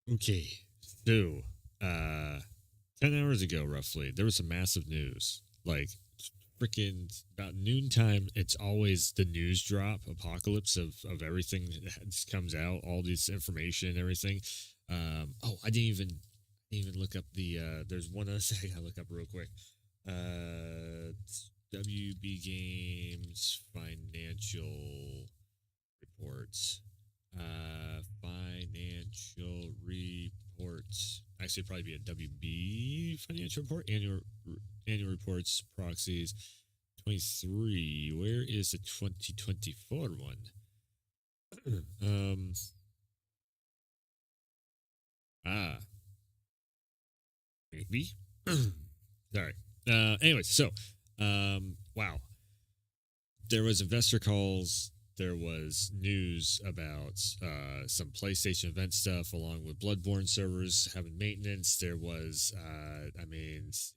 Okay, so uh, 10 hours ago, roughly, there was some massive news. Like freaking about noontime, it's always the news drop apocalypse of everything that comes out, all this information, and everything. Oh, I didn't even look up the. There's one other thing I gotta look up real quick. WB Games financial reports. Financial reports. Actually, probably be a WB financial report. Annual reports proxies. 23. Where is the 2024 one? um. Ah. Maybe. Sorry. Anyways, so wow, there was investor calls. There was news about some PlayStation event stuff, along with Bloodborne servers having maintenance. There was,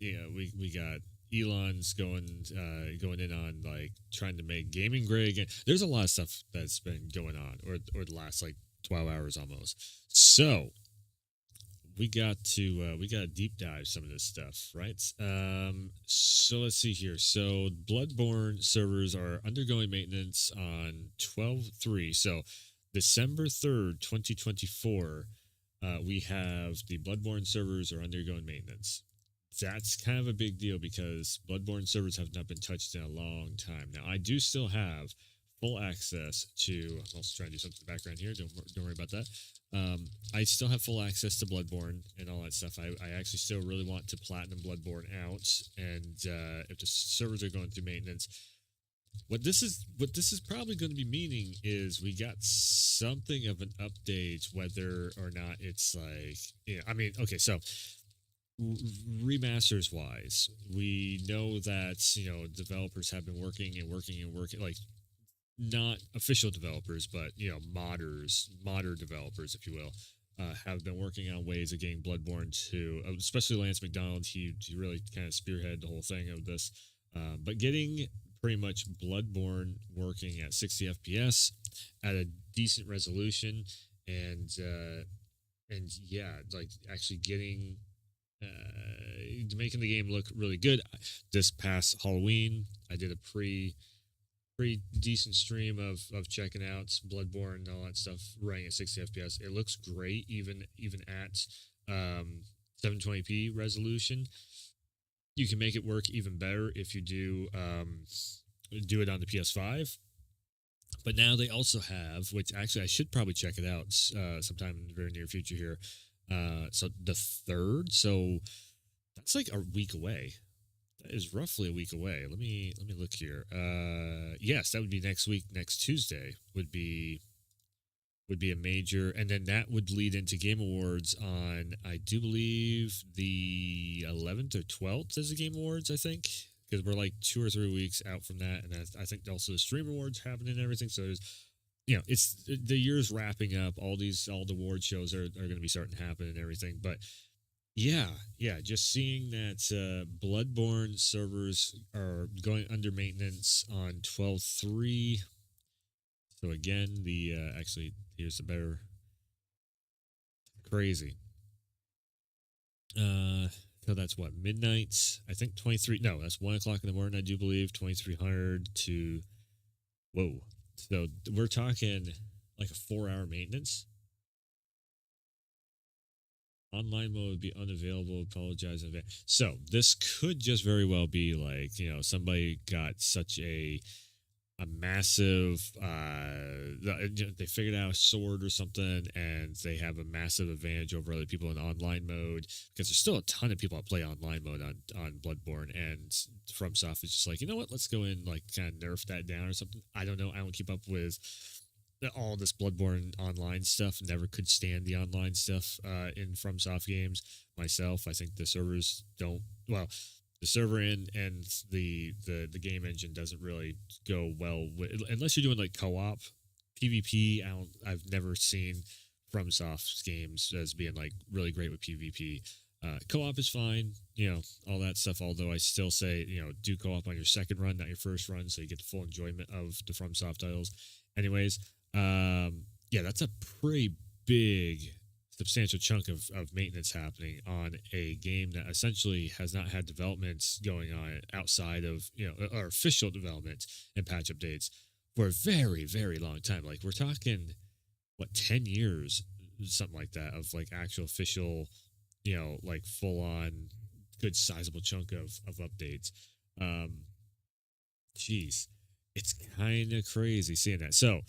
we got Elon's going in on like trying to make gaming great again. There's a lot of stuff that's been going on, or the last like 12 hours almost. So we got to deep dive some of this stuff, right? So let's see here. So Bloodborne servers are undergoing maintenance on 12/3. So December 3rd, 2024. We have the Bloodborne servers are undergoing maintenance. That's kind of a big deal because Bloodborne servers have not been touched in a long time. Now I do still have full access to. I'm also trying to do something in the background here. Don't worry about that. I still have full access to Bloodborne and all that stuff. I actually still really want to platinum Bloodborne out, and if the servers are going through maintenance, what this is probably going to be meaning is we got something of an update, whether or not it's like, I mean, okay, so remasters wise, we know that developers have been working and working and working, like not official developers, but modder developers, if you will, have been working on ways of getting Bloodborne to, especially Lance McDonald. He really kind of spearheaded the whole thing of this, but getting pretty much Bloodborne working at 60 FPS at a decent resolution, and yeah, like actually getting making the game look really good. This past Halloween, I did a pretty decent stream of checking out Bloodborne and all that stuff running at 60 FPS. It looks great even at 720p resolution. You can make it work even better if you do it on the PS5. But now they also have, which actually I should probably check it out sometime in the very near future here. So the third, so that's like a week away. That is roughly a week away. Let me look here. Yes, that would be next week. Next Tuesday would be a major, and then that would lead into Game Awards on, I do believe, the 11th or 12th is the Game Awards. I think because we're like 2 or 3 weeks out from that, and I think also the Stream Awards happening and everything. So there's it's the year's wrapping up. All the award shows are going to be starting to happen and everything, but yeah, yeah. Just seeing that Bloodborne servers are going under maintenance on 12/3. So again, the actually here's the better crazy. Uh, so that's what midnight. I think 23. No, that's 1 o'clock in the morning. I do believe 2300 to whoa. So we're talking like a 4 hour maintenance. Online mode would be unavailable. Apologize in advance. So this could just very well be like somebody got such a massive they figured out a sword or something, and they have a massive advantage over other people in online mode, because there's still a ton of people that play online mode on Bloodborne, and FromSoft is just like, you know what, let's go in, like, kind of nerf that down or something. I don't know. I don't keep up with all this Bloodborne online stuff. Never could stand the online stuff in FromSoft games myself. I think the servers don't, well, the server and the game engine doesn't really go well with, unless you're doing like co-op PvP. I've never seen FromSoft's games as being like really great with PvP. Co-op is fine, all that stuff. Although I still say, do co-op on your second run, not your first run, so you get the full enjoyment of the FromSoft titles. Anyways, yeah, that's a pretty big substantial chunk of maintenance happening on a game that essentially has not had developments going on outside of, or official development and patch updates for a very, very long time. Like we're talking, what, 10 years, something like that, of like actual official, like full on good sizable chunk of updates. Jeez, it's kind of crazy seeing that. So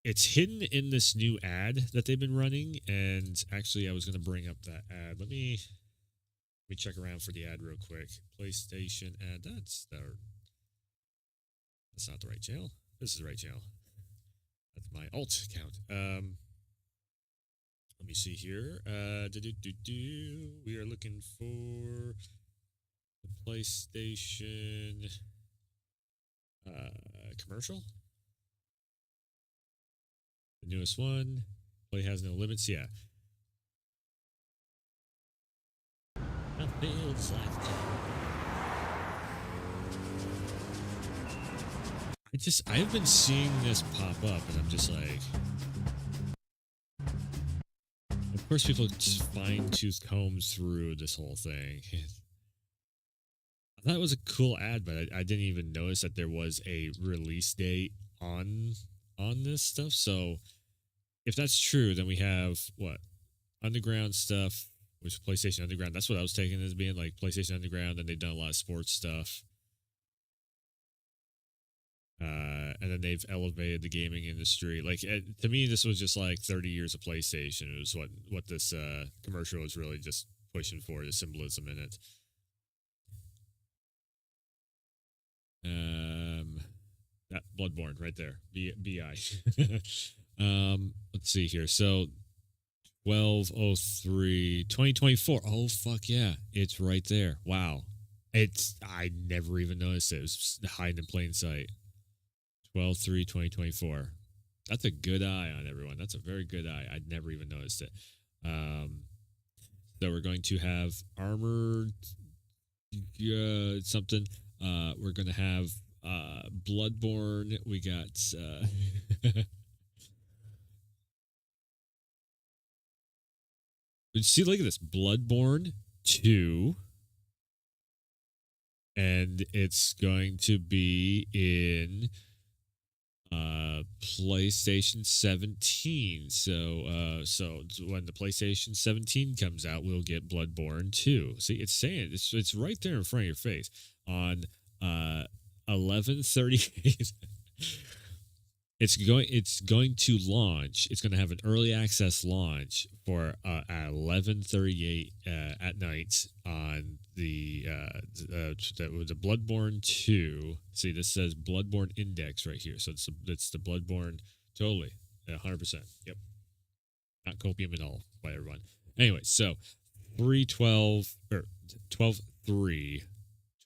it's hidden in this new ad that they've been running, and actually I was going to bring up that ad. Let me check around for the ad real quick. PlayStation ad. That's not the right channel. This is the right channel. That's my alt account. Let me see here. We are looking for the PlayStation commercial. The newest one. Play has no limits. Yeah. I've been seeing this pop up, and I'm just like, of course, people just fine tooth combs through this whole thing. I thought it was a cool ad, but I didn't even notice that there was a release date on this stuff. So if that's true, then we have what, underground stuff, which is PlayStation Underground. That's what I was taking as being like PlayStation Underground, and they've done a lot of sports stuff. And then they've elevated the gaming industry. Like, to me, this was just like 30 years of PlayStation. It was what this commercial was really just pushing for, the symbolism in it. That Bloodborne right there. BI. Let's see here. So 12/03 2024. Oh fuck yeah, it's right there. Wow. I never even noticed it. It was hiding in plain sight. 12/3 2024. That's a good eye on everyone. That's a very good eye. I'd never even noticed it. So we're going to have armored something. We're going to have Bloodborne. We got see, look at this. Bloodborne 2. And it's going to be in PlayStation 17. So when the PlayStation 17 comes out, we'll get Bloodborne 2. See, it's saying it's right there in front of your face on 11/38. It's going to launch. It's going to have an early access launch for at 11:38 at night on the Bloodborne 2. See, this says Bloodborne Index right here. So it's the Bloodborne, totally 100%. Yep, not copium at all by everyone. Anyway, so 3/12 or 12/3.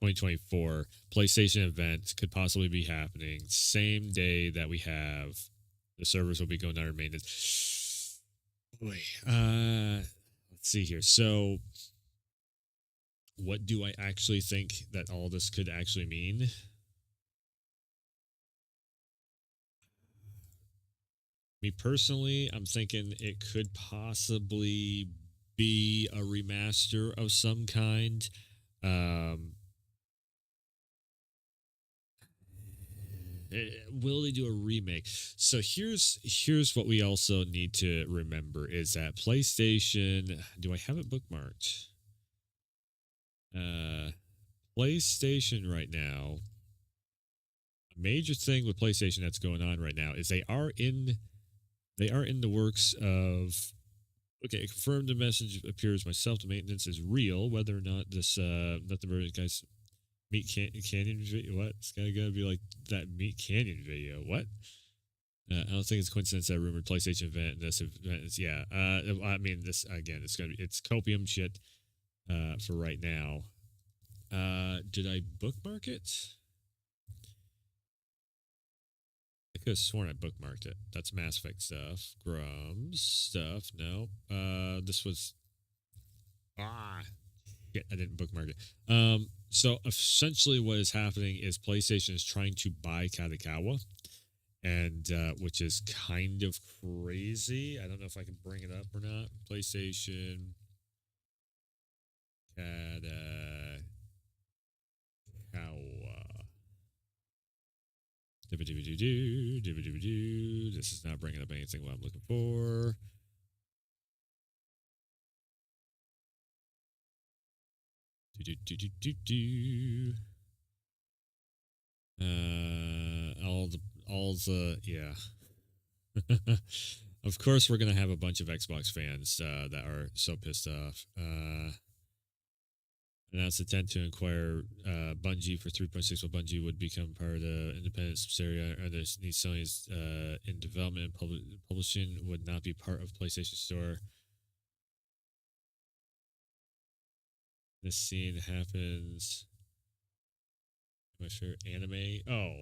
2024 PlayStation event could possibly be happening same day that we have the servers will be going under maintenance. Boy, let's see here. So, what do I actually think that all this could actually mean? Me personally, I'm thinking it could possibly be a remaster of some kind. Will they do a remake? So here's what we also need to remember is that PlayStation. Do I have it bookmarked? PlayStation right now. A major thing with PlayStation that's going on right now is they are in the works of. Okay, confirmed the message appears myself. The maintenance is real. Whether or not this nothing guys. Meat Canyon video. What? It's gotta be like that Meat Canyon video. What? I don't think it's a coincidence that rumored PlayStation event and this event is I mean, this again. It's copium shit for right now. Did I bookmark it? I could have sworn I bookmarked it. That's Mass Effect stuff. Grum's stuff. No. This was. Shit, I didn't bookmark it. So essentially what is happening is PlayStation is trying to buy Kadokawa, and which is kind of crazy. I don't know if I can bring it up or not. PlayStation Catakawa. This is not bringing up anything what I'm looking for. Yeah. Of course, we're gonna have a bunch of Xbox fans that are so pissed off. Announced intent to acquire Bungie for 3.6. Well, Bungie would become part of the independent subsidiary. Others need Sony's in development and publishing would not be part of PlayStation Store. This scene happens. Am I sure? Anime. Oh.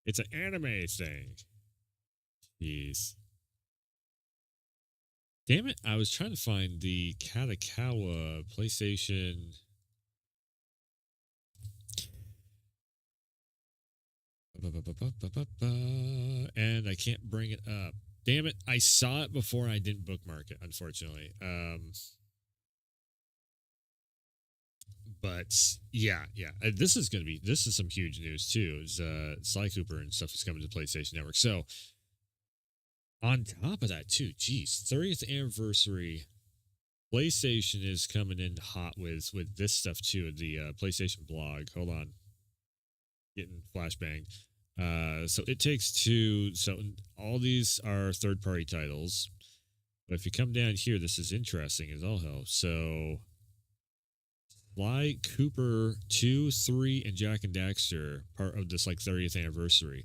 It's an anime thing. Jeez. Damn it. I was trying to find the Katakawa PlayStation. And I can't bring it up. Damn it. I saw it before I didn't bookmark it, unfortunately. But yeah. This is some huge news too. Is Sly Cooper and stuff is coming to the PlayStation Network. So on top of that too, geez, 30th anniversary. PlayStation is coming in hot with this stuff too. The PlayStation blog. Hold on, getting flashbanged. So It Takes Two. So all these are third-party titles, but if you come down here, this is interesting as all hell. So Sly Cooper 2, 3, and Jak and Daxter, part of this like 30th anniversary.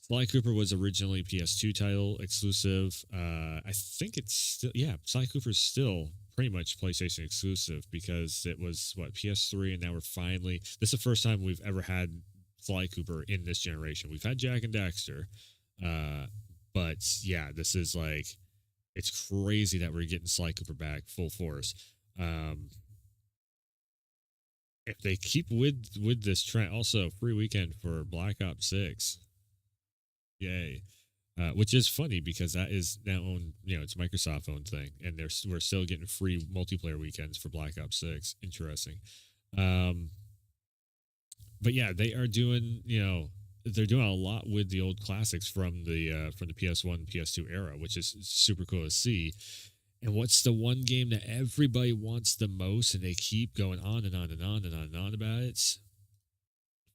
Sly Cooper was originally PS2 title exclusive. I think it's still, yeah, Sly Cooper's still pretty much PlayStation exclusive because it was what, PS3, and now we're finally, this is the first time we've ever had Sly Cooper in this generation. We've had Jak and Daxter, but yeah, this is like, it's crazy that we're getting Sly Cooper back full force. If they keep with this trend, also free weekend for Black Ops 6. Yay. Which is funny because that is now owned, it's Microsoft owned thing, and we're still getting free multiplayer weekends for Black Ops 6. Interesting. But yeah, they are doing, they're doing a lot with the old classics from the PS1, PS2 era, which is super cool to see. And what's the one game that everybody wants the most, and they keep going on and on and on and on and on about it?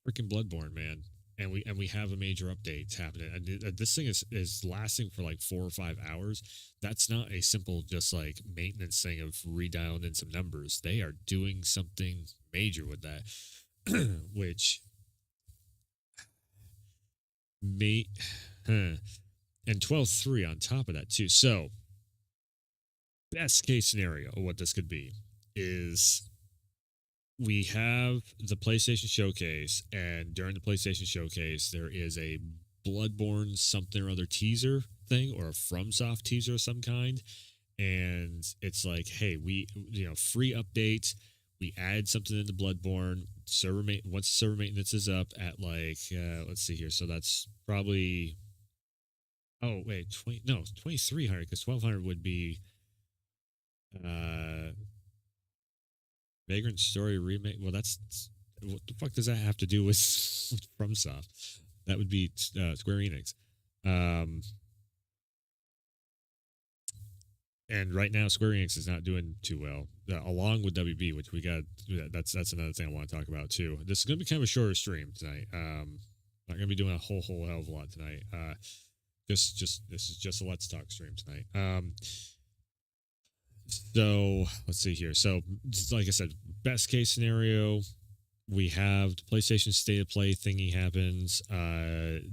Freaking Bloodborne, man. And we have a major update happening. And this thing is lasting for like 4 or 5 hours. That's not a simple just like maintenance thing of redialing in some numbers. They are doing something major with that, which may and 12.3 on top of that too. So best case scenario of what this could be is we have the PlayStation Showcase, and during the PlayStation Showcase, there is a Bloodborne something or other teaser thing, or a FromSoft teaser of some kind, and it's like, hey, we, free update. We add something into Bloodborne. Once server maintenance is up at like, let's see here. So that's probably, oh wait, 2,300 because 1,200 would be Vagrant Story remake. Well, that's, what the fuck does that have to do with FromSoft? That would be Square Enix. And right now, Square Enix is not doing too well, along with WB, which we got. That's another thing I want to talk about too. This is going to be kind of a shorter stream tonight. Not going to be doing a whole hell of a lot tonight. This is just a Let's Talk stream tonight. So let's see here. So, like I said, best case scenario, we have the PlayStation State of Play thingy happens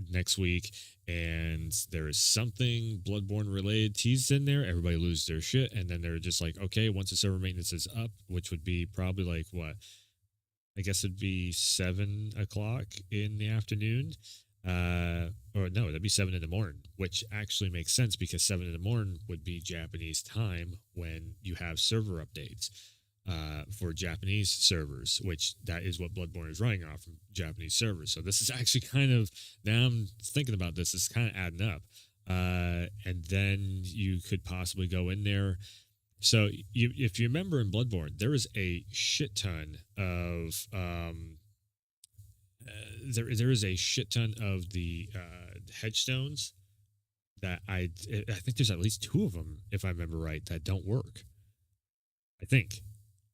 next week, and there is something Bloodborne related teased in there. Everybody loses their shit, and then they're just like, okay, once the server maintenance is up, which would be probably like what? I guess it'd be 7 o'clock in the afternoon. Or no, that'd be 7 in the morning, which actually makes sense because 7 in the morning would be Japanese time when you have server updates. for Japanese servers, which that is what Bloodborne is running off from Japanese servers. So this is actually kind of, now I'm thinking about this, it's kind of adding up. And then you could possibly go in there. So if you remember in Bloodborne, there is a shit ton of there is a shit ton of the headstones that I think there's at least 2 of them, if I remember right, that don't work. I think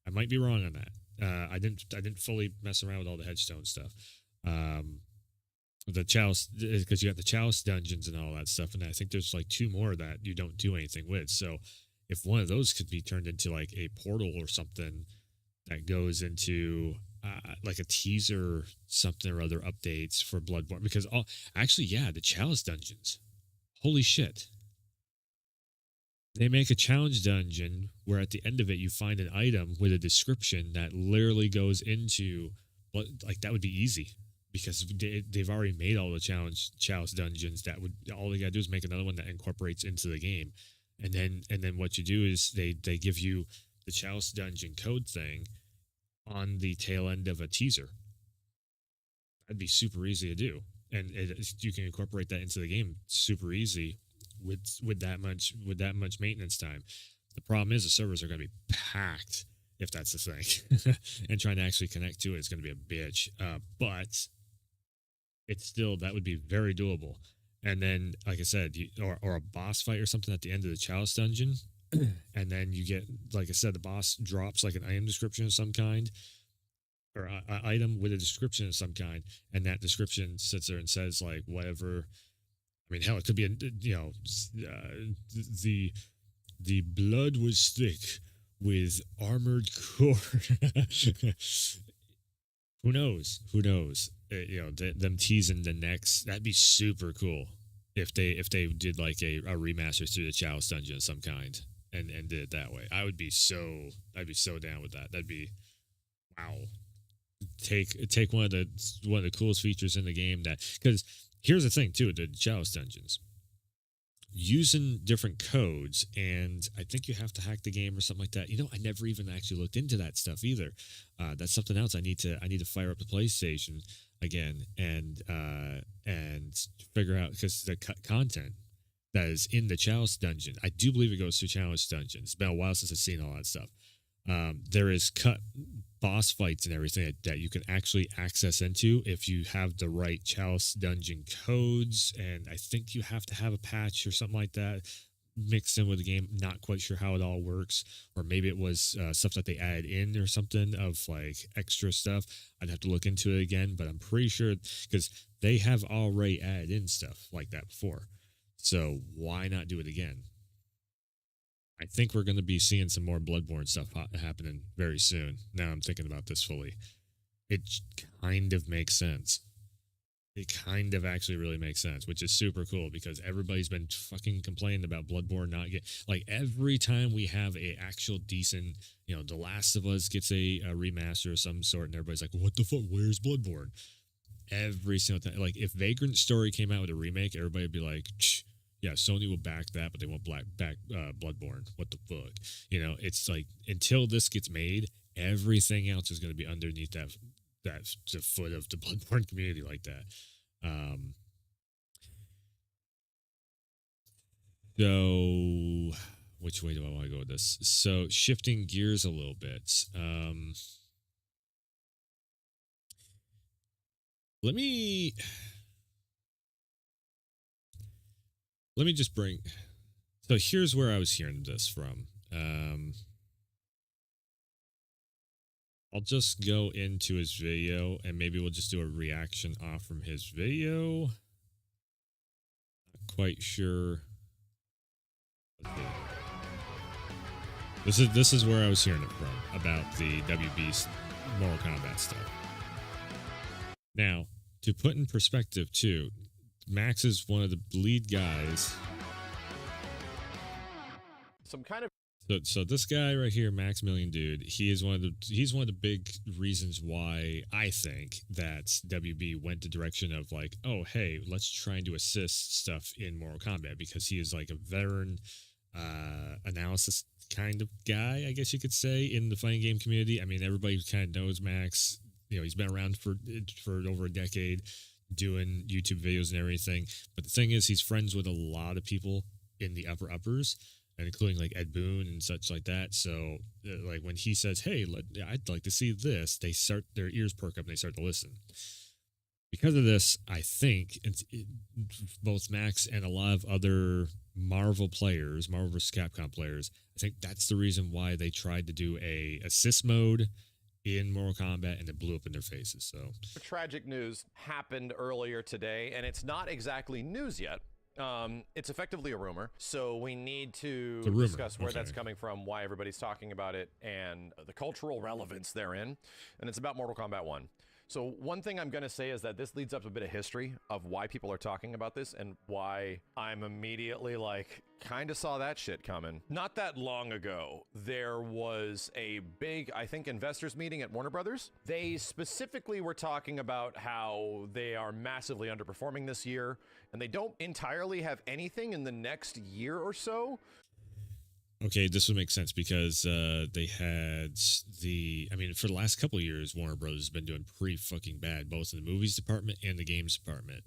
I might be wrong on that. I didn't fully mess around with all the headstone stuff. The chalice, because you got the chalice dungeons and all that stuff, and I think there's like 2 more that you don't do anything with. So if one of those could be turned into like a portal or something that goes into like a teaser something or other updates for Bloodborne, because actually, yeah, the chalice dungeons, holy shit, they make a challenge dungeon where at the end of it you find an item with a description that literally goes into what, like, that would be easy because they've already made all the chalice dungeons. That would, all they gotta do is make another one that incorporates into the game, and then what you do is they give you the chalice dungeon code thing on the tail end of a teaser. That'd be super easy to do, and you can incorporate that into the game super easy with that much maintenance time. The problem is the servers are going to be packed if that's the thing, and trying to actually connect to it is going to be a bitch. But it's still, that would be very doable. And then, like I said, or a boss fight or something at the end of the chalice dungeon, and then you get, like I said, the boss drops like an item description of some kind, or an item with a description of some kind, and that description sits there and says like whatever. I mean, hell, it could be the blood was thick with armored core. Who knows? Who knows? Them teasing the next. That'd be super cool if they did like a remaster through the chalice dungeon of some kind and did it that way. I'd be so down with that. That'd be, wow. Take one of the coolest features in the game, that, because here's the thing too, the chalice dungeons, using different codes, and I think you have to hack the game or something like that. I never even actually looked into that stuff either. That's something else I need to fire up the PlayStation again and figure out, because the content that is in the chalice dungeon, I do believe it goes through chalice dungeons. It's been a while since I've seen all that stuff. There is cut boss fights and everything that you can actually access into if you have the right chalice dungeon codes, and I think you have to have a patch or something like that mixed in with the game. Not quite sure how it all works, or maybe it was stuff that they added in or something of like extra stuff. I'd have to look into it again, but I'm pretty sure, because they have already added in stuff like that before, so why not do it again? I think we're going to be seeing some more Bloodborne stuff happening very soon. Now I'm thinking about this fully. It kind of makes sense. It kind of actually really makes sense, which is super cool, because everybody's been fucking complaining about Bloodborne not get, like, every time we have a actual decent, The Last of Us gets a remaster of some sort, and everybody's like, what the fuck, where's Bloodborne? Every single time. Like, if Vagrant Story came out with a remake, everybody would be like, yeah, Sony will back that, but they won't back Bloodborne. What the fuck? It's like, until this gets made, everything else is going to be underneath that the foot of the Bloodborne community like that. So, which way do I want to go with this? So, shifting gears a little bit. Let me just bring. So here's where I was hearing this from. I'll just go into his video, and maybe we'll just do a reaction off from his video. Not quite sure. This is where I was hearing it from, about the WB's Mortal Kombat stuff. Now, to put in perspective too, Max is one of the lead guys. So this guy right here, Max Million Dude, he's one of the big reasons why I think that WB went the direction of like, oh hey, let's try to assist stuff in Mortal Kombat, because he is like a veteran analysis kind of guy, I guess you could say, in the fighting game community. I mean, everybody kind of knows Max. You know, he's been around for over a decade doing YouTube videos and everything. But the thing is, he's friends with a lot of people in the uppers, and including like Ed Boon and such like that. So, like when he says, "Hey, I'd like to see this," their ears perk up and they start to listen. Because of this, I think both Max and a lot of other Marvel vs. Capcom players, I think that's the reason why they tried to do a assist mode in Mortal Kombat and it blew up in their faces. So tragic news happened earlier today, and it's not exactly news yet. It's effectively a rumor, so we need to discuss where that's coming from, why everybody's talking about it, and the cultural relevance therein. And it's about Mortal Kombat 1. So one thing I'm going to say is that this leads up to a bit of history of why people are talking about this and why I'm immediately like, kind of saw that shit coming. Not that long ago, there was a big, I think, investors meeting at Warner Brothers. They specifically were talking about how they are massively underperforming this year and they don't entirely have anything in the next year or so. Okay, this would make sense because they had for the last couple of years, Warner Brothers has been doing pretty fucking bad, both in the movies department and the games department.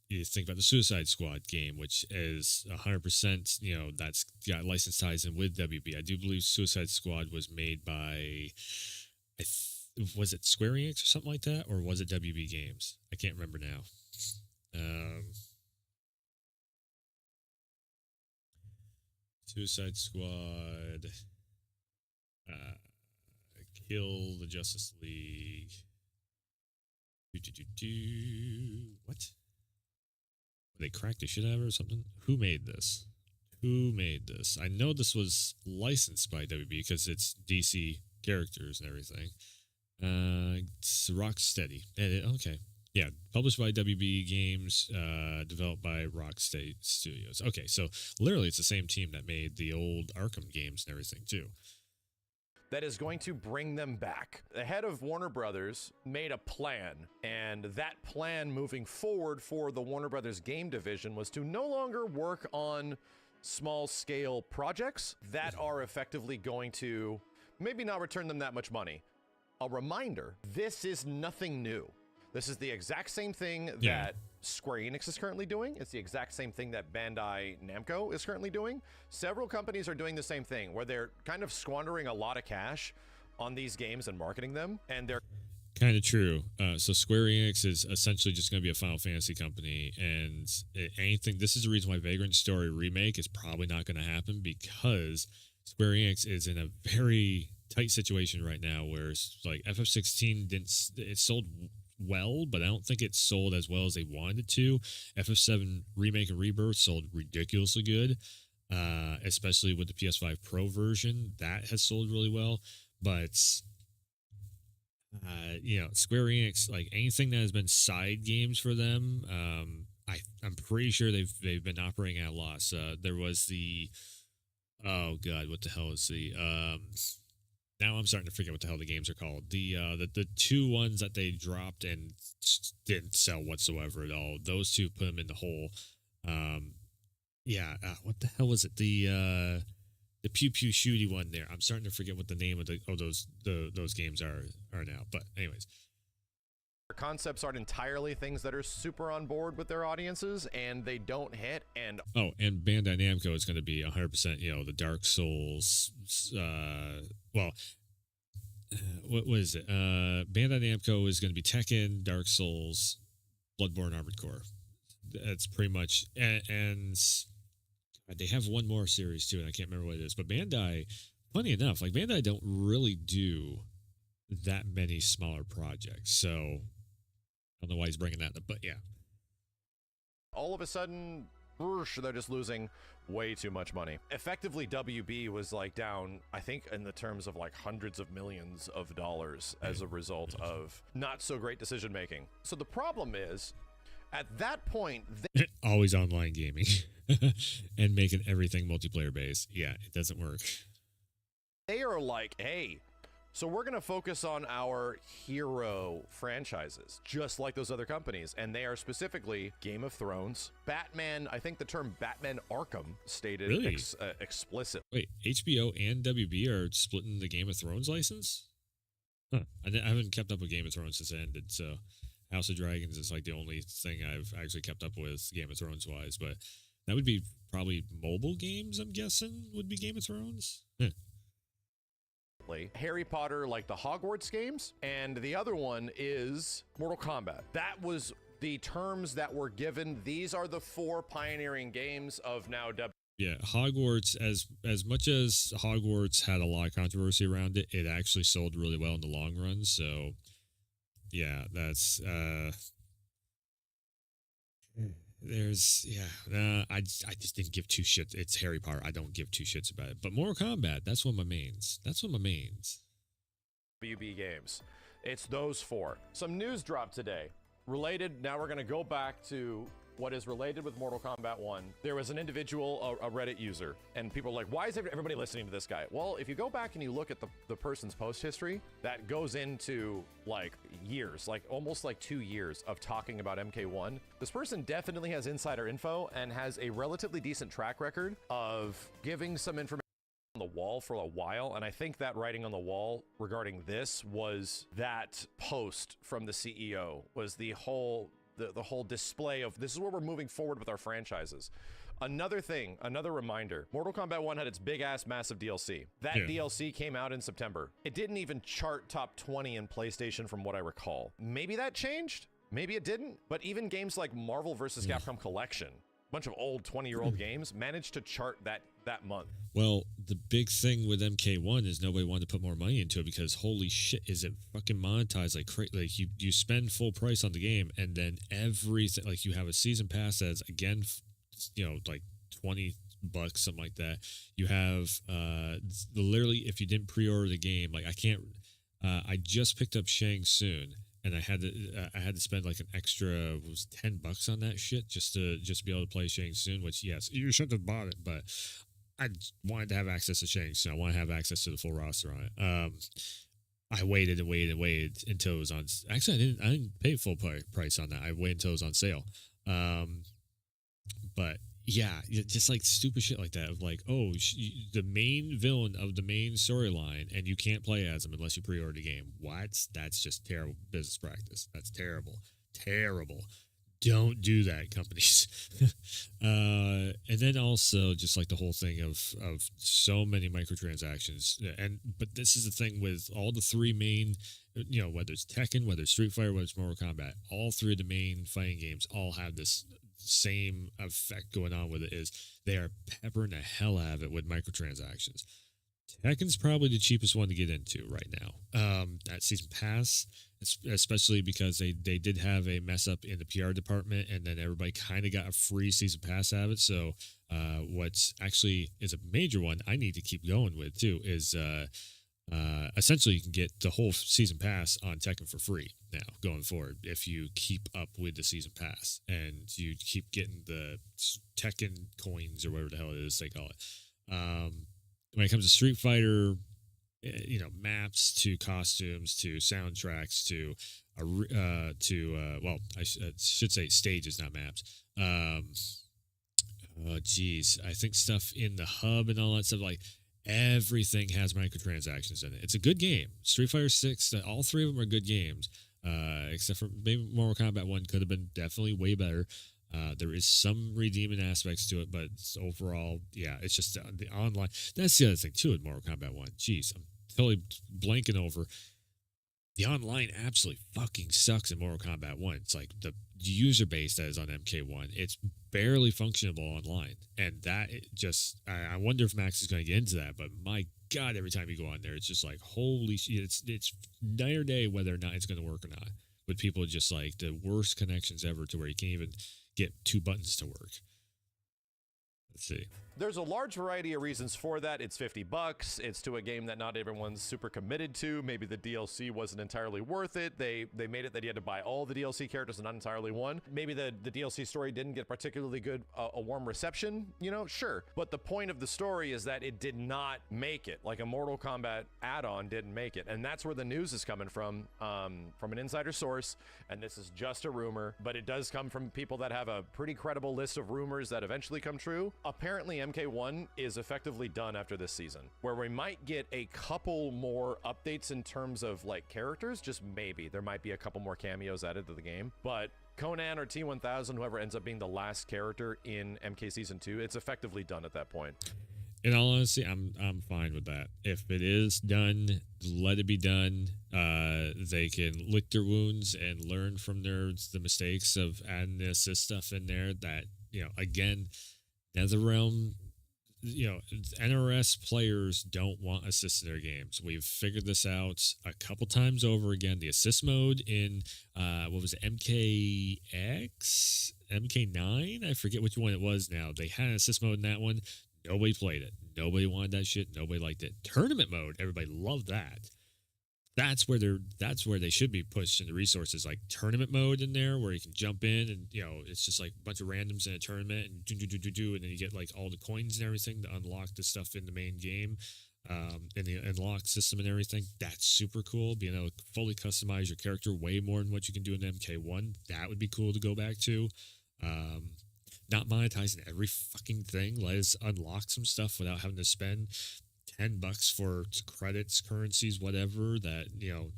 You think about the Suicide Squad game, which is 100%, that's got license ties in with WB. I do believe Suicide Squad was made by, was it Square Enix or something like that, or was it WB Games? I can't remember now. Suicide Squad, Kill the Justice League. What? They cracked the shit out of it or something? Who made this? I know this was licensed by WB because it's DC characters and everything. It's Rocksteady. Okay. Yeah, published by WB Games, developed by Rocksteady Studios. Okay, so literally it's the same team that made the old Arkham games and everything too. That is going to bring them back. The head of Warner Brothers made a plan, and that plan moving forward for the Warner Brothers game division was to no longer work on small-scale projects that are effectively going to maybe not return them that much money. A reminder, this is nothing new. This is the exact same thing that Square Enix is currently doing. It's the exact same thing that Bandai Namco is currently doing. Several companies are doing the same thing, where they're kind of squandering a lot of cash on these games and marketing them, and they're kind of true. So Square Enix is essentially just going to be a Final Fantasy company, and this is the reason why Vagrant Story Remake is probably not going to happen, because Square Enix is in a very tight situation right now, where like FF16 it sold well, but I don't think it sold as well as they wanted it to. FF7 Remake and Rebirth sold ridiculously good, especially with the PS5 Pro version. That has sold really well, but Square Enix, like anything that has been side games for them, I'm pretty sure they've been operating at a loss. There was oh god, what the hell is now I'm starting to forget what the hell the games are called. The two ones that they dropped and didn't sell whatsoever at all. Those two put them in the hole. What the hell was it? The pew pew shooty one there. I'm starting to forget what the name of those games are now. But anyways, concepts aren't entirely things that are super on board with their audiences, and they don't hit. And Bandai Namco is going to be 100%, the Dark Souls. What was it? Bandai Namco is going to be Tekken, Dark Souls, Bloodborne, Armored Core. That's pretty much, and they have one more series too, and I can't remember what it is. But Bandai, funny enough, like Bandai don't really do that many smaller projects, so I don't know why he's bringing that up, but yeah. All of a sudden, they're just losing way too much money. Effectively, WB was like down, I think, in the terms of like hundreds of millions of dollars as a result of not so great decision making. So the problem is, at that point, always online gaming and making everything multiplayer based. Yeah, it doesn't work. They are like, hey, So we're going to focus on our hero franchises, just like those other companies. And they are specifically Game of Thrones, Batman. I think the term Batman Arkham stated really? Explicit. Wait, HBO and WB are splitting the Game of Thrones license? Huh. I haven't kept up with Game of Thrones since it ended, so House of Dragons is like the only thing I've actually kept up with Game of Thrones wise. But that would be probably mobile games, I'm guessing, would be Game of Thrones. Harry Potter, like the Hogwarts games, and the other one is Mortal Kombat. That was the terms that were given. These are the 4 pioneering games of now Yeah, Hogwarts, as much as Hogwarts had a lot of controversy around it, it actually sold really well in the long run. So, yeah, that's I just didn't give 2 shits. It's Harry Potter. I don't give 2 shits about it. But Mortal Kombat, that's one of my mains. WB games. It's those 4. Some news dropped today. Related, now we're going to go back to what is related with Mortal Kombat 1. There was an individual, a Reddit user, and people are like, why is everybody listening to this guy? Well, if you go back and you look at the person's post history, that goes into like years, like almost like 2 years of talking about MK1. This person definitely has insider info and has a relatively decent track record of giving some information on the wall for a while. And I think that writing on the wall regarding this was that post from the CEO, was the whole display of this is where we're moving forward with our franchises. Another thing, another reminder, Mortal Kombat 1 had its big ass massive DLC. That DLC came out in September. It didn't even chart top 20 in PlayStation from what I recall. Maybe that changed, maybe it didn't, but even games like Marvel vs. Capcom Collection, bunch of old 20-year-old games, managed to chart that month. Well, the big thing with MK1 is nobody wanted to put more money into it because holy shit, is it fucking monetized like crazy. Like you spend full price on the game and then everything, like you have a season pass that's again, like $20, something like that. You have literally, if you didn't pre-order the game, like I just picked up Shang Tsung. And I had to spend like an extra $10 on that shit just to be able to play Shang Tsung. Which yes, you should have bought it, but I wanted to have access to Shang Tsung. I want to have access to the full roster on it. I waited until it was on. Actually, I didn't pay full price on that. I waited until it was on sale. But yeah, just like stupid shit like that of like, oh, the main villain of the main storyline, and you can't play as him unless you pre-order the game. What? That's just terrible business practice. That's terrible. Don't do that, companies. And then also just like the whole thing of so many microtransactions. But this is the thing with all the 3 main, whether it's Tekken, whether it's Street Fighter, whether it's Mortal Kombat, all 3 of the main fighting games all have this same effect going on with it, is they are peppering the hell out of it with microtransactions. Tekken's probably the cheapest one to get into right now. That season pass, especially because they did have a mess up in the PR department, and then everybody kind of got a free season pass out of it. So what's actually is a major one I need to keep going with too is essentially you can get the whole season pass on Tekken for free now going forward if you keep up with the season pass and you keep getting the Tekken coins or whatever the hell it is they call it. When it comes to Street Fighter, maps to costumes to soundtracks to I should say stages, not maps. Oh geez, I think stuff in the hub and all that stuff, like everything has microtransactions in it. It's a good game. Street Fighter 6, all 3 of them are good games, except for maybe Mortal Kombat 1 could have been definitely way better. There is some redeeming aspects to it, but overall, yeah, it's just the online. That's the other thing too in Mortal Kombat 1. Jeez, I'm totally blanking over. The online absolutely fucking sucks in Mortal Kombat 1. It's like the user base that is on MK1, it's barely functionable online. And that I wonder if Max is going to get into that, but my God, every time you go on there, it's just like, holy shit, it's night or day whether or not it's going to work or not. With people just like the worst connections ever to where you can't even get 2 buttons to work. Let's see. There's a large variety of reasons for that. It's $50. It's to a game that not everyone's super committed to. Maybe the DLC wasn't entirely worth it. They made it that you had to buy all the DLC characters and not entirely one. Maybe the DLC story didn't get particularly good, a warm reception, you know, sure. But the point of the story is that it did not make it. Like a Mortal Kombat add-on didn't make it. And that's where the news is coming from an insider source. And this is just a rumor, but it does come from people that have a pretty credible list of rumors that eventually come true. Apparently, MK1 is effectively done after this season, where we might get a couple more updates in terms of like characters, just maybe. There might be a couple more cameos added to the game, but Conan or T-1000, whoever ends up being the last character in MK Season 2, it's effectively done at that point. In all honesty, I'm fine with that. If it is done, let it be done. They can lick their wounds and learn from the mistakes of adding the assist stuff in there that, you know, again, NetherRealm, you know, NRS players don't want assists in their games. We've figured this out a couple times over again. The assist mode in, what was it, MKX? MK9? I forget which one it was now. They had an assist mode in that one. Nobody played it. Nobody wanted that shit. Nobody liked it. Tournament mode, everybody loved that. That's where they should be pushing the resources, like tournament mode in there, where you can jump in and, you know, it's just like a bunch of randoms in a tournament and and then you get like all the coins and everything to unlock the stuff in the main game, in the unlock system and everything. That's super cool. Being able to fully customize your character way more than what you can do in MK1. That would be cool to go back to. Not monetizing every fucking thing. Let us unlock some stuff without having to spend $10 for credits, currencies, whatever, that, you know,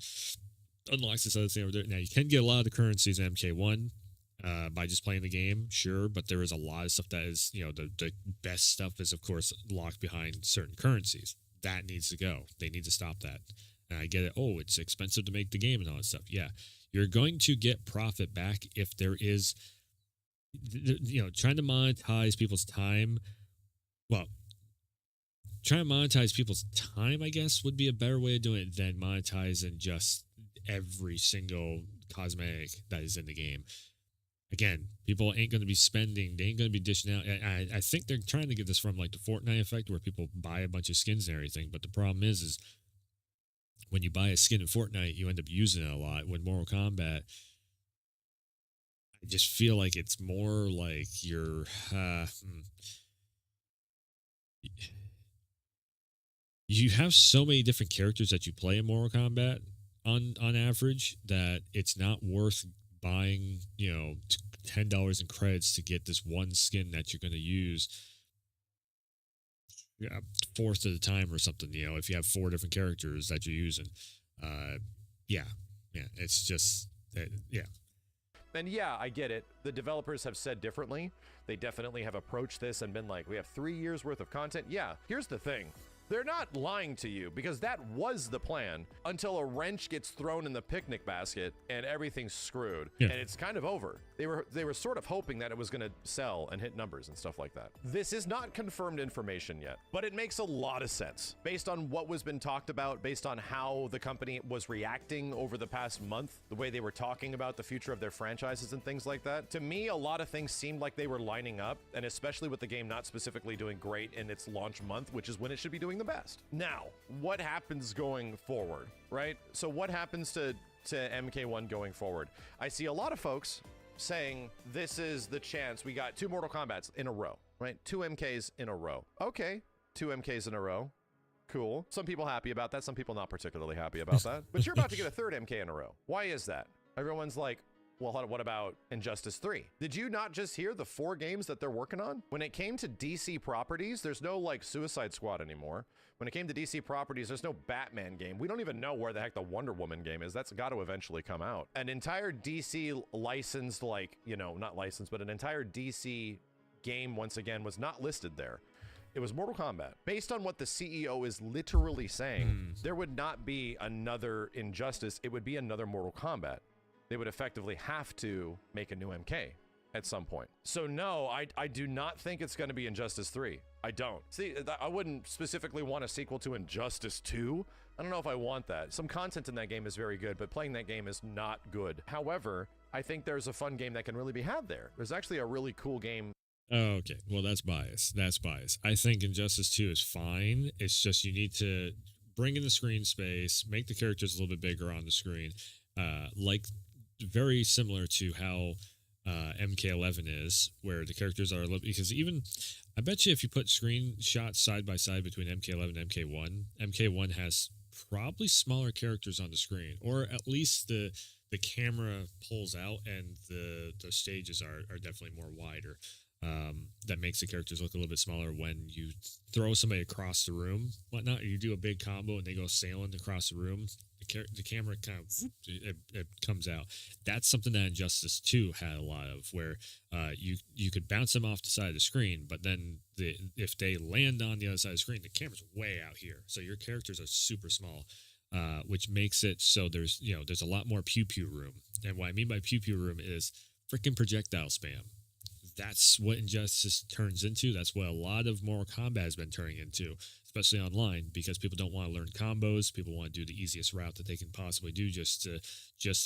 unlocks this other thing over there. Now, you can get a lot of the currencies in MK1 by just playing the game, sure, but there is a lot of stuff that is, you know, the best stuff is, of course, locked behind certain currencies. That needs to go. They need to stop that. And I get it. Oh, it's expensive to make the game and all that stuff. Yeah. You're going to get profit back if there is, you know, trying to monetize people's time. Well, trying to monetize people's time, I guess, would be a better way of doing it than monetizing just every single cosmetic that is in the game. Again, people ain't going to be spending, they ain't going to be dishing out. I think they're trying to get this from like the Fortnite effect, where people buy a bunch of skins and everything. But the problem is when you buy a skin in Fortnite, you end up using it a lot. With Mortal Kombat, I just feel like it's more like you're you have so many different characters that you play in Mortal Kombat on average that it's not worth buying, you know, $10 in credits to get this one skin that you're going to use a fourth of the time or something, you know, if you have 4 different characters that you're using. Yeah, it's just, yeah. And yeah, I get it. The developers have said differently. They definitely have approached this and been like, we have 3 years worth of content. Yeah, here's the thing. They're not lying to you, because that was the plan until a wrench gets thrown in the picnic basket and everything's screwed. Yeah. And it's kind of over. They were sort of hoping that it was going to sell and hit numbers and stuff like that. This is not confirmed information yet, but it makes a lot of sense based on what was been talked about, based on how the company was reacting over the past month, the way they were talking about the future of their franchises and things like that. To me, a lot of things seemed like they were lining up, and especially with the game not specifically doing great in its launch month, which is when it should be doing the best. Now, what happens going forward, right? So what happens to MK1 going forward? I see a lot of folks saying this is the chance. We got 2 Mortal Kombats in a row, right? 2 MKs in a row. Okay, 2 MKs in a row. Cool. Some people happy about that. Some people not particularly happy about that. But you're about to get a 3rd MK in a row. Why is that? Everyone's like, well, what about Injustice 3? Did you not just hear the 4 games that they're working on? When it came to DC properties, there's no like Suicide Squad anymore. When it came to DC properties, there's no Batman game. We don't even know where the heck the Wonder Woman game is. That's got to eventually come out. An entire DC licensed, like, you know, not licensed, but an entire DC game, once again, was not listed there. It was Mortal Kombat. Based on what the CEO is literally saying, there would not be another Injustice. It would be another Mortal Kombat. They would effectively have to make a new MK at some point. So no, I do not think it's going to be Injustice 3. I don't. See, I wouldn't specifically want a sequel to Injustice 2. I don't know if I want that. Some content in that game is very good, but playing that game is not good. However, I think there's a fun game that can really be had there. There's actually a really cool game Oh, okay. Well, that's bias. That's bias. I think Injustice 2 is fine. It's just you need to bring in the screen space, make the characters a little bit bigger on the screen, like very similar to how MK11 is, where the characters are a little. Because even, I bet you if you put screenshots side by side between MK11 and MK1, MK1 has probably smaller characters on the screen, or at least the camera pulls out and the stages are definitely more wider. That makes the characters look a little bit smaller when you throw somebody across the room, whatnot. You do a big combo and they go sailing across the room. The camera kind of it comes out. That's something that Injustice 2 had a lot of, where you could bounce them off the side of the screen, but then if they land on the other side of the screen, the camera's way out here, so your characters are super small. Which makes it so there's a lot more pew pew room. And what I mean by pew pew room is freaking projectile spam. That's what Injustice turns into. That's what a lot of Mortal Kombat has been turning into, especially online, because people don't want to learn combos. People want to do the easiest route that they can possibly do just to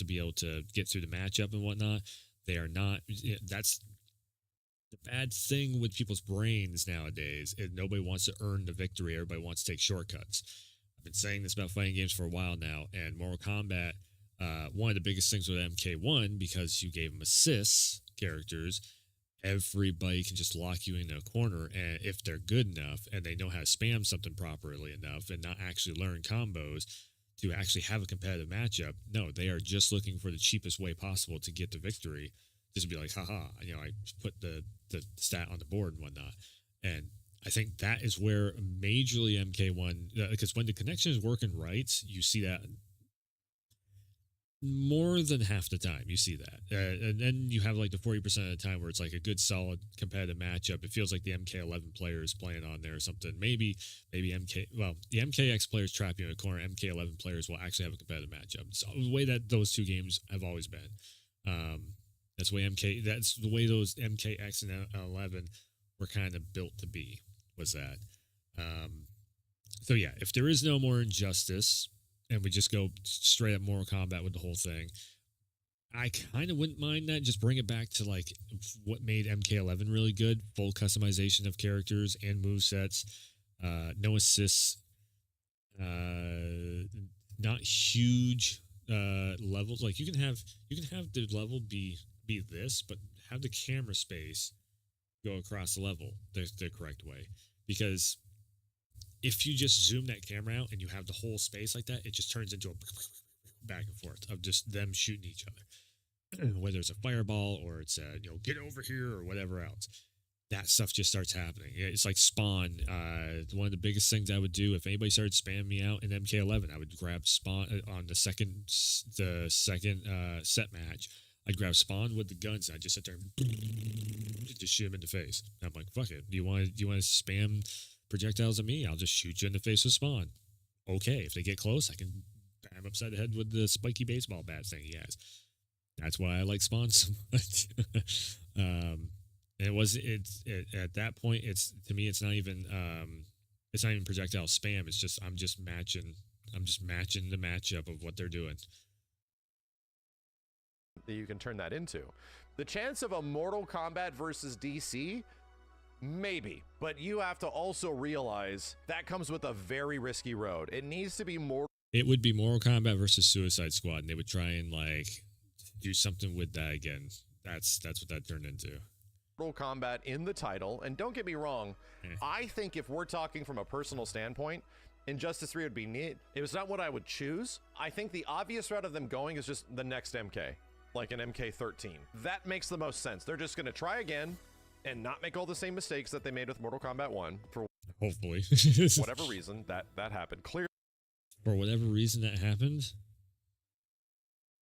be able to get through the matchup and whatnot. They are not. That's the bad thing with people's brains nowadays. Nobody wants to earn the victory. Everybody wants to take shortcuts. I've been saying this about fighting games for a while now, and Mortal Kombat, one of the biggest things with MK1, because you gave them assists characters, everybody can just lock you into a corner, and if they're good enough and they know how to spam something properly enough and not actually learn combos to actually have a competitive matchup, no, they are just looking for the cheapest way possible to get the victory, just to be like, haha, I put the stat on the board and whatnot. And I think that is where majorly MK1, because when the connection is working right, you see that more than half the time. You see that. And then you have like the 40% of the time where it's like a good, solid competitive matchup. It feels like the MK11 players playing on there or something. Maybe the MKX players trap you in a corner. MK11 players will actually have a competitive matchup. It's the way that those two games have always been. That's the way those MKX and 11 were kind of built to be. Was that. So yeah, if there is no more Injustice and we just go straight up Mortal Kombat with the whole thing, I kind of wouldn't mind that. Just bring it back to like what made MK11 really good: full customization of characters and movesets, no assists, not huge levels. Like you can have the level be this, but have the camera space go across the level the correct way. Because if you just zoom that camera out and you have the whole space like that, it just turns into a back and forth of just them shooting each other. Whether it's a fireball or it's get over here or whatever else. That stuff just starts happening. It's like Spawn. One of the biggest things I would do if anybody started spamming me out in MK11, I would grab Spawn on the second set match. I'd grab Spawn with the guns and I'd just sit there and just shoot him in the face. And I'm like, fuck it. Do you want to spam projectiles at me? I'll just shoot you in the face with Spawn. Okay, if they get close, I can bam upside the head with the spiky baseball bat thing he has. That's why I like Spawn so much. And at that point, to me, it's not even projectile spam. It's just I'm just matching the matchup of what they're doing. That you can turn that into. The chance of a Mortal Kombat versus DC, maybe, but you have to also realize that comes with a very risky road. It needs to be more. It would be Mortal Kombat versus Suicide Squad, and they would try and like do something with that again. That's what that turned into. Mortal Kombat in the title, and don't get me wrong, I think if we're talking from a personal standpoint, Injustice 3 would be neat. It was not what I would choose. I think the obvious route of them going is just the next MK. Like an MK13. That makes the most sense. They're just going to try again and not make all the same mistakes that they made with Mortal Kombat 1 for hopefully whatever reason that happened. Clear. For whatever reason that happened.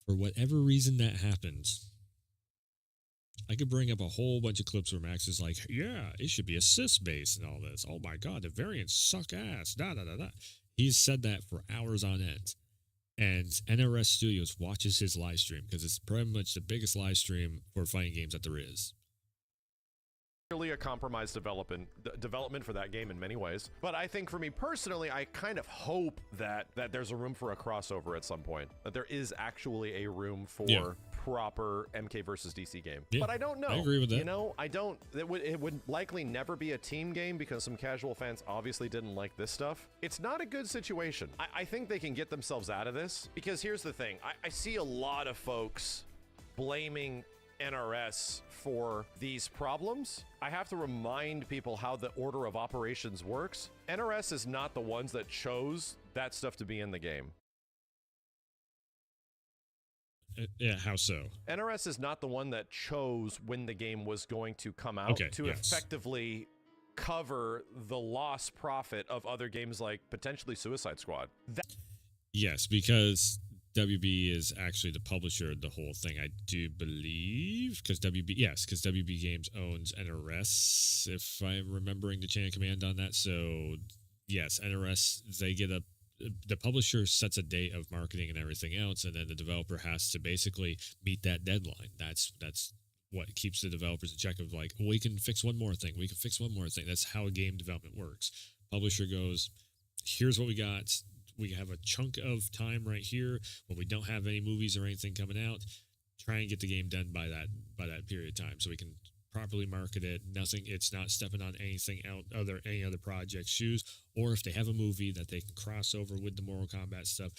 For whatever reason that happened. I could bring up a whole bunch of clips where Max is like, yeah, it should be assist based and all this. Oh my God, the variants suck ass. Da da da da. He's said that for hours on end. And NRS Studios watches his live stream because it's pretty much the biggest live stream for fighting games that there is. Clearly a compromised development for that game in many ways. But I think for me personally, I kind of hope that there's a room for a crossover at some point. That there is actually a room for proper MK versus DC game. Yeah, but I don't know. I agree with that. You know, I don't. It would likely never be a team game because some casual fans obviously didn't like this stuff. It's not a good situation. I think they can get themselves out of this, because here's the thing. I see a lot of folks blaming NRS for these problems. I have to remind people how the order of operations works. NRS is not the ones that chose that stuff to be in the game. Yeah, how so? NRS is not the one that chose when the game was going to come out to effectively cover the lost profit of other games like potentially Suicide Squad. Yes, because WB is actually the publisher of the whole thing, I do believe, because WB Games owns NRS, if I'm remembering the chain of command on that. So yes, NRS, they get the publisher sets a date of marketing and everything else, and then the developer has to basically meet that deadline. That's what keeps the developers in check of like, we can fix one more thing. We can fix one more thing. That's how game development works. Publisher goes, here's what we got. We have a chunk of time right here when we don't have any movies or anything coming out. Try and get the game done by that period of time so we can properly market it. Nothing, it's not stepping on anything out any other project's shoes, or if they have a movie that they can cross over with the Mortal Kombat stuff.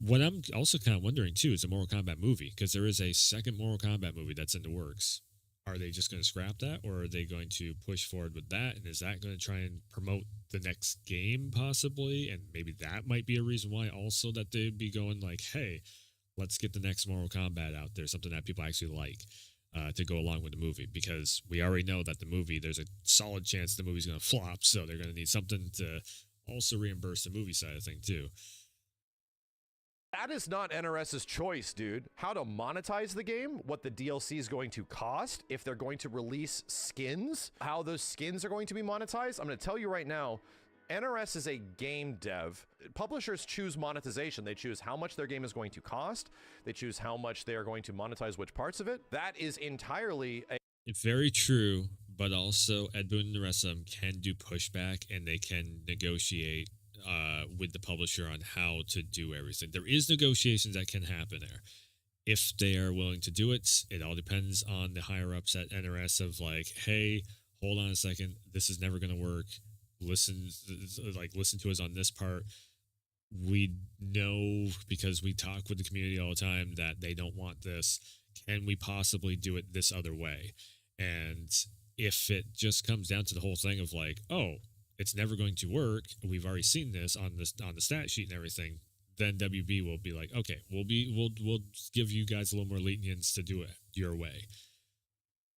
What I'm also kind of wondering too is a Mortal Kombat movie, because there is a second Mortal Kombat movie that's in the works. Are they just going to scrap that, or are they going to push forward with that? And is that going to try and promote the next game possibly? And maybe that might be a reason why also that they'd be going like, hey, let's get the next Mortal Kombat out there, something that people actually like. To go along with the movie, because we already know that the movie, there's a solid chance the movie's going to flop, so they're going to need something to also reimburse the movie side of thing too. That is not NRS's choice, dude. How to monetize the game, what the DLC is going to cost, if they're going to release skins, how those skins are going to be monetized. I'm going to tell you right now, NRS is a game dev. Publishers choose monetization. They choose how much their game is going to cost. They choose how much they are going to monetize which parts of it. That is entirely It's very true, but also Ed Boon and the rest of them can do pushback, and they can negotiate with the publisher on how to do everything. There is negotiations that can happen there. If they are willing to do it, it all depends on the higher-ups at NRS of like, hey, hold on a second, this is never going to work. Listen to us on this part. We know, because we talk with the community all the time, that they don't want this. Can we possibly do it this other way? And if it just comes down to the whole thing of like, oh, it's never going to work, we've already seen this on the stat sheet and everything, then WB will be like, okay, we'll give you guys a little more lenience to do it your way.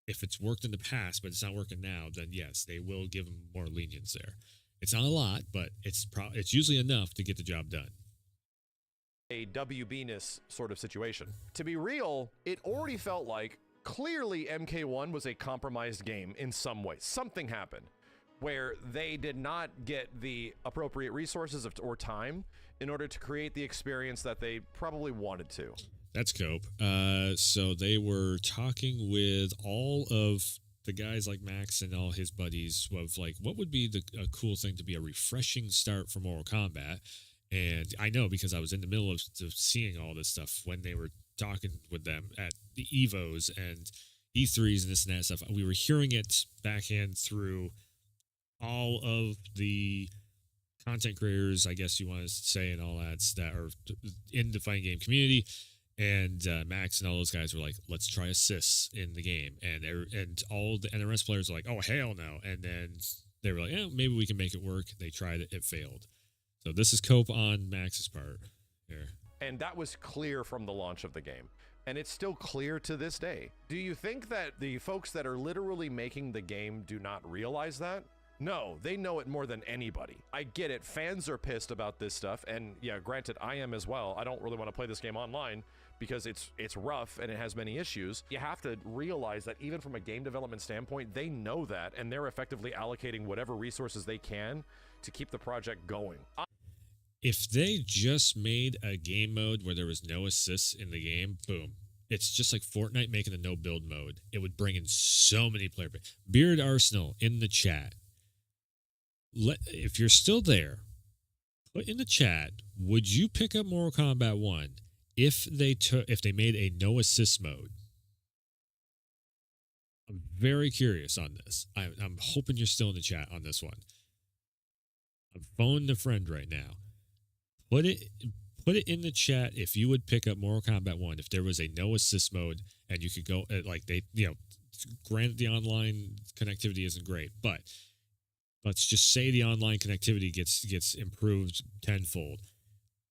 If it's worked in the past, but it's not working now, then yes, they will give them more lenience there. It's not a lot, but it's usually enough to get the job done. A WB-ness sort of situation. To be real, it already felt like clearly MK1 was a compromised game in some way. Something happened where they did not get the appropriate resources or time in order to create the experience that they probably wanted to. That's Cope. So they were talking with all of the guys like Max and all his buddies of like, what would be a cool thing to be a refreshing start for Mortal Kombat? And I know because I was in the middle of seeing all this stuff when they were talking with them at the EVOs and E3s and this and that stuff. We were hearing it backhand through all of the content creators, I guess you want to say, and all that are in the fighting game community. And Max and all those guys were like, let's try assists in the game. And all the NRS players were like, oh, hell no. And then they were like, yeah, maybe we can make it work. They tried it. It failed. So this is Cope on Max's part here. And that was clear from the launch of the game. And it's still clear to this day. Do you think that the folks that are literally making the game do not realize that? No, they know it more than anybody. I get it. Fans are pissed about this stuff. And yeah, granted, I am as well. I don't really want to play this game online because it's rough and it has many issues. You have to realize that even from a game development standpoint, they know that, and they're effectively allocating whatever resources they can to keep the project going. If they just made a game mode where there was no assists in the game, boom. It's just like Fortnite making a no-build mode. It would bring in so many players. Beard Arsenal in the chat. If you're still there, put in the chat, would you pick up Mortal Kombat 1 if they made a no assist mode, I'm very curious on this. I'm hoping you're still in the chat on this one. I'm phoning a friend right now. Put it in the chat if you would pick up Mortal Kombat 1 if there was a no assist mode and you could go like they, granted the online connectivity isn't great, but let's just say the online connectivity gets improved tenfold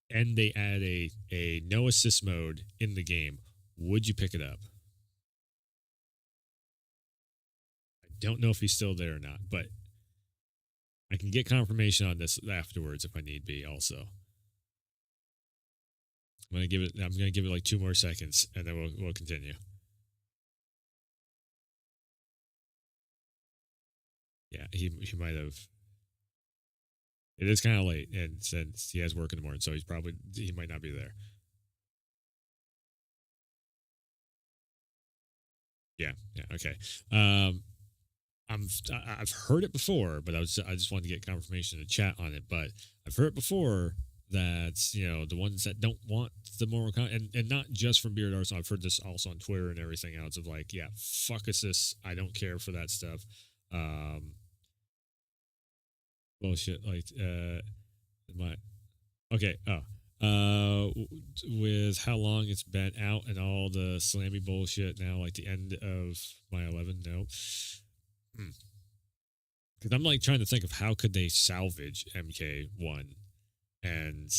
and they add a no assist mode in the game. Would you pick it up? I don't know if he's still there or not, but I can get confirmation on this afterwards if I need be also. I'm gonna give it like 2 more seconds and then we'll continue. Yeah, he might have. It is kind of late, and since he has work in the morning, so he might not be there. Yeah, okay. I've heard it before, but I just wanted to get confirmation in the chat on it. But I've heard it before that the ones that don't want the Mortal Kombat, and not just from Beard Arts. I've heard this also on Twitter and everything else of like, yeah, fuck assist. I don't care for that stuff. Bullshit. Like, with how long it's been out and all the slammy bullshit now, like the end of my 11, no. Because I'm like trying to think of how could they salvage MK1, and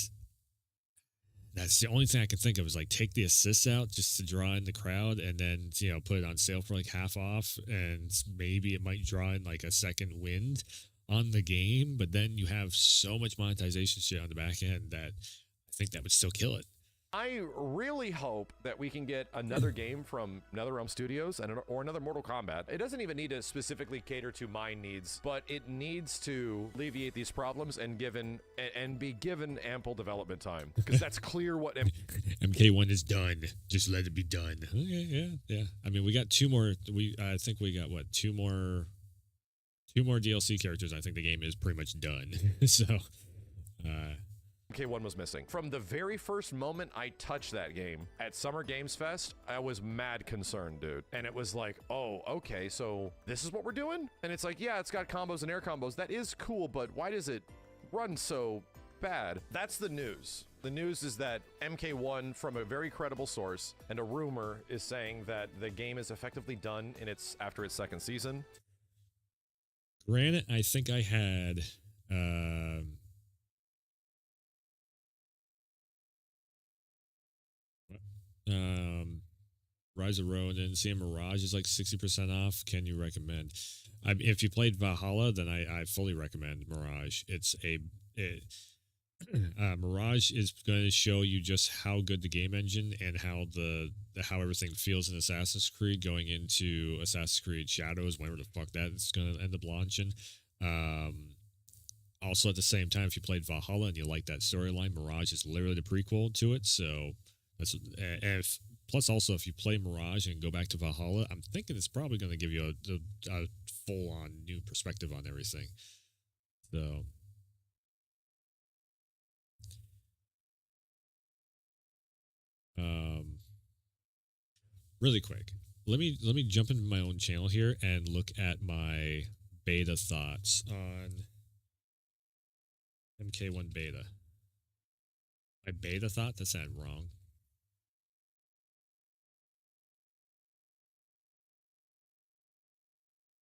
that's the only thing I can think of is like take the assists out just to draw in the crowd, and then put it on sale for like half off, and maybe it might draw in like a second wind on the game. But then you have so much monetization shit on the back end that I think that would still kill it. I really hope that we can get another game from NetherRealm Studios or another Mortal Kombat. It doesn't even need to specifically cater to my needs, but it needs to alleviate these problems and be given ample development time, because that's clear what MK1 is done. Just let it be done. Okay, yeah. I mean, we got 2 more. I think we got what 2 more DLC characters. I think the game is pretty much done. So. MK1 was missing. From the very first moment I touched that game at Summer Games Fest, I was mad concerned, dude. And it was like, oh, okay, so this is what we're doing? And it's like, yeah, it's got combos and air combos. That is cool, but why does it run so bad? That's the news. The news is that MK1, from a very credible source, and a rumor, is saying that the game is effectively done after its 2nd season. Granted, I think I had... Rise of Ronin, Sam Mirage is like 60% off. Can you recommend? If you played Valhalla, then I fully recommend Mirage. Mirage is going to show you just how good the game engine and how everything feels in Assassin's Creed going into Assassin's Creed Shadows, whenever the fuck that is going to end up launching. Also, at the same time, if you played Valhalla and you like that storyline, Mirage is literally the prequel to it. So plus also if you play Mirage and go back to Valhalla, I'm thinking it's probably going to give you a full-on new perspective on everything. So really quick, let me jump into my own channel here and look at my beta thoughts on MK1 beta. My beta thought? That sounded wrong.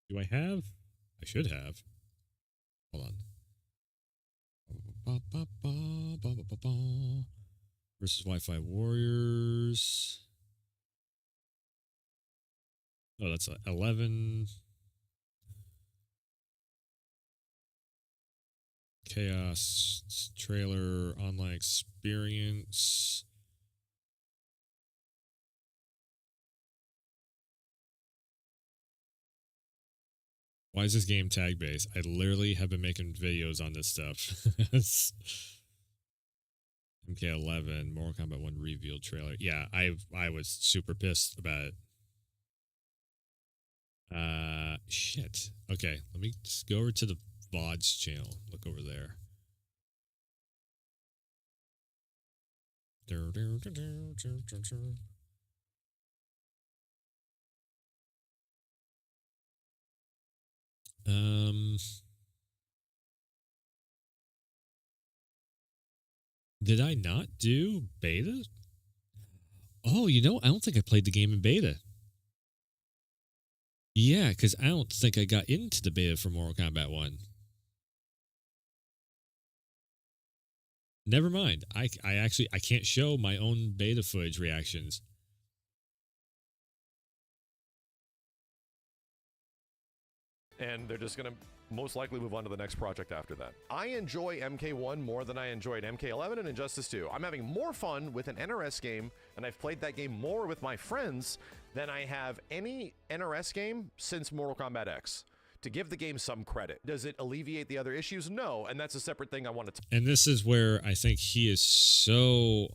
Do I have? I should have. Hold on. Versus Wi-Fi Warriors. Oh, that's 11. Chaos trailer online experience. Why is this game tag based? I literally have been making videos on this stuff. MK11, Mortal Kombat 1 reveal trailer. Yeah, I was super pissed about it. Shit. Okay, let me just go over to the VODs channel. Look over there. Did I not do beta? Oh, I don't think I played the game in beta. Yeah, because I don't think I got into the beta for Mortal Kombat 1. Never mind. I can't show my own beta footage reactions. And they're just going to most likely move on to the next project after that. I enjoy MK1 more than I enjoyed MK11 and Injustice 2. I'm having more fun with an NRS game, and I've played that game more with my friends than I have any NRS game since Mortal Kombat X. To give the game some credit. Does it alleviate the other issues? No, and that's a separate thing I want to And this is where I think he is so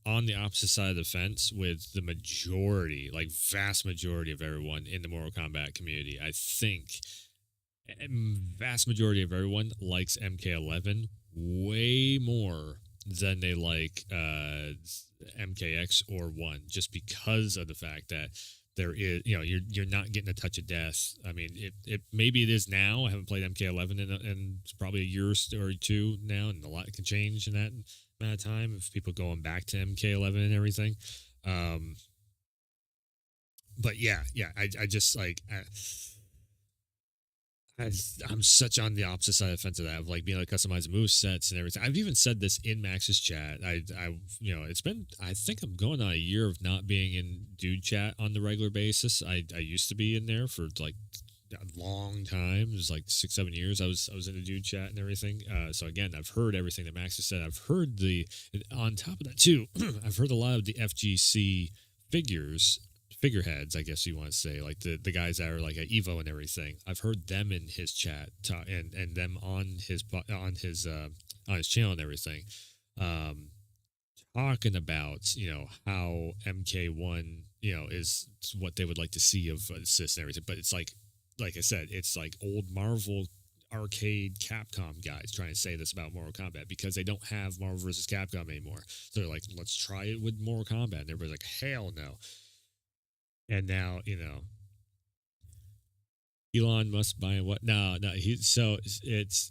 on the opposite side of the fence with the majority, like vast majority of everyone in the Mortal Kombat community. I think vast majority of everyone likes MK11 way more than they like MKX or 1, just because of the fact that there is, you're not getting a touch of death. I mean, it maybe it is now. I haven't played MK11 in probably a year or two now, and a lot can change in that amount of time if people going back to MK11 and everything. But yeah, I just like. I'm such on the opposite side of the fence of that, of like being able to customize move sets and everything. I've even said this in Max's chat. It's been, I think I'm going on a year of not being in dude chat on the regular basis. I used to be in there for like a long time. It was like 6-7 years. I was in the dude chat and everything. So again, I've heard everything that Max has said. I've heard on top of that too, I've heard a lot of the FGC figureheads, I guess you want to say, like the guys that are like at Evo and everything. I've heard them in his chat and them on his channel and everything, talking about how MK1 is what they would like to see of assists and everything. But it's like I said, it's like old Marvel arcade Capcom guys trying to say this about Mortal Kombat because they don't have Marvel vs. Capcom anymore. So they're like, let's try it with Mortal Kombat, and everybody's like, hell no. And now, Elon Musk buying what? No.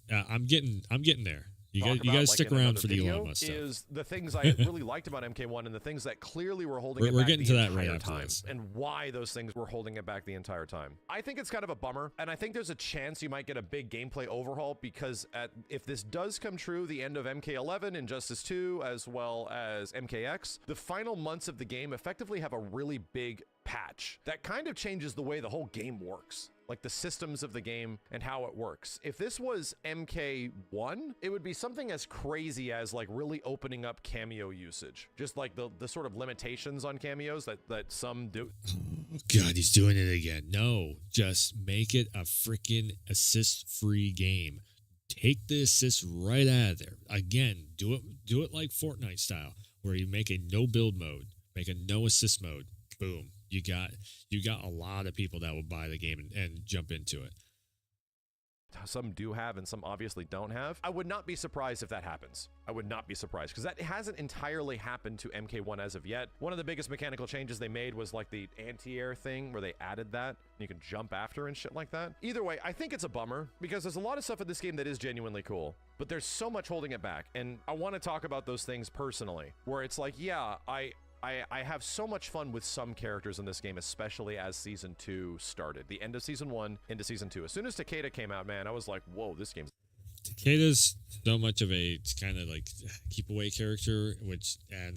I'm getting there. You guys stick around for the Elon Musk stuff. Is the things I really liked about MK1 and the things that clearly were holding it back getting the to that entire right time, after and why those things were holding it back the entire time. I think it's kind of a bummer, and I think there's a chance you might get a big gameplay overhaul because if this does come true, the end of MK11, Injustice 2, as well as MKX, the final months of the game effectively have a really big patch that kind of changes the way the whole game works, like the systems of the game and how it works. If this was MK1, it would be something as crazy as like really opening up cameo usage, just like the sort of limitations on cameos that some do. Oh God, he's doing it again. No, just make it a freaking assist-free game. Take the assist right out of there. Again, do it like Fortnite style, where you make a no build mode, make a no assist mode. Boom. You got a lot of people that will buy the game and jump into it. Some do have and some obviously don't have. I would not be surprised if that happens. I would not be surprised because that hasn't entirely happened to MK1 as of yet. One of the biggest mechanical changes they made was like the anti-air thing where they added that. You can jump after and shit like that. Either way, I think it's a bummer because there's a lot of stuff in this game that is genuinely cool, but there's so much holding it back. And I want to talk about those things personally, where it's like, yeah, I have so much fun with some characters in this game, especially as Season 2 started. The end of Season 1 into Season 2. As soon as Takeda came out, man, I was like, whoa, this game's... Takeda's so much of a kind of like keep away character,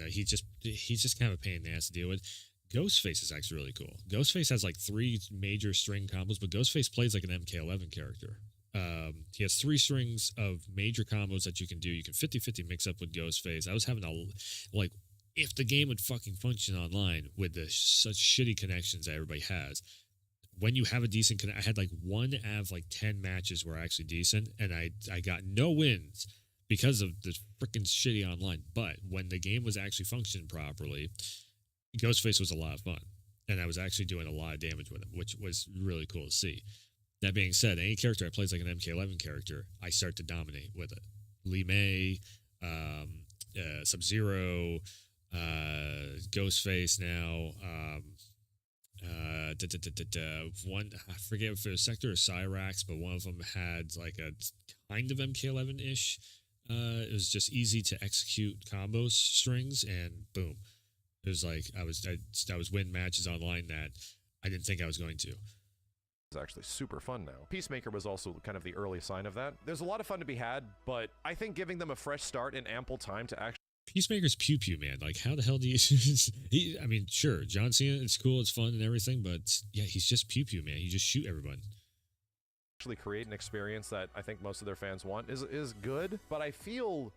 he's just kind of a pain in the ass to deal with. Ghostface is actually really cool. Ghostface has like 3 major string combos, but Ghostface plays like an MK11 character. He has 3 strings of major combos that you can do. You can 50-50 mix up with Ghostface. I was having if the game would fucking function online with the such shitty connections that everybody has, when you have a decent I had like 1 out of like 10 matches were actually decent, and I got no wins because of the freaking shitty online. But when the game was actually functioning properly, Ghostface was a lot of fun, and I was actually doing a lot of damage with him, which was really cool to see. That being said, any character that plays like an MK11 character, I start to dominate with it. Li Mei, Sub-Zero, Ghostface now. One, I forget if it was Sector or Cyrax, but one of them had like a kind of MK11 ish. It was just easy to execute combo strings, and boom, it was like I was winning matches online that I didn't think I was going to. It's actually super fun now. Peacemaker was also kind of the early sign of that. There's a lot of fun to be had, but I think giving them a fresh start and ample time to actually. Peacemaker's pew pew, man. Like, how the hell do you? I mean, sure, John Cena, it's cool, it's fun and everything, but yeah, he's just pew pew, man. You just shoot everyone. Actually create an experience that I think most of their fans want is good, but I feel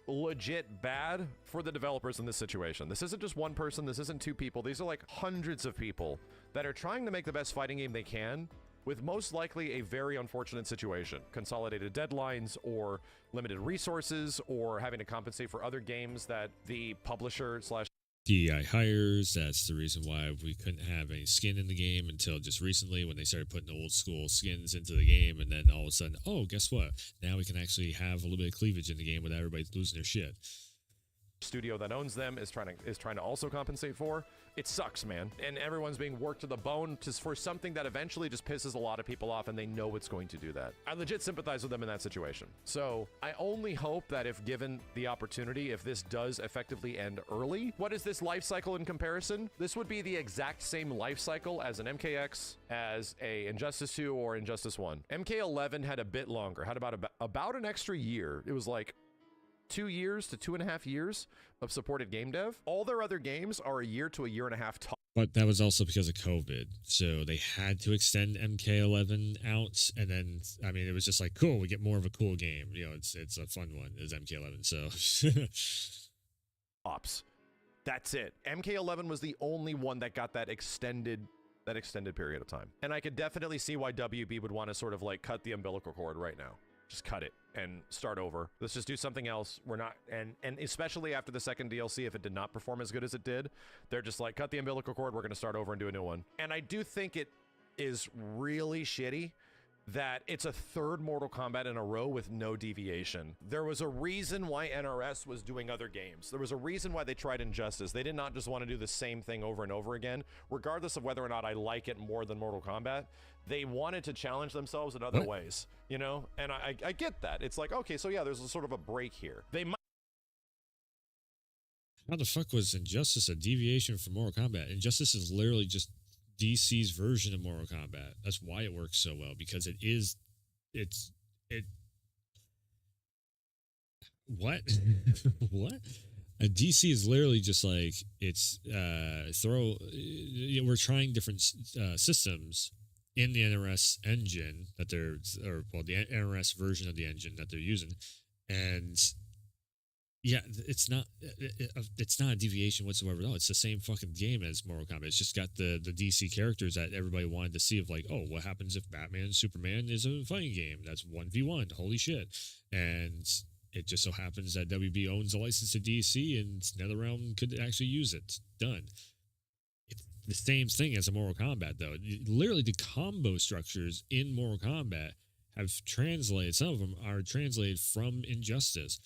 legit bad for the developers in this situation. This isn't just one person, this isn't two people, these are like hundreds of people that are trying to make the best fighting game they can with most likely a very unfortunate situation. Consolidated deadlines or limited resources or having to compensate for other games that the publisher slash DEI hires. That's the reason why we couldn't have any skin in the game until just recently when they started putting old school skins into the game, and then all of a sudden, oh, guess what? Now we can actually have a little bit of cleavage in the game without everybody losing their shit. Studio that owns them is trying to also compensate for. It sucks, man. And everyone's being worked to the bone for something that eventually just pisses a lot of people off, and they know it's going to do that. I legit sympathize with them in that situation. So I only hope that if given the opportunity, if this does effectively end early, what is this life cycle in comparison? This would be the exact same life cycle as an MKX, as a Injustice 2 or Injustice 1. MK11 had a bit longer, had about an extra year. It was like 2 years to 2.5 years of supported game dev. All their other games are a year to a year and a half top. But that was also because of COVID. So they had to extend MK11 out. And then, I mean, it was just like, cool, we get more of a cool game. You know, it's a fun one, is MK11. So. Ops. That's it. MK11 was the only one that got that extended period of time. And I could definitely see why WB would want to sort of like cut the umbilical cord right now. Just cut it and start over. Let's just do something else. We're not, and especially after the second DLC, if it did not perform as good as it did, they're just like, cut the umbilical cord, we're going to start over and do a new one. And I do think it is really shitty that it's a third Mortal Kombat in a row with no deviation. There was a reason why NRS was doing other games. There was a reason why they tried Injustice. They did not just want to do the same thing over and over again, regardless of whether or not I like it more than Mortal Kombat. They wanted to challenge themselves in other ways, you know? And I get that. It's like, okay, so yeah, there's a sort of a break here. They might. How the fuck was Injustice a deviation from Mortal Kombat? Injustice is literally just DC's version of Mortal Kombat. That's why it works so well, because what? What? A DC is literally just like, it's we're trying different systems in the NRS engine that the NRS version of the engine that they're using, and yeah, it's not a deviation whatsoever. No, it's the same fucking game as Mortal Kombat. It's just got the DC characters that everybody wanted to see, of like, oh, what happens if Batman and Superman is a fighting game? That's 1v1. Holy shit. And it just so happens that WB owns a license to DC, and NetherRealm could actually use it. Done. It's the same thing as a Mortal Kombat, though. Literally, the combo structures in Mortal Kombat have translated. Some of them are translated from Injustice.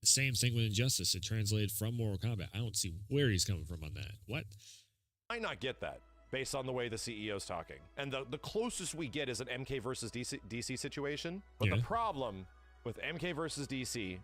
The same thing with Injustice. It translated from Mortal Kombat. I don't see where he's coming from on that. What? I not get that based on the way the CEO's talking. And the closest we get is an MK versus DC situation. But the problem with MK versus DC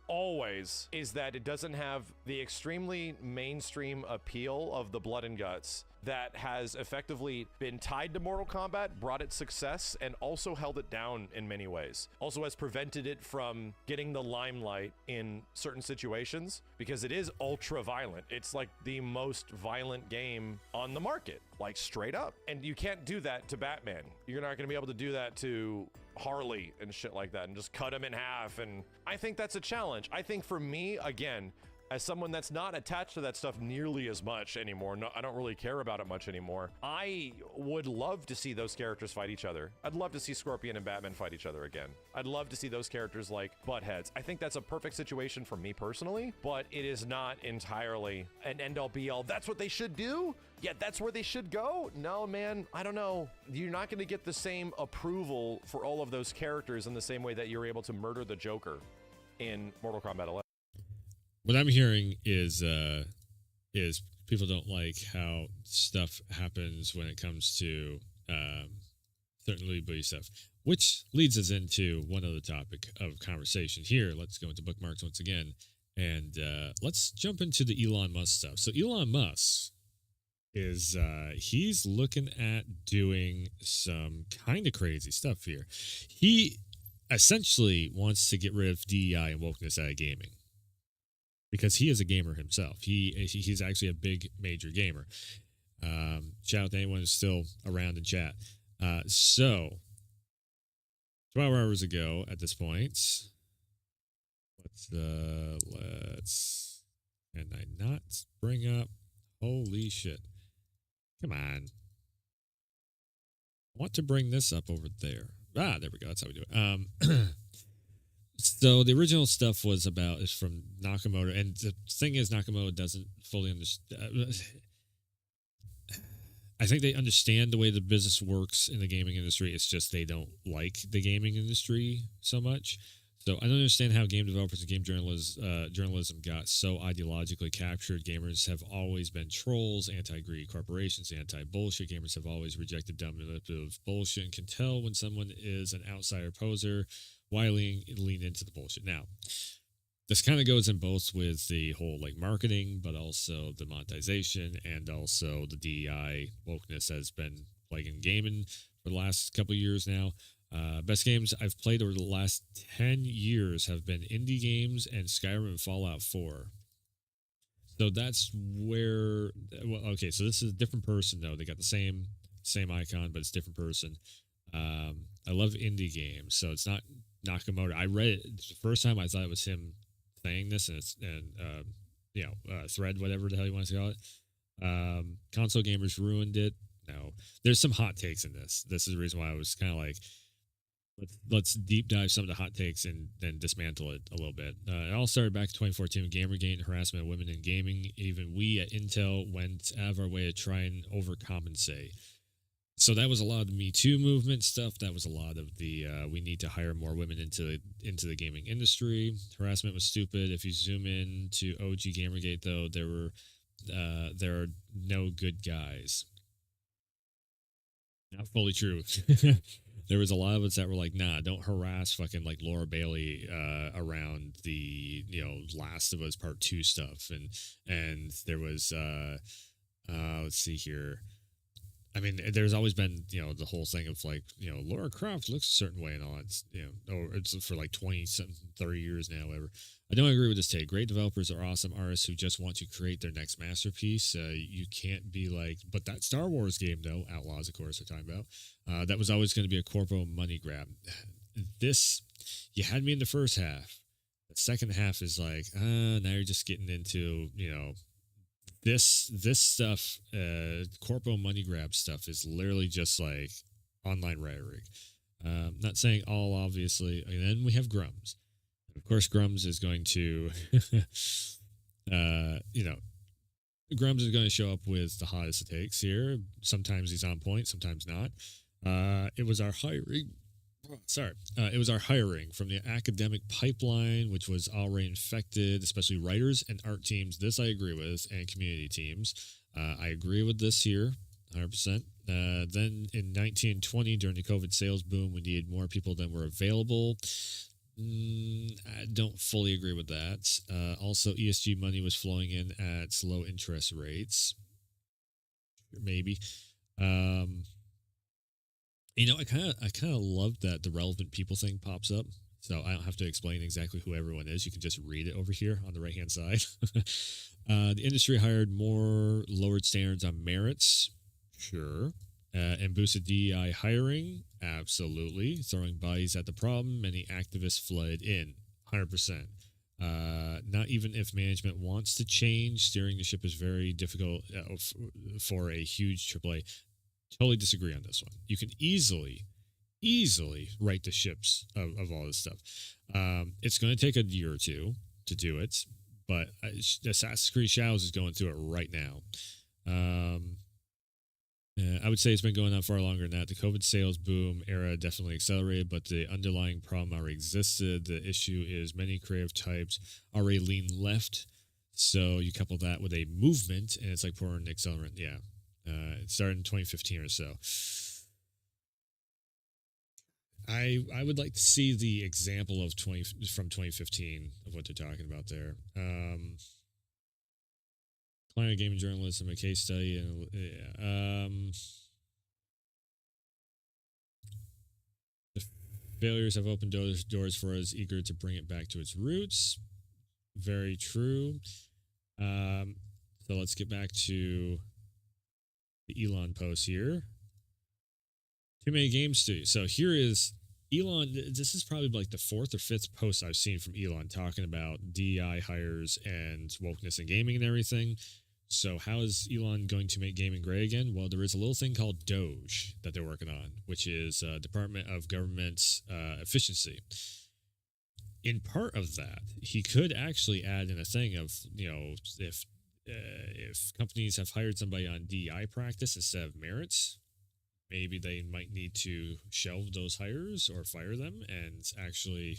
always is that it doesn't have the extremely mainstream appeal of the blood and guts that has effectively been tied to Mortal Kombat, brought it success, and also held it down in many ways. Also has prevented it from getting the limelight in certain situations, because it is ultra violent. It's like the most violent game on the market, like straight up. And you can't do that to Batman. You're not going to be able to do that to Harley and shit like that and just cut him in half. And I think that's a challenge. I think for me, again, as someone that's not attached to that stuff nearly as much anymore, I don't really care about it much anymore. I would love to see those characters fight each other. I'd love to see Scorpion and Batman fight each other again. I'd love to see those characters like butt heads. I think that's a perfect situation for me personally, but it is not entirely an end-all be-all. That's what they should do? Yeah, that's where they should go? No, man, I don't know. You're not going to get the same approval for all of those characters in the same way that you're able to murder the Joker in Mortal Kombat 11. What I'm hearing is is people don't like how stuff happens when it comes to certain Louis Vuitton stuff, which leads us into one other topic of conversation here. Let's go into bookmarks once again, and let's jump into the Elon Musk stuff. So Elon Musk is he's looking at doing some kind of crazy stuff here. He essentially wants to get rid of DEI and wokeness out of gaming, because he is a gamer himself. He's actually a big major gamer. Shout out to anyone who's still around in chat. So 12 hours ago at this point, let's can I not bring up, holy shit, come on, I want to bring this up over there. There we go, that's how we do it. So the original stuff was is from Nakamoto, and the thing is, Nakamoto doesn't fully understand. I think they understand the way the business works in the gaming industry. It's just they don't like the gaming industry so much. So I don't understand how game developers and game journalism got so ideologically captured. Gamers have always been trolls, anti-greedy corporations, anti-bullshit. Gamers have always rejected dumb manipulative bullshit and can tell when someone is an outsider poser. Why lean into the bullshit? Now, this kind of goes in both with the whole like marketing, but also the monetization, and also the DEI wokeness has been plaguing gaming for the last couple of years now. Best games I've played over the last 10 years have been indie games and Skyrim and Fallout 4. So that's where, well, okay, so this is a different person though. They got the same icon, but it's a different person. I love indie games, so it's not Nakamoto. I read it the first time. I thought it was him saying this, and thread, whatever the hell you want to call it. Console gamers ruined it. No, there's some hot takes in this. This is the reason why I was kind of like, let's deep dive some of the hot takes and then dismantle it a little bit. It all started back in 2014 with Gamergate and harassment of women in gaming. Even we at Intel went out of our way to try and overcompensate. So that was a lot of the Me Too movement stuff. That was a lot of the we need to hire more women into the gaming industry. Harassment was stupid. If you zoom in to OG Gamergate, though, there are no good guys. Not fully true. There was a lot of us that were like, nah, don't harass fucking like Laura Bailey around the Last of Us Part 2 stuff, and there was let's see here. I mean, there's always been, the whole thing of like, Lara Croft looks a certain way and all that, or it's for like 20, 30 years now, whatever. I don't agree with this take. Great developers are awesome artists who just want to create their next masterpiece. You can't be like, but that Star Wars game, though, Outlaws, of course, we're talking about, that was always going to be a corpo money grab. This, you had me in the first half. The second half is like, now you're just getting into, this stuff, corpo money grab stuff, is literally just like online rhetoric. Not saying all, obviously. And then we have Grums. Of course, Grums is going to, Grums is going to show up with the hottest of takes here. Sometimes he's on point, sometimes not. It was our hiring. It was our hiring from the academic pipeline, which was already infected, especially writers and art teams. This I agree with, and community teams. I agree with this here, 100%. Then in 1920, during the COVID sales boom, we needed more people than were available. I don't fully agree with that. Also, ESG money was flowing in at low interest rates. Maybe. I kind of love that the relevant people thing pops up. So I don't have to explain exactly who everyone is. You can just read it over here on the right-hand side. The industry hired more, lowered standards on merits. Sure. And boosted DEI hiring. Absolutely. Throwing bodies at the problem. Many activists flooded in. 100%. Not even if management wants to change, steering the ship is very difficult for a huge AAA. Totally disagree on this one. You can easily right the ships of all this stuff. It's going to take a year or two to do it, but Assassin's Creed Shadows is going through it right now. I would say it's been going on far longer than that. The COVID sales boom era definitely accelerated, but the underlying problem already existed. The issue is many creative types already lean left, So you couple that with a movement, and it's like pouring accelerant. Yeah, it started in 2015 or so. I would like to see the example of 2015 of what they're talking about there. Client gaming journalism, a case study, and the failures have opened doors for us, eager to bring it back to its roots. Very true. So let's get back to the Elon post here. Too many games studios. So here is Elon. This is probably like the fourth or fifth post I've seen from Elon talking about DEI hires and wokeness in gaming and everything. So how is Elon going to make gaming gray again? Well, there is a little thing called Doge that they're working on, which is Department of Government Efficiency. In part of that, he could actually add in a thing of, if companies have hired somebody on DEI practice instead of merits, maybe they might need to shelve those hires or fire them and actually,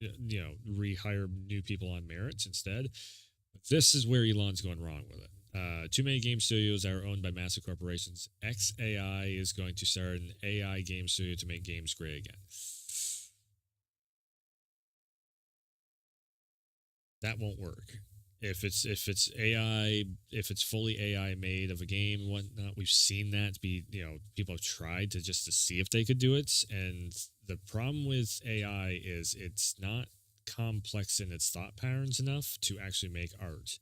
rehire new people on merits instead. This is where Elon's going wrong with it. Too many game studios that are owned by massive corporations. XAI is going to start an AI game studio to make games great again. That won't work. If it's AI, if it's fully AI made of a game and whatnot, we've seen that be, people have tried to see if they could do it. And the problem with AI is it's not complex in its thought patterns enough to actually make art,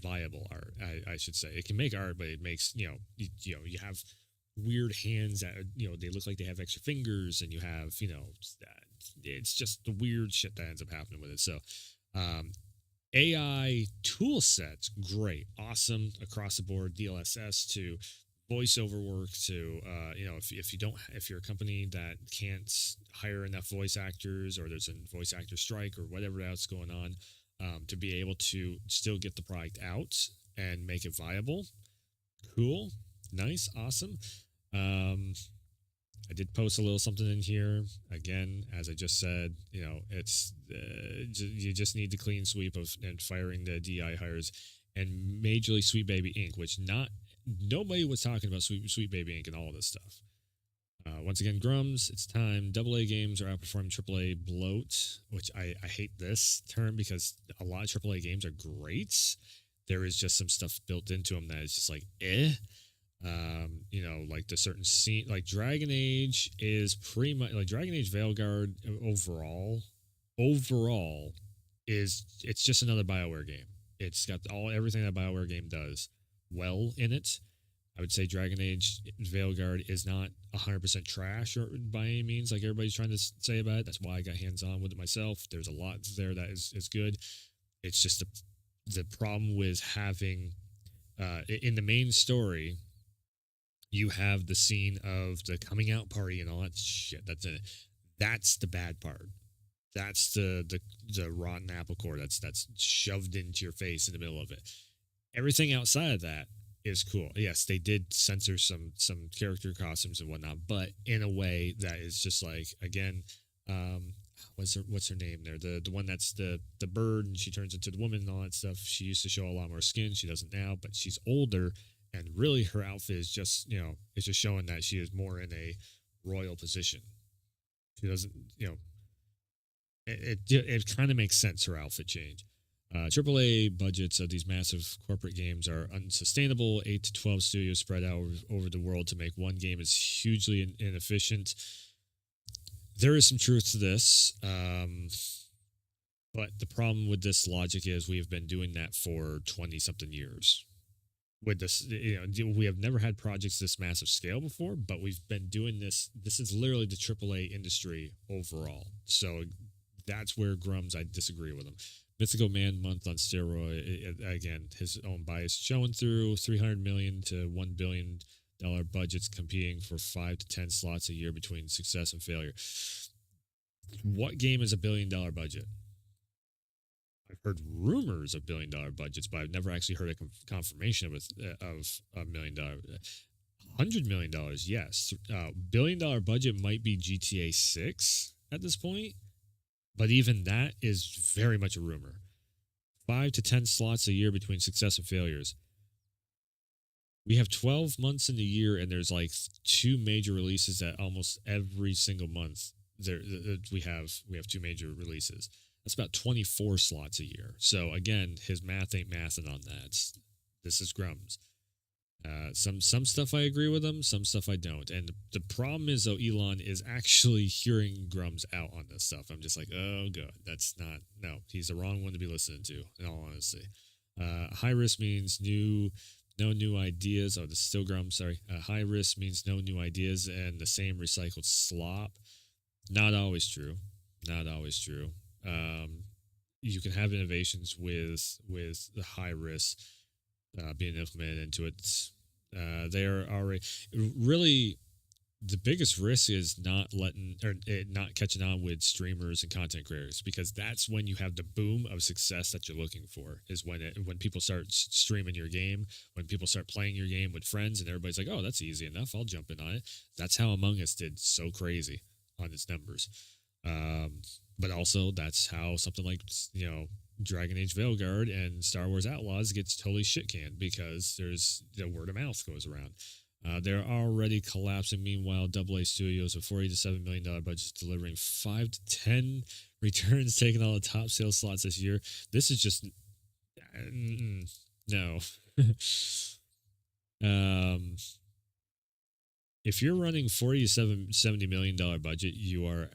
viable art. I should say it can make art, but it makes, you have weird hands that, they look like they have extra fingers, and you have, it's just the weird shit that ends up happening with it. So, AI tool sets, great, awesome across the board, DLSS to voiceover work to, if you're a company that can't hire enough voice actors, or there's a voice actor strike or whatever else going on, to be able to still get the product out and make it viable. Cool, nice, awesome. I did post a little something in here. Again, as I just said, it's you just need the clean sweep of and firing the DI hires, and majorly Sweet Baby Inc., which nobody was talking about Sweet Baby Inc. and all of this stuff. Once again, Grums, it's time. AA games are outperforming AAA bloat, which I hate this term because a lot of AAA games are great. There is just some stuff built into them that is just like, like the certain scene, like Dragon Age is pretty much like Dragon Age Veilguard overall it's just another BioWare game. It's got everything that BioWare game does well in it. I would say Dragon Age Veilguard is not 100% trash or by any means, like everybody's trying to say about it. That's why I got hands-on with it myself. There's a lot there that is good. It's just the problem with having in the main story, you have the scene of the coming out party and all that shit that's in it. That's the bad part. That's the rotten apple core that's shoved into your face in the middle of it. Everything outside of that is cool. Yes, they did censor some character costumes and whatnot, but in a way that is just like, again, what's her name there? The one that's the bird and she turns into the woman and all that stuff. She used to show a lot more skin. She doesn't now, but she's older. And really, her outfit is just, it's just showing that she is more in a royal position. She doesn't, it kind of makes sense, her outfit change. AAA budgets of these massive corporate games are unsustainable. 8 to 12 studios spread out over the world to make one game is hugely inefficient. There is some truth to this. But the problem with this logic is we have been doing that for 20-something years. With this, we have never had projects this massive scale before, but we've been doing this. This is literally the AAA industry overall. So that's where Grums, I disagree with him. Mythical Man Month on steroid. Again, his own bias showing through. $300 million to $1 billion budgets competing for 5 to 10 slots a year between success and failure. What game is $1 billion budget? I've heard rumors of $1 billion budgets, but I've never actually heard a confirmation of $1 million. $100 million, yes. $1 billion budget might be GTA 6 at this point, but even that is very much a rumor. 5 to 10 slots a year between success and failures. We have 12 months in the year, and there's like 2 major releases that almost every single month we have 2 major releases. That's about 24 slots a year. So again, his math ain't mathing on that. This is Grum's. Some stuff I agree with him, some stuff I don't. And the problem is, though, Elon is actually hearing Grum's out on this stuff. I'm just like, oh, God, no, he's the wrong one to be listening to, in all honesty. High risk means no new ideas. Oh, this is still Grum, sorry. High risk means no new ideas and the same recycled slop. Not always true. You can have innovations with the high risk being implemented into it. They are already really the biggest risk is not catching on with streamers and content creators, because that's when you have the boom of success that you're looking for. Is when people start streaming your game, when people start playing your game with friends, and everybody's like, "Oh, that's easy enough. I'll jump in on it." That's how Among Us did so crazy on its numbers. But also that's how something like Dragon Age Veilguard and Star Wars Outlaws gets totally shit canned, because there's the word of mouth goes around. They're already collapsing. Meanwhile, AA Studios with $40 to $7 million budgets delivering 5 to 10 returns, taking all the top sales slots this year. This is just no. If you're running $40 to $70 million budget, you are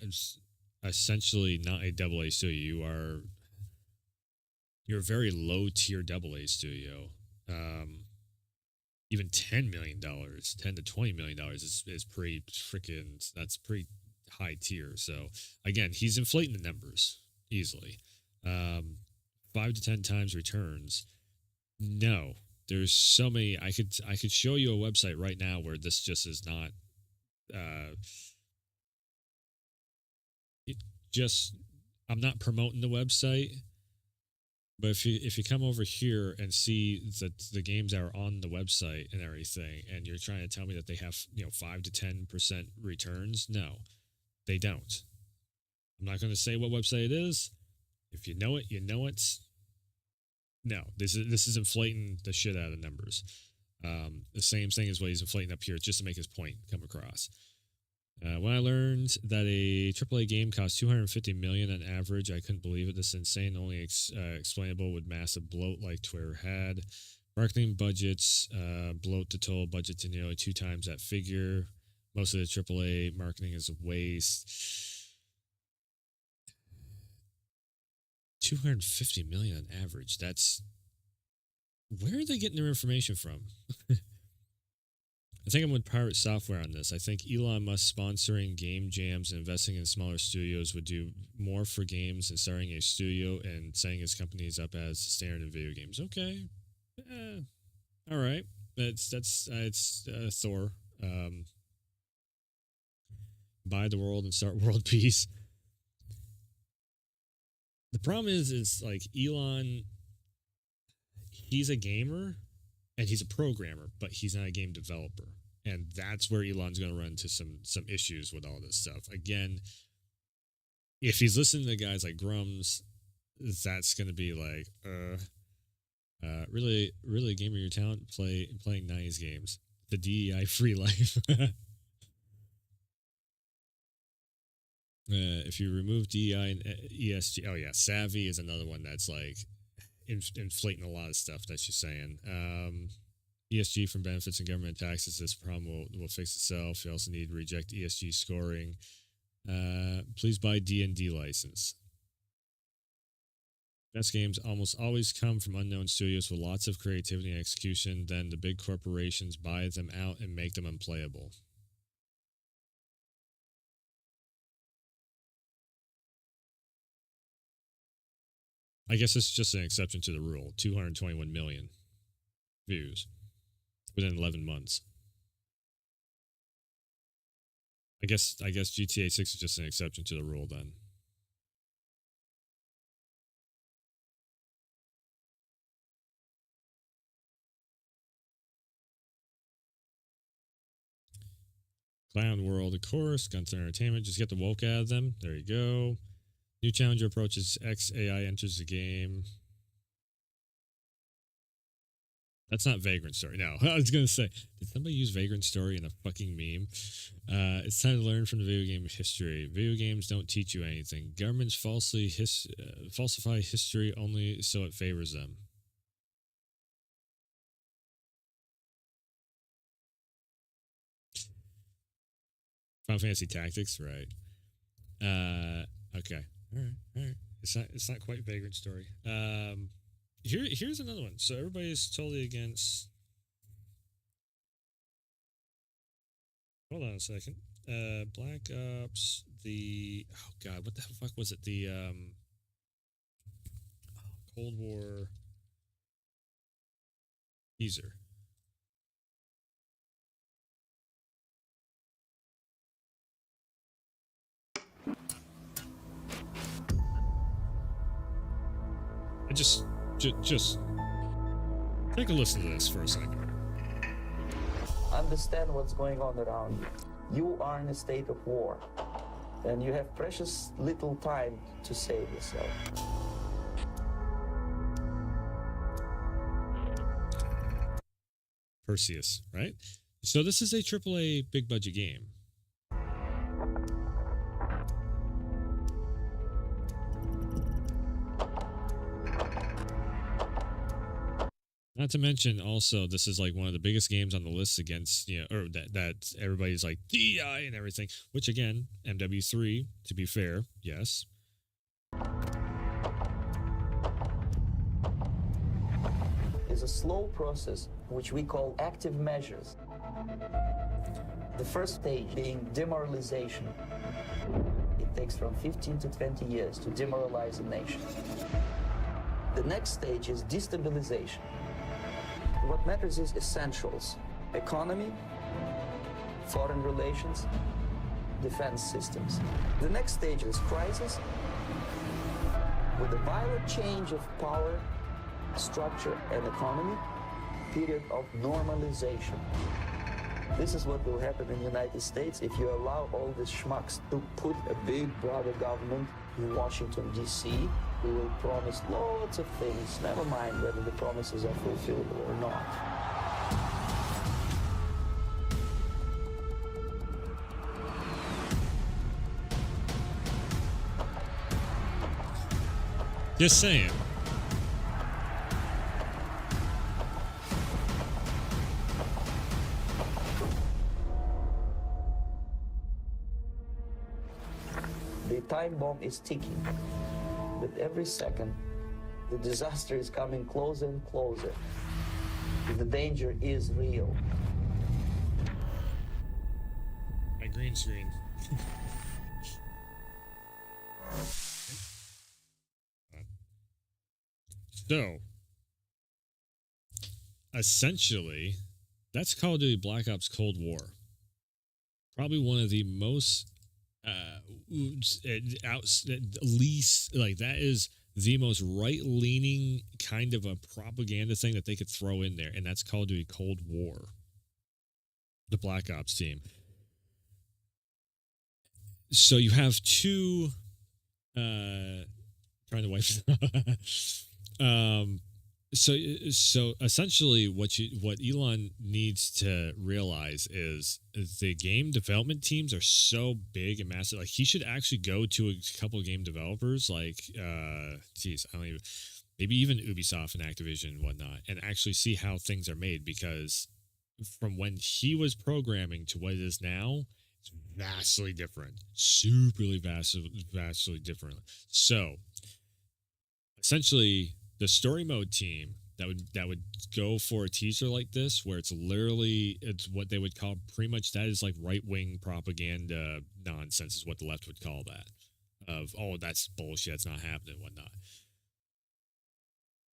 essentially not a AA studio. You're a very low tier AA studio. Even $10 million, $10 to $20 million is pretty freaking. That's pretty high tier. So again, he's inflating the numbers easily. 5 to 10 times returns. No, there's so many. I could show you a website right now where this just is not. I'm not promoting the website. But if you come over here and see that the games that are on the website and everything, and you're trying to tell me that they have 5 to 10% returns, no, they don't. I'm not going to say what website it is. If you know it, you know it. No, this is inflating the shit out of the numbers. The same thing as what he's inflating up here, just to make his point come across. When I learned that a AAA game costs $250 million on average, I couldn't believe it. This is insane, only explainable with massive bloat like Twitter had. Marketing budgets bloat the total budget to nearly 2 times that figure. Most of the AAA marketing is a waste. $250 million on average. That's where are they getting their information from? I think I'm with Pirate Software on this. I think Elon Musk sponsoring game jams and investing in smaller studios would do more for games than starting a studio and setting his companies up as standard in video games. Okay, all right. It's Thor. Buy the world and start world peace. The problem is like Elon. He's a gamer. And he's a programmer, but he's not a game developer. And that's where Elon's going to run into some issues with all this stuff. Again, if he's listening to guys like Grum's, that's going to be like, really gamer your talent, playing nice games. The DEI free life. If you remove DEI and ESG, oh yeah, Savvy is another one that's like, inflating a lot of stuff that she's saying. ESG from benefits and government taxes. This problem will fix itself. You also need to reject ESG scoring. Please buy D&D license. Best games almost always come from unknown studios with lots of creativity and execution. Then the big corporations buy them out and make them unplayable. I guess it's just an exception to the rule. 221 million views within 11 months. I guess GTA 6 is just an exception to the rule then. Clown World, of course. Gunther Entertainment. Just get the woke out of them. There you go. New challenger approaches X AI enters the game. That's not Vagrant Story. No, I was going to say, did somebody use Vagrant Story in a fucking meme? It's time to learn from the video game history. Video games don't teach you anything. Governments falsify history only so it favors them. Final Fantasy Tactics, right? Okay, all right. It's not quite Vagrant Story. Here's another one. So everybody's totally against. Hold on a second. Black Ops. Oh god, what the fuck was it? The Cold War teaser. Just take a listen to this for a second. Understand what's going on around you. You are in a state of war, and you have precious little time to save yourself. Perseus, right? So this is a AAA big budget game. Not to mention, also, this is like one of the biggest games on the list against, or that everybody's like DI and everything. Which again, MW3, to be fair, yes. It's a slow process which we call active measures. The first stage being demoralization. It takes from 15 to 20 years to demoralize a nation. The next stage is destabilization. What matters is essentials: economy, foreign relations, defense systems. The next stage is crisis, with a violent change of power, structure, and economy, period of normalization. This is what will happen in the United States if you allow all these schmucks to put a big brother government in Washington, D.C., who will promise lots of things, never mind whether the promises are fulfillable or not. Just saying. The time bomb is ticking. With every second, the disaster is coming closer and closer. The danger is real. My green screen. So, essentially, that's Call of Duty Black Ops Cold War. Probably one of the most least, like, that is the most right-leaning kind of a propaganda thing that they could throw in there, and that's Call of Duty Cold War. The Black Ops team. So you have two trying to wipe so essentially what Elon needs to realize is the game development teams are so big and massive. Like, he should actually go to a couple of game developers, like I don't even, maybe even Ubisoft and Activision and whatnot, and actually see how things are made, because from when he was programming to what it is now, it's vastly different. Vastly different. So essentially, the story mode team that would go for a teaser like this, where it's what they would call, pretty much, that is like right-wing propaganda nonsense, is what the left would call that. Of, oh, that's bullshit, that's not happening, whatnot.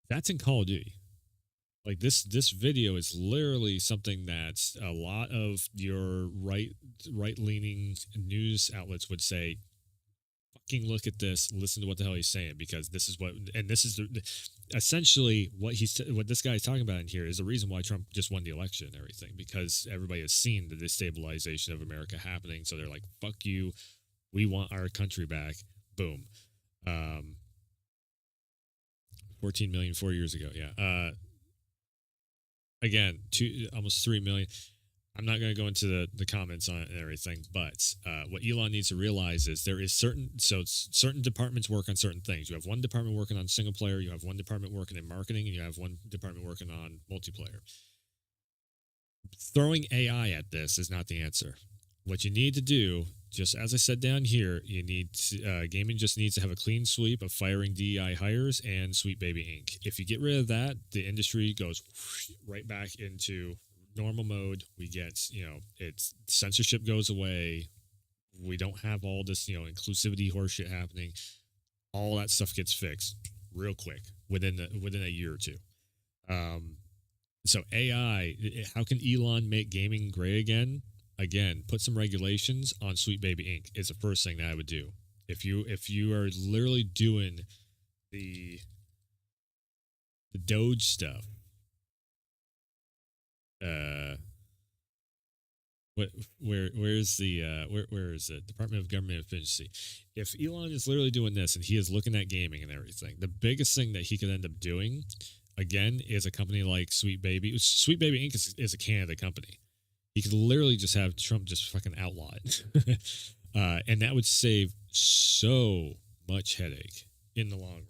That's in Call of Duty. Like, this video is literally something that a lot of your right-leaning news outlets would say, fucking look at this, listen to what the hell he's saying, because this is what, and this is essentially what this guy is talking about in here is the reason why Trump just won the election and everything, because everybody has seen the destabilization of America happening, so they're like, fuck you, we want our country back. Boom. 14 million 4 years ago. Yeah. again, almost 3 million. I'm not going to go into the comments on it and everything, but what Elon needs to realize is there is certain departments work on certain things. You have one department working on single player, you have one department working in marketing, and you have one department working on multiplayer. Throwing AI at this is not the answer. What you need to do, just as I said down here, gaming just needs to have a clean sweep of firing DEI hires and Sweet Baby Inc. If you get rid of that, the industry goes right back into normal mode. We get, it's censorship goes away. We don't have all this, inclusivity horseshit happening. All that stuff gets fixed real quick within a year or two. So AI, how can Elon make gaming great again? Again, put some regulations on Sweet Baby Inc. is the first thing that I would do. If you are literally doing the Doge stuff, where is the Department of Government Efficiency? If Elon is literally doing this and he is looking at gaming and everything, the biggest thing that he could end up doing, again, is a company like Sweet Baby. Sweet Baby Inc. is a Canada company. He could literally just have Trump just fucking outlaw it. And that would save so much headache in the long run.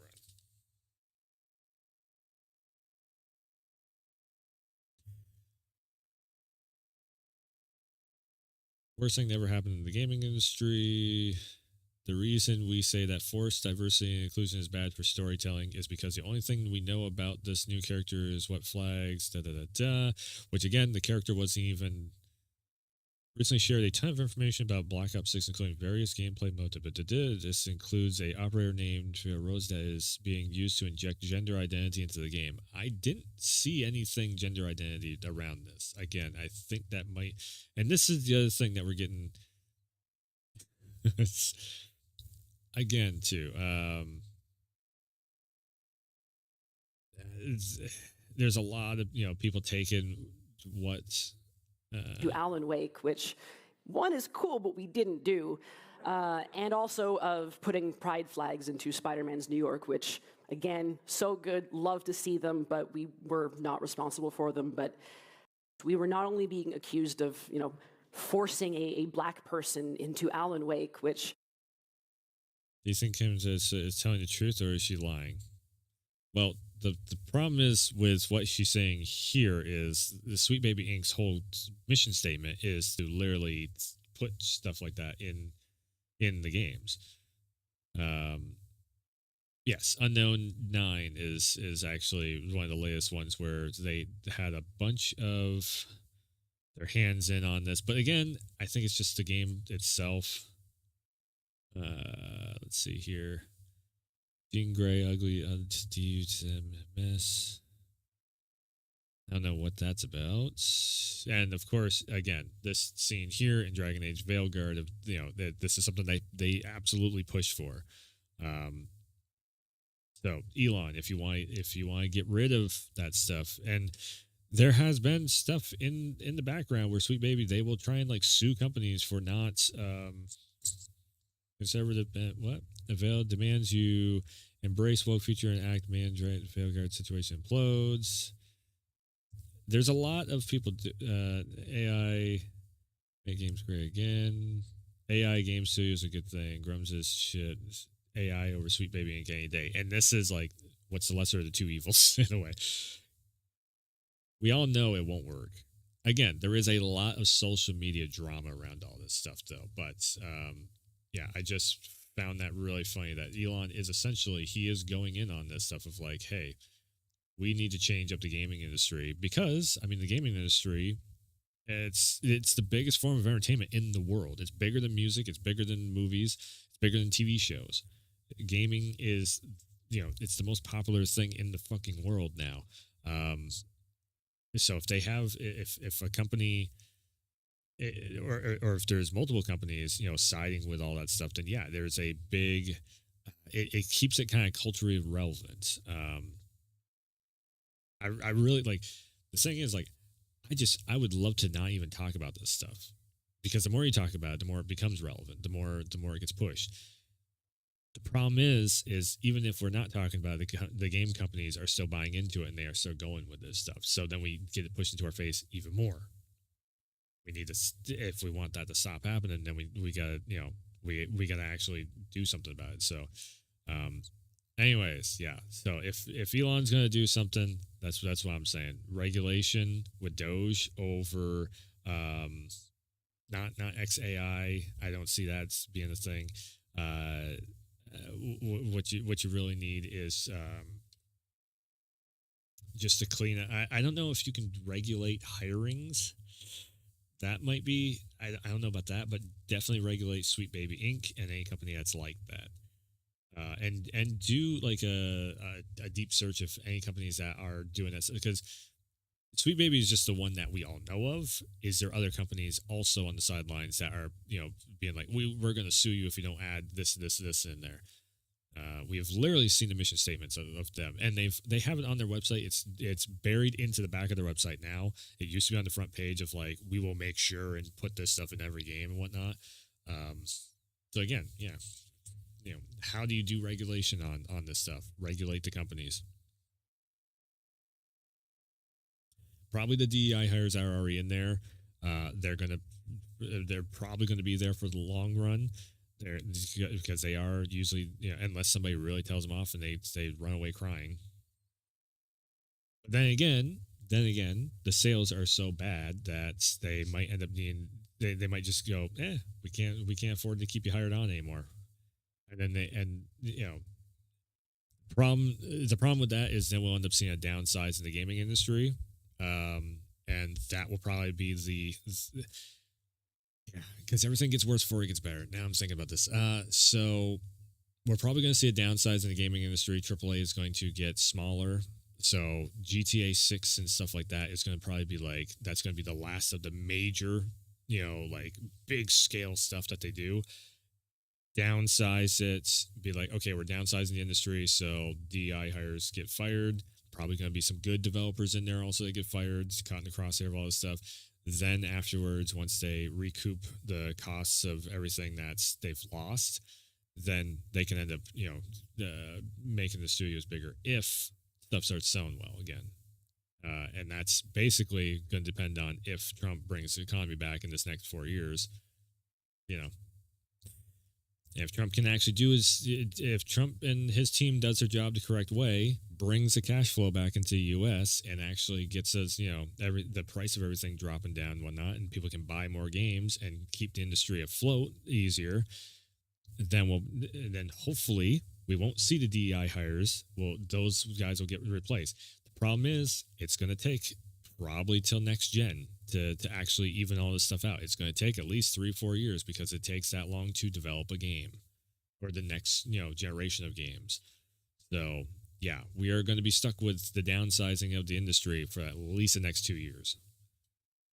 Worst thing that ever happened in the gaming industry. The reason we say that forced diversity and inclusion is bad for storytelling is because the only thing we know about this new character is what flags, which again, the character wasn't even recently shared a ton of information about Black Ops 6, including various gameplay modes. But this includes a operator named Rose that is being used to inject gender identity into the game. I didn't see anything gender identity around this. Again, I think that might, and this is the other thing that we're getting. Again, too. There's a lot of people taking what. To Alan Wake, which one is cool, but we didn't do, and also of putting pride flags into Spider-Man's New York, which again, so good, love to see them, but we were not responsible for them. But we were not only being accused of, forcing a black person into Alan Wake, which. Do you think Kim is telling the truth, or is she lying? Well, the problem is with what she's saying here is the Sweet Baby Inc.'s whole mission statement is to literally put stuff like that in the games. Yes, Unknown 9 is actually one of the latest ones where they had a bunch of their hands in on this. But again, I think it's just the game itself. Let's see here. Jean Grey, ugly, mess. I don't know what that's about. And of course, again, this scene here in Dragon Age Veilguard, this is something they absolutely push for. So Elon, if you want to get rid of that stuff, and there has been stuff in the background where Sweet Baby, they will try and sue companies for not conservative. What Avail demands you embrace woke future and act mandate. Veilguard situation implodes. There's a lot of people. AI make games great again. AI game studio is a good thing. Grums is shit. AI over Sweet Baby Inc. any day. And this is what's the lesser of the two evils in a way. We all know it won't work. Again, there is a lot of social media drama around all this stuff, though. But yeah, I just found that really funny that Elon is essentially, he is going in on this stuff of hey, we need to change up the gaming industry because, the gaming industry, it's the biggest form of entertainment in the world. It's bigger than music. It's bigger than movies. It's bigger than TV shows. Gaming is, it's the most popular thing in the fucking world now. So if they have, if a company, or if there's multiple companies, siding with all that stuff, then yeah, there's a big, it keeps it kind of culturally relevant. I really the thing is I would love to not even talk about this stuff because the more you talk about it, the more it becomes relevant, the more it gets pushed. The problem is even if we're not talking about it, the game companies are still buying into it and they are still going with this stuff. So then we get it pushed into our face even more. We need to, if we want that to stop happening, then we gotta, we gotta actually do something about it. So, anyways, yeah. So if Elon's gonna do something, that's what I'm saying. Regulation with Doge over, not XAI. I don't see that being a thing. What you really need is just to clean it. I don't know if you can regulate hirings. That might be, I don't know about that, but definitely regulate Sweet Baby Inc. and any company that's like that. And do like a deep search of any companies that are doing this, because Sweet Baby is just the one that we all know of. Is there other companies also on the sidelines that are, being like, we're going to sue you if you don't add this in there? We have literally seen the mission statements of them, and they have it on their website. It's buried into the back of their website now. It used to be on the front page of like, we will make sure and put this stuff in every game and whatnot. So again, yeah, how do you do regulation on this stuff? Regulate the companies. Probably the DEI hires are already in there. They're probably going to be there for the long run. Because they are usually, unless somebody really tells them off and they run away crying. But then again, the sales are so bad that they might end up being, they might just go, we can't afford to keep you hired on anymore. And then the problem with that is then we'll end up seeing a downsize in the gaming industry. And that will probably be because everything gets worse before it gets better. Now I'm thinking about this. So we're probably going to see a downsize in the gaming industry. AAA is going to get smaller. So GTA 6 and stuff like that is going to probably be like, that's going to be the last of the major, like big scale stuff that they do. Downsize it, be like, okay, we're downsizing the industry. So DI hires get fired. Probably going to be some good developers in there also that get fired, caught in the crosshair of all this stuff. Then afterwards, once they recoup the costs of everything that they've lost, then they can end up, making the studios bigger if stuff starts selling well again. And that's basically going to depend on if Trump brings the economy back in this next 4 years. If Trump can actually if Trump and his team does their job the correct way, brings the cash flow back into the U.S. and actually gets us, the price of everything dropping down and whatnot, and people can buy more games and keep the industry afloat easier, then hopefully we won't see the DEI hires. Well, those guys will get replaced. The problem is it's going to take probably till next gen to actually even all this stuff out. It's going to take at least 3-4 years because it takes that long to develop a game or the next, generation of games. So yeah, we are going to be stuck with the downsizing of the industry for at least the next 2 years.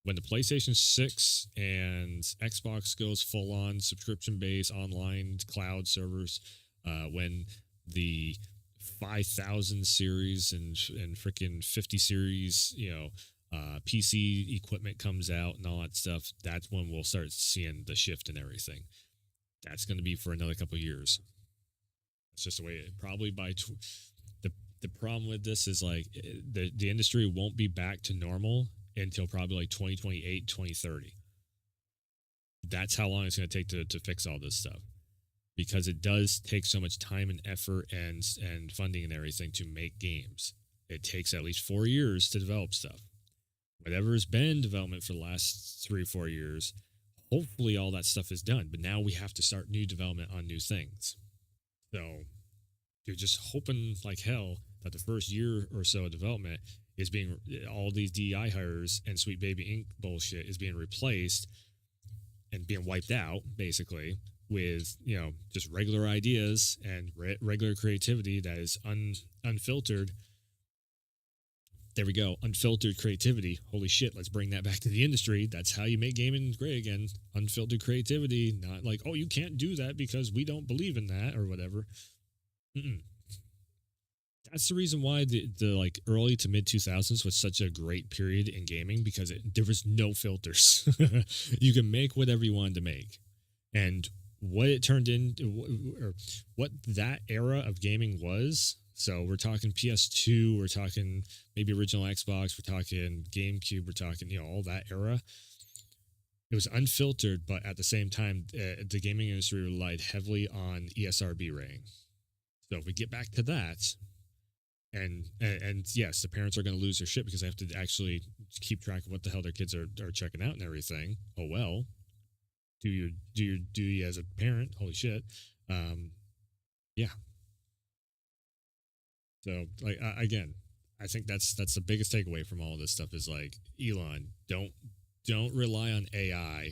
When the PlayStation 6 and Xbox goes full on subscription based online cloud servers, when the 5000 series and freaking 50 series, PC equipment comes out and all that stuff, that's when we'll start seeing the shift in everything. That's going to be for another couple of years. It's just the way it probably the problem with this is like the industry won't be back to normal until probably like 2028, 2030. That's how long it's going to take to fix all this stuff, because it does take so much time and effort and funding and everything to make games. It takes at least 4 years to develop stuff. Whatever has been in development for the last 3 or 4 years, hopefully all that stuff is done. But now we have to start new development on new things. So you're just hoping like hell that the first year or so of development is being, all these DEI hires and Sweet Baby Inc. bullshit is being replaced and being wiped out, basically, with, just regular ideas and regular creativity that is unfiltered. There we go. Unfiltered creativity. Holy shit, let's bring that back to the industry. That's how you make gaming great again. Unfiltered creativity. Not like, oh, you can't do that because we don't believe in that or whatever. That's the reason why the like early to mid 2000s was such a great period in gaming, because there was no filters. You can make whatever you wanted to make. And what it turned into, or what that era of gaming was. So we're talking PS2, we're talking maybe original Xbox, we're talking GameCube, we're talking, all that era. It was unfiltered, but at the same time, the gaming industry relied heavily on ESRB rating. So if we get back to that, and yes, the parents are going to lose their shit because they have to actually keep track of what the hell their kids are checking out and everything. Oh well, do your duty as a parent. Holy shit, yeah. So like again, I think that's the biggest takeaway from all of this stuff is like, Elon, don't rely on AI,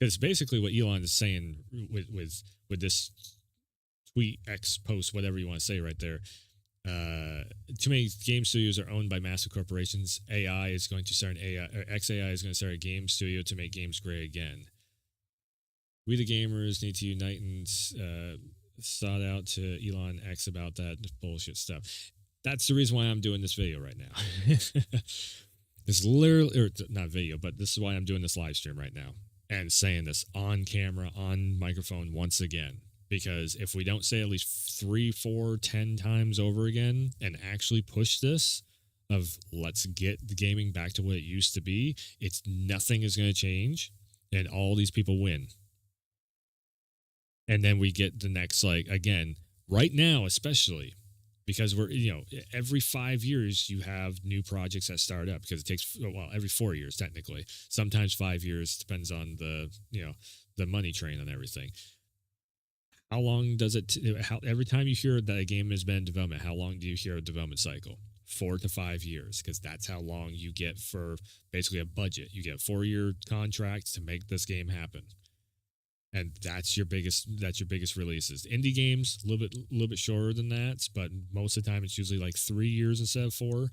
because basically what Elon is saying with this tweet, X post, whatever you want to say right there. Too many game studios are owned by massive corporations. AI is going to start XAI is going to start a game studio to make games great again. We the gamers need to unite and sought out to Elon X about that bullshit stuff. That's the reason why I'm doing this video right now. It's literally, or not video, but this is why I'm doing this live stream right now and saying this on camera, on microphone once again. Because if we don't say at least 3, 4, 10 times over again and actually push this of let's get the gaming back to what it used to be, nothing is going to change and all these people win. And then we get the next, like, again, right now, especially because we're, every 5 years you have new projects that start up because it takes, every 4 years, technically, sometimes 5 years, depends on the, the money train and everything. How long does it, every time you hear that a game has been in development, how long do you hear a development cycle? 4 to 5 years, because that's how long you get for basically a budget. You get a 4-year contract to make this game happen. And that's your biggest releases. Indie games, a little bit shorter than that, but most of the time it's usually like 3 years instead of 4.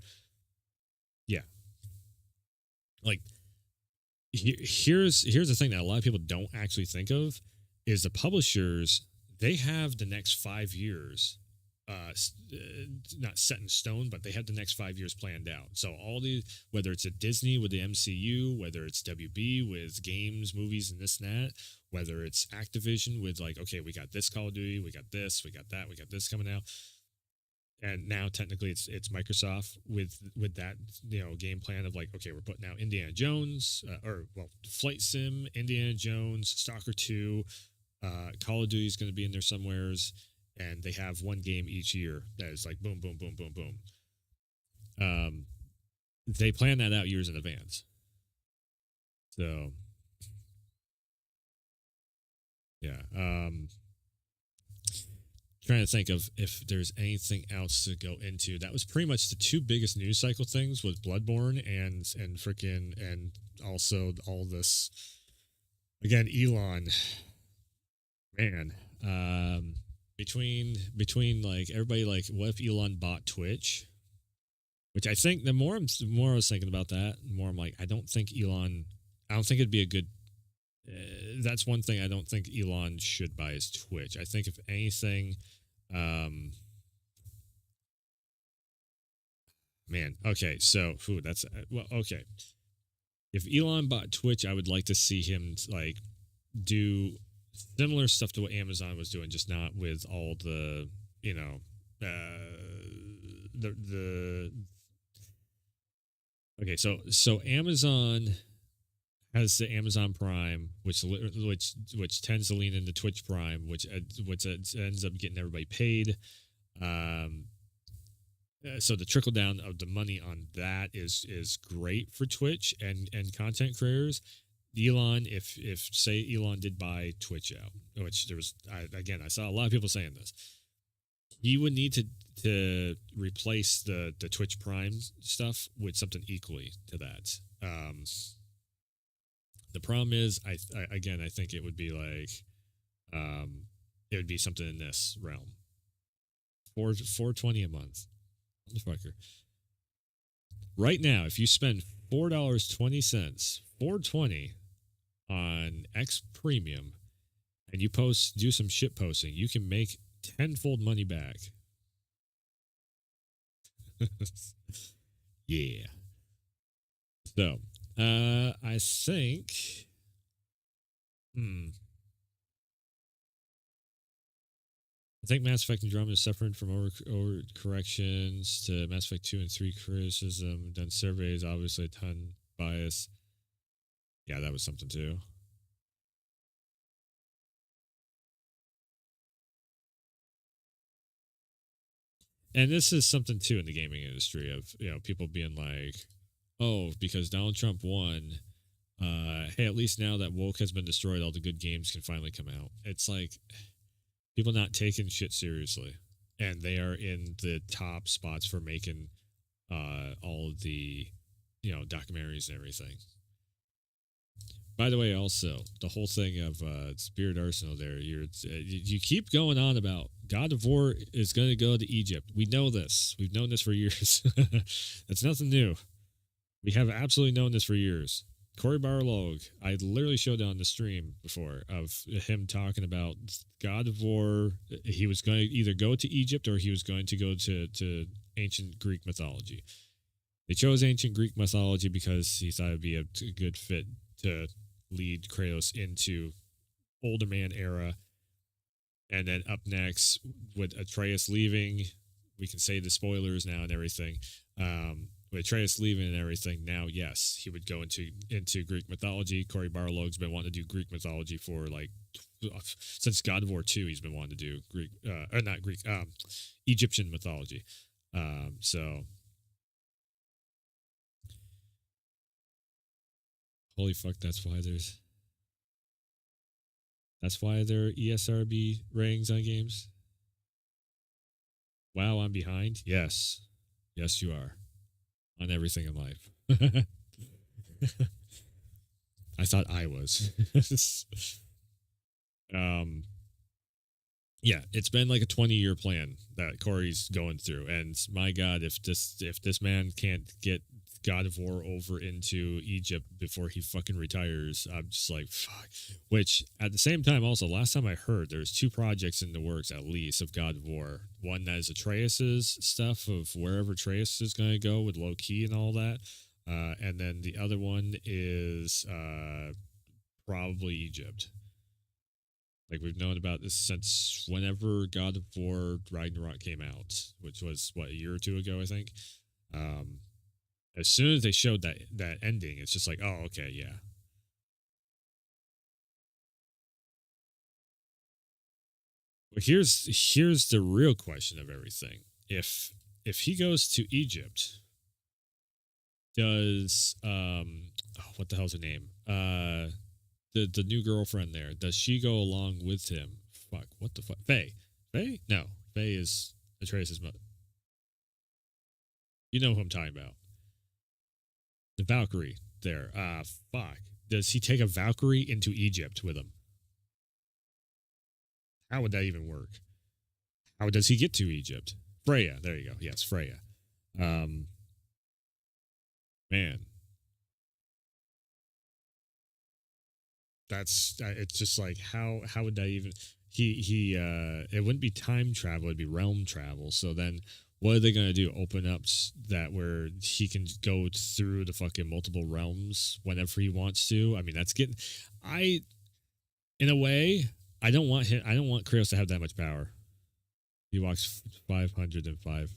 Yeah. Like, here's the thing that a lot of people don't actually think of is the publishers, they have the next 5 years not set in stone, but they have the next 5 years planned out. So all these, whether it's a Disney with the MCU, whether it's WB with games, movies, and this and that, whether it's Activision with like, okay, we got this Call of Duty, we got this, we got that, we got this coming out. And now technically it's Microsoft with that, game plan of like, okay, we're putting out Indiana Jones, Flight Sim, Indiana Jones, Stalker 2, Call of Duty is going to be in there somewheres, and they have one game each year that is like boom, boom, boom, boom, boom. They plan that out years in advance. So, yeah. Trying to think of if there's anything else to go into. That was pretty much the two biggest news cycle things was Bloodborne and also all this. Again, Elon, man. Between like everybody, like, what if Elon bought Twitch? Which I think the more I was thinking about that, the more I'm like, I don't think it'd be a good. That's one thing I don't think Elon should buy is Twitch. I think if anything, man, okay, so that's okay. If Elon bought Twitch, I would like to see him like do similar stuff to what Amazon was doing, just not with all the okay. So Amazon has the Amazon Prime, which tends to lean into Twitch Prime, which ends up getting everybody paid. So the trickle down of the money on that is great for Twitch and content creators. Elon, if say Elon did buy Twitch out, which there was, I saw a lot of people saying this, he would need to replace the Twitch Prime stuff with something equally to that. The problem is, I think it would be like, it would be something in this realm. $4.20 a month, motherfucker. Right now, if you spend $4.20, $4.20 on X Premium, and you do some shit posting, you can make tenfold money back. Yeah. So, I think, I think Mass Effect Andromeda is suffering from over corrections to Mass Effect 2 and 3 criticism. Done surveys, obviously a ton bias. Yeah, that was something too. And this is something too in the gaming industry of, people being like, oh, because Donald Trump won, hey, at least now that woke has been destroyed, all the good games can finally come out. It's like people not taking shit seriously, and they are in the top spots for making all of the documentaries and everything. By the way, also the whole thing of Spirit Arsenal there, you keep going on about God of War is going to go to Egypt. We know this. We've known this for years. That's nothing new. We have absolutely known this for years. Cory Barlog, I literally showed on the stream before of him talking about God of War. He was going to either go to Egypt or he was going to go to ancient Greek mythology. They chose ancient Greek mythology because he thought it would be a good fit to lead Kratos into older man era. And then up next, with Atreus leaving, we can say the spoilers now and everything. With Atreus leaving and everything, now, yes, he would go into Greek mythology. Cory Barlog's been wanting to do Greek mythology for since God of War 2, he's been wanting to do Egyptian mythology. So holy fuck, that's why there are ESRB ratings on games. Wow, I'm behind. Yes, you are. On everything in life. I thought I was. Yeah, it's been like a 20-year plan that Cory's going through, and my God, if this man can't get God of War over into Egypt before he fucking retires, I'm just like, fuck. Which, at the same time, also, last time I heard, there's 2 projects in the works, at least, of God of War. One that is Atreus's stuff of wherever Atreus is going to go with low-key and all that. And then the other one is probably Egypt. Like, we've known about this since whenever God of War Ragnarok came out, which was, a year or 2 ago, I think. As soon as they showed that ending, it's just like, oh, okay, yeah. But here's the real question of everything. If he goes to Egypt, does what the hell's her name? The new girlfriend there, does she go along with him? Fuck, what the fuck? Faye? No, Faye is Atreus' mother. You know who I'm talking about. The Valkyrie there. Fuck. Does he take a Valkyrie into Egypt with him? How would that even work? How does he get to Egypt? Freya. There you go. Yes, Freya. Man. It's just like, how would that even... It wouldn't be time travel, it'd be realm travel. So then what are they going to do? Open up that where he can go through the fucking multiple realms whenever he wants to? I mean, that's getting... in a way, I don't want Kratos to have that much power. He walks 505.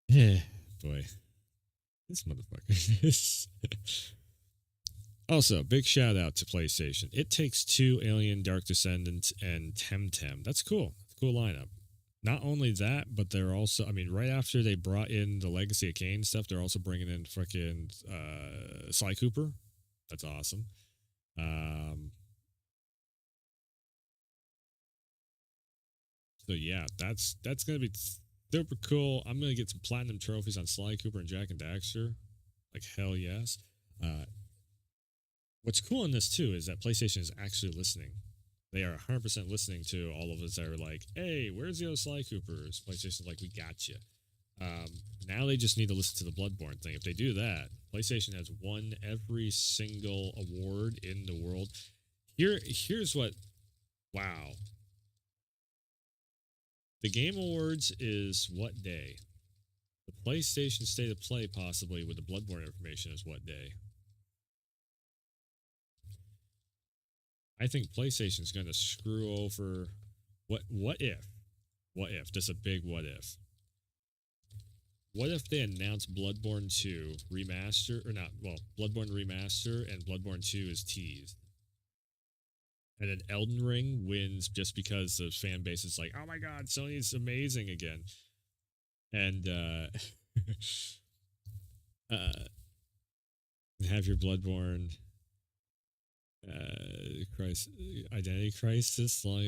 Yeah, boy. This motherfucker. Also, big shout out to PlayStation. It Takes Two, Alien, Dark Descendant, and Temtem. That's cool. Cool lineup. Not only that, but they're also, I mean, right after they brought in the Legacy of Kain stuff, they're also bringing in fucking Sly Cooper. That's awesome. So yeah, that's gonna be super cool. I'm gonna get some platinum trophies on Sly Cooper and Jack and Daxter. Like, hell yes. What's cool in this too is that PlayStation is actually listening. They are 100% listening to all of us that are like, hey, where's the other Sly Coopers? PlayStation's like, we got you. Now they just need to listen to the Bloodborne thing. If they do that, PlayStation has won every single award in the world. Here's what, wow. The Game Awards is what day? The PlayStation State of Play, possibly, with the Bloodborne information, is what day? I think PlayStation's going to screw over... What if? What if? Just a big what if. What if they announce Bloodborne 2 remaster, or not, well, Bloodborne remaster and Bloodborne 2 is teased. And then Elden Ring wins just because the fan base is like, oh my god, Sony's amazing again. And have your Bloodborne identity crisis, as long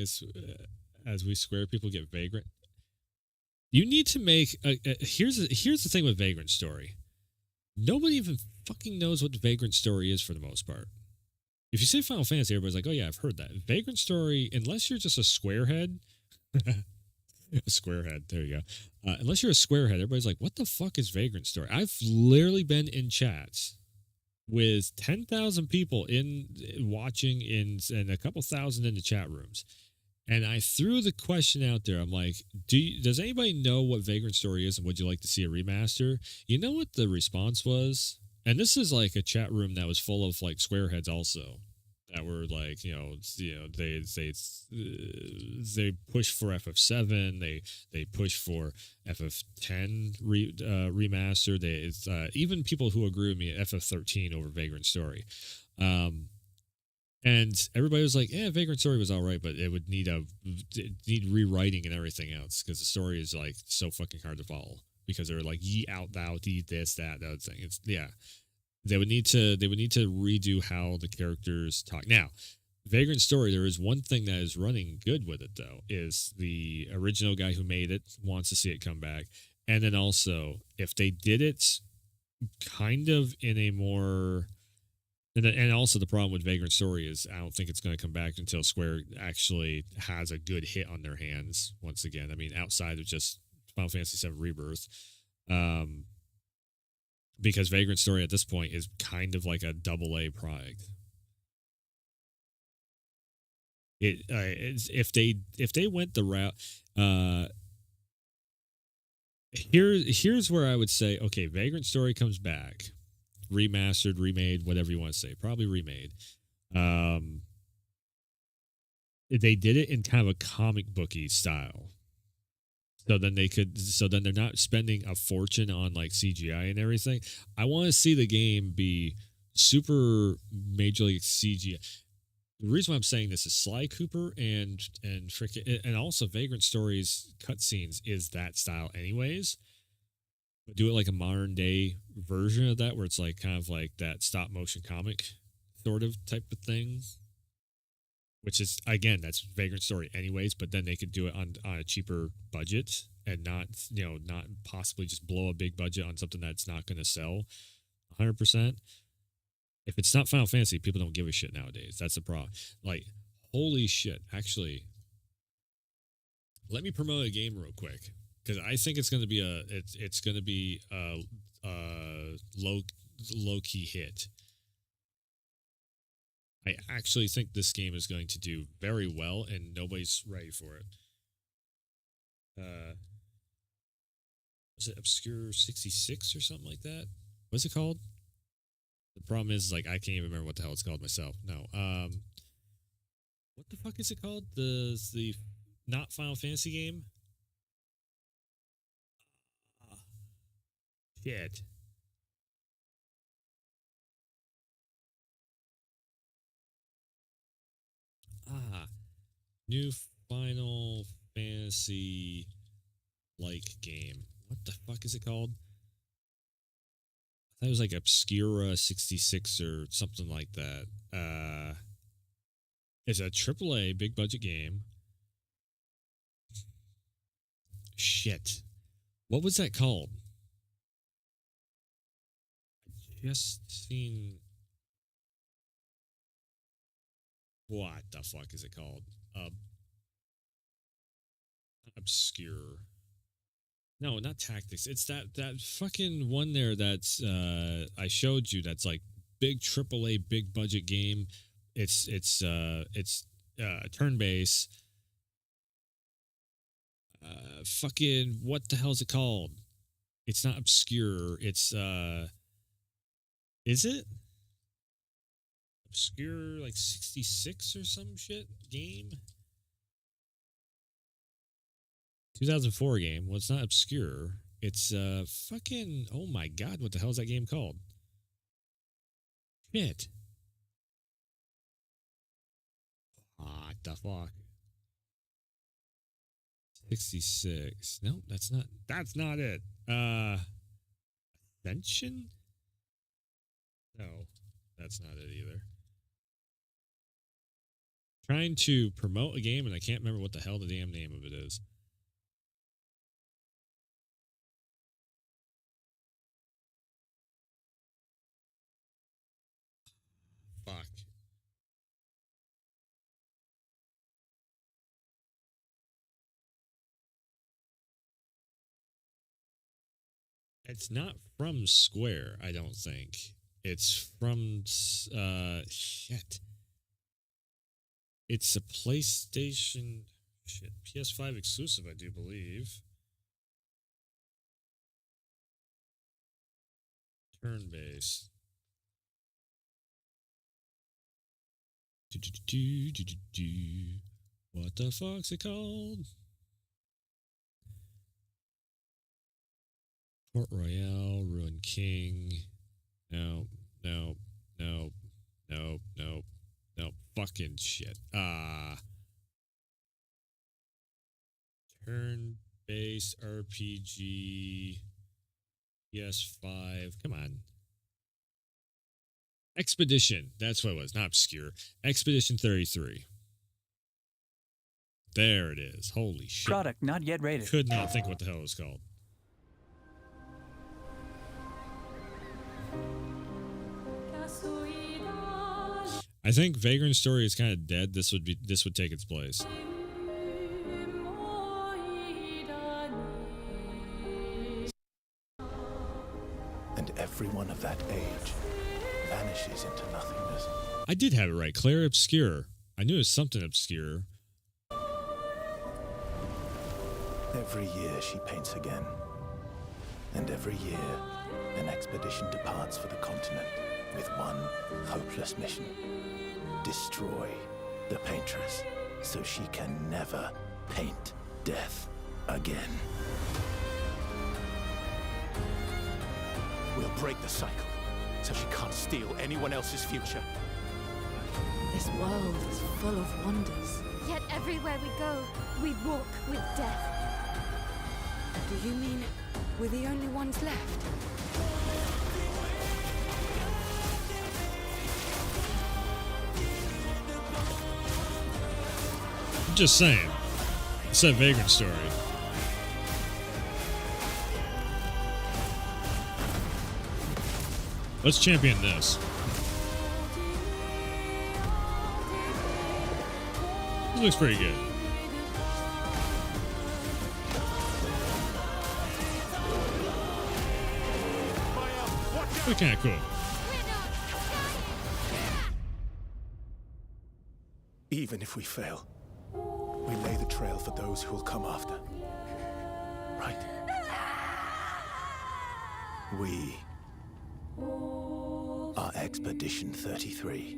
as we Square people get Vagrant. You need to make here's the thing with Vagrant Story. Nobody even fucking knows what the Vagrant Story is for the most part. If you say Final Fantasy, everybody's like, oh yeah, I've heard that. Vagrant Story, unless you're just a squarehead, a squarehead, there you go. Unless you're a squarehead, everybody's like, what the fuck is Vagrant Story? I've literally been in chats with 10,000 people watching and a couple thousand in the chat rooms. And I threw the question out there. I'm like, does anybody know what Vagrant Story is and would you like to see a remaster? You know what the response was? And this is like a chat room that was full of like squareheads also. That were like, they push for FF7, they push for FF10 remaster. Even people who agree with me at FF13 over Vagrant Story. And everybody was like, yeah, Vagrant Story was all right, but it would need rewriting and everything else because the story is like so fucking hard to follow because they're like, ye out thou, ye this, that, other thing. It's, yeah. They would need to redo how the characters talk. Now, Vagrant Story, there is one thing that is running good with it, though, is the original guy who made it wants to see it come back. And then also, if they did it kind of in a more... And also the problem with Vagrant Story is I don't think it's going to come back until Square actually has a good hit on their hands once again. I mean, outside of just Final Fantasy VII Rebirth. Because Vagrant Story at this point is kind of like a AA product. If they went the route, here's where I would say, okay, Vagrant Story comes back, remastered, remade, whatever you want to say, probably remade. They did it in kind of a comic booky style. So then they're not spending a fortune on like CGI and everything. I want to see the game be super majorly CGI. The reason why I'm saying this is Sly Cooper and also Vagrant Story's cutscenes is that style anyways. But do it like a modern day version of that where it's like kind of like that stop motion comic sort of type of thing. Which is, again, that's Vagrant Story anyways, but then they could do it on a cheaper budget and not possibly just blow a big budget on something that's not going to sell 100%. If it's not Final Fantasy, people don't give a shit nowadays. That's the problem. Like, holy shit. Actually, let me promote a game real quick because I think it's going to be a low key hit. I actually think this game is going to do very well, and nobody's ready for it. Was it Obscure 66 or something like that? What's it called? The problem is, like, I can't even remember what the hell it's called myself. No. What the fuck is it called? The not Final Fantasy game? Shit. New Final Fantasy like game. What the fuck is it called? I thought it was like Obscura 66 or something like that. It's a AAA big budget game. Shit. What was that called? I just seen... What the fuck is it called? Obscure. No, not Tactics. It's that fucking one there that's I showed you. That's like big AAA, big budget game. It's turn based. fucking, what the hell is it called? It's not obscure. It's is it obscure, like 66 or some shit game? 2004 game. Well, it's not obscure. It's fucking, oh my god, what the hell is that game called? Shit. What the fuck? 66. No, that's not it. Ascension? No, that's not it either. Trying to promote a game and I can't remember what the hell the damn name of it is. Fuck. It's not from Square, I don't think. It's from shit. It's a PlayStation shit, PS5 exclusive, I do believe. Turn-based. What the fuck's it called? Port Royale, Ruin King. No. Fucking shit. Turn-based RPG. PS5. Come on. Expedition. That's what it was. Not obscure. Expedition 33. There it is. Holy shit. Product not yet rated. Could not think what the hell it was called. I think Vagrant Story is kind of dead. This would take its place. And everyone of that age vanishes into nothingness. I did have it right. Claire Obscure. I knew it was something obscure. Every year she paints again. And every year, an expedition departs for the continent with one hopeless mission. Destroy the paintress so she can never paint death again. We'll break the cycle so she can't steal anyone else's future. This world is full of wonders. Yet everywhere we go, we walk with death. Do you mean we're the only ones left? I'm just saying. It's that Vagrant Story. Let's champion this. This looks pretty good. Looks kind of cool. Even if we fail, we lay the trail for those who will come after. Right? We are Expedition 33.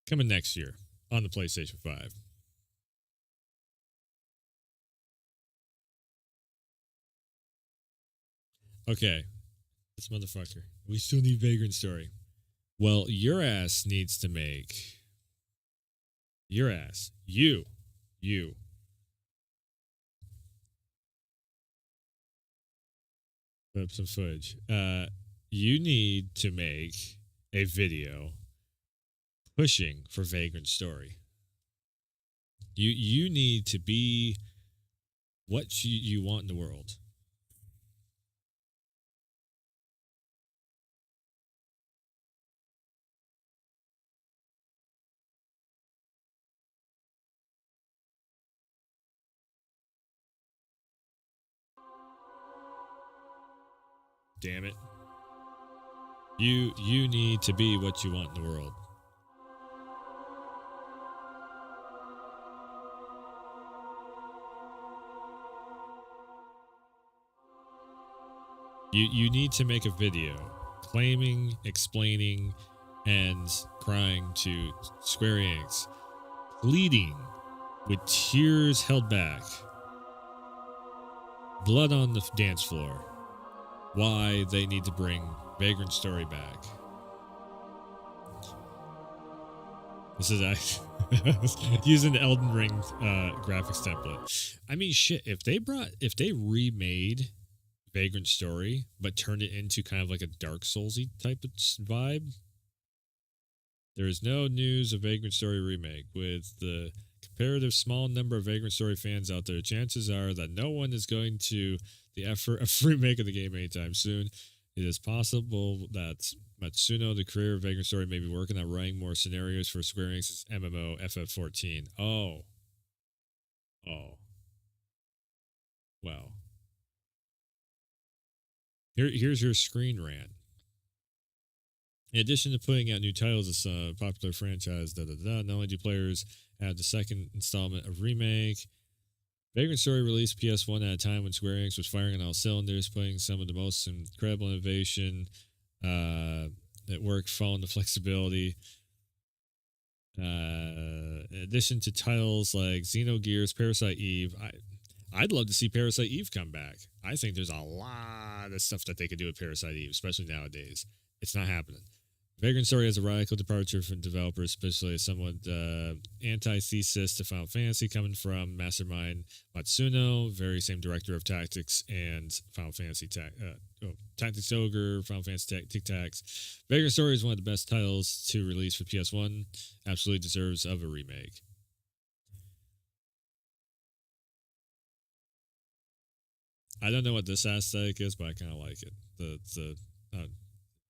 Coming next year on the PlayStation 5. Okay. This motherfucker. We still need Vagrant Story. Well, your ass needs to make... Your ass. You. Put up some footage. You need to make a video pushing for Vagrant Story. You need to be what you want in the world. Damn it. You need to be what you want in the world. You need to make a video claiming, explaining, and crying to Square Enix, pleading with tears held back, blood on the dance floor, why they need to bring Vagrant Story back. This is actually using the Elden Ring graphics template. I mean, shit, if they remade Vagrant Story, but turned it into kind of like a Dark Soulsy type of vibe. There is no news of Vagrant Story remake. With the comparative small number of Vagrant Story fans out there, chances are that no one is going to the effort of remake of the game anytime soon. It is possible that Matsuno, the creator of Vagrant Story, may be working on writing more scenarios for Square Enix's MMO FF14. Oh. Wow. Here's your screen rant. In addition to putting out new titles, this popular franchise, not only do players have the second installment of Remake, Vagrant Story released PS1 at a time when Square Enix was firing on all cylinders, putting some of the most incredible innovation at work, following the flexibility. In addition to titles like Xenogears, Parasite Eve, I'd love to see Parasite Eve come back. I think there's a lot of stuff that they could do with Parasite Eve, especially nowadays. It's not happening. Vagrant Story has a radical departure from developers, especially a somewhat antithesis to Final Fantasy, coming from Mastermind Matsuno, very same director of Tactics and Final Fantasy Tactics Ogre, Final Fantasy Tic Tacs. Vagrant Story is one of the best titles to release for PS1. Absolutely deserves of a remake. I don't know what this aesthetic is, but I kind of like it.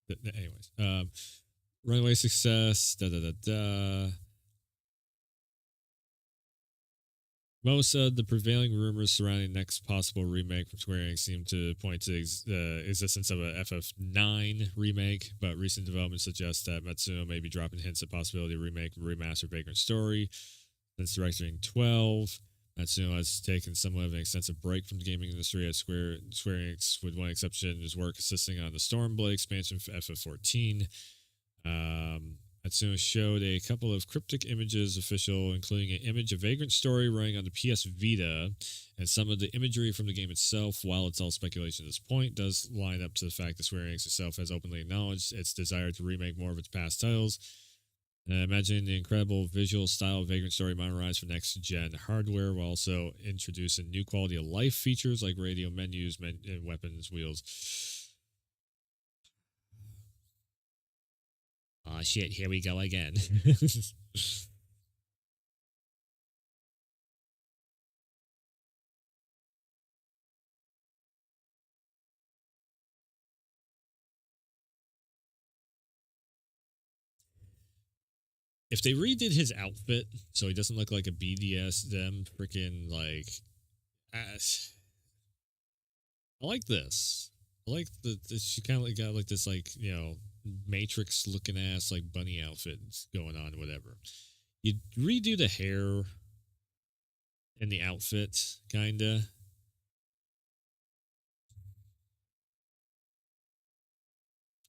Anyways, runaway success. Most of the prevailing rumors surrounding the next possible remake from Square Enix seem to point to the existence of a FF9 remake, but recent developments suggest that Matsuno may be dropping hints at possibility of remake and remaster Vagrant Story. Since directing 12. Matsuno has taken somewhat of an extensive break from the gaming industry at Square Enix, with one exception, his work assisting on the Stormblade expansion for FF14. Matsuno showed a couple of cryptic images official, including an image of Vagrant Story running on the PS Vita, and some of the imagery from the game itself, while it's all speculation at this point, does line up to the fact that Square Enix itself has openly acknowledged its desire to remake more of its past titles. Imagine the incredible visual style of Vagrant Story modernized for next-gen hardware, while also introducing new quality-of-life features like radio menus and weapons wheels. Aw, shit, here we go again. If they redid his outfit so he doesn't look like a BDSM freaking like ass. I like this. I like she kind of like got like this like, you know, Matrix looking ass like bunny outfit going on, whatever. You redo the hair and the outfit, kinda.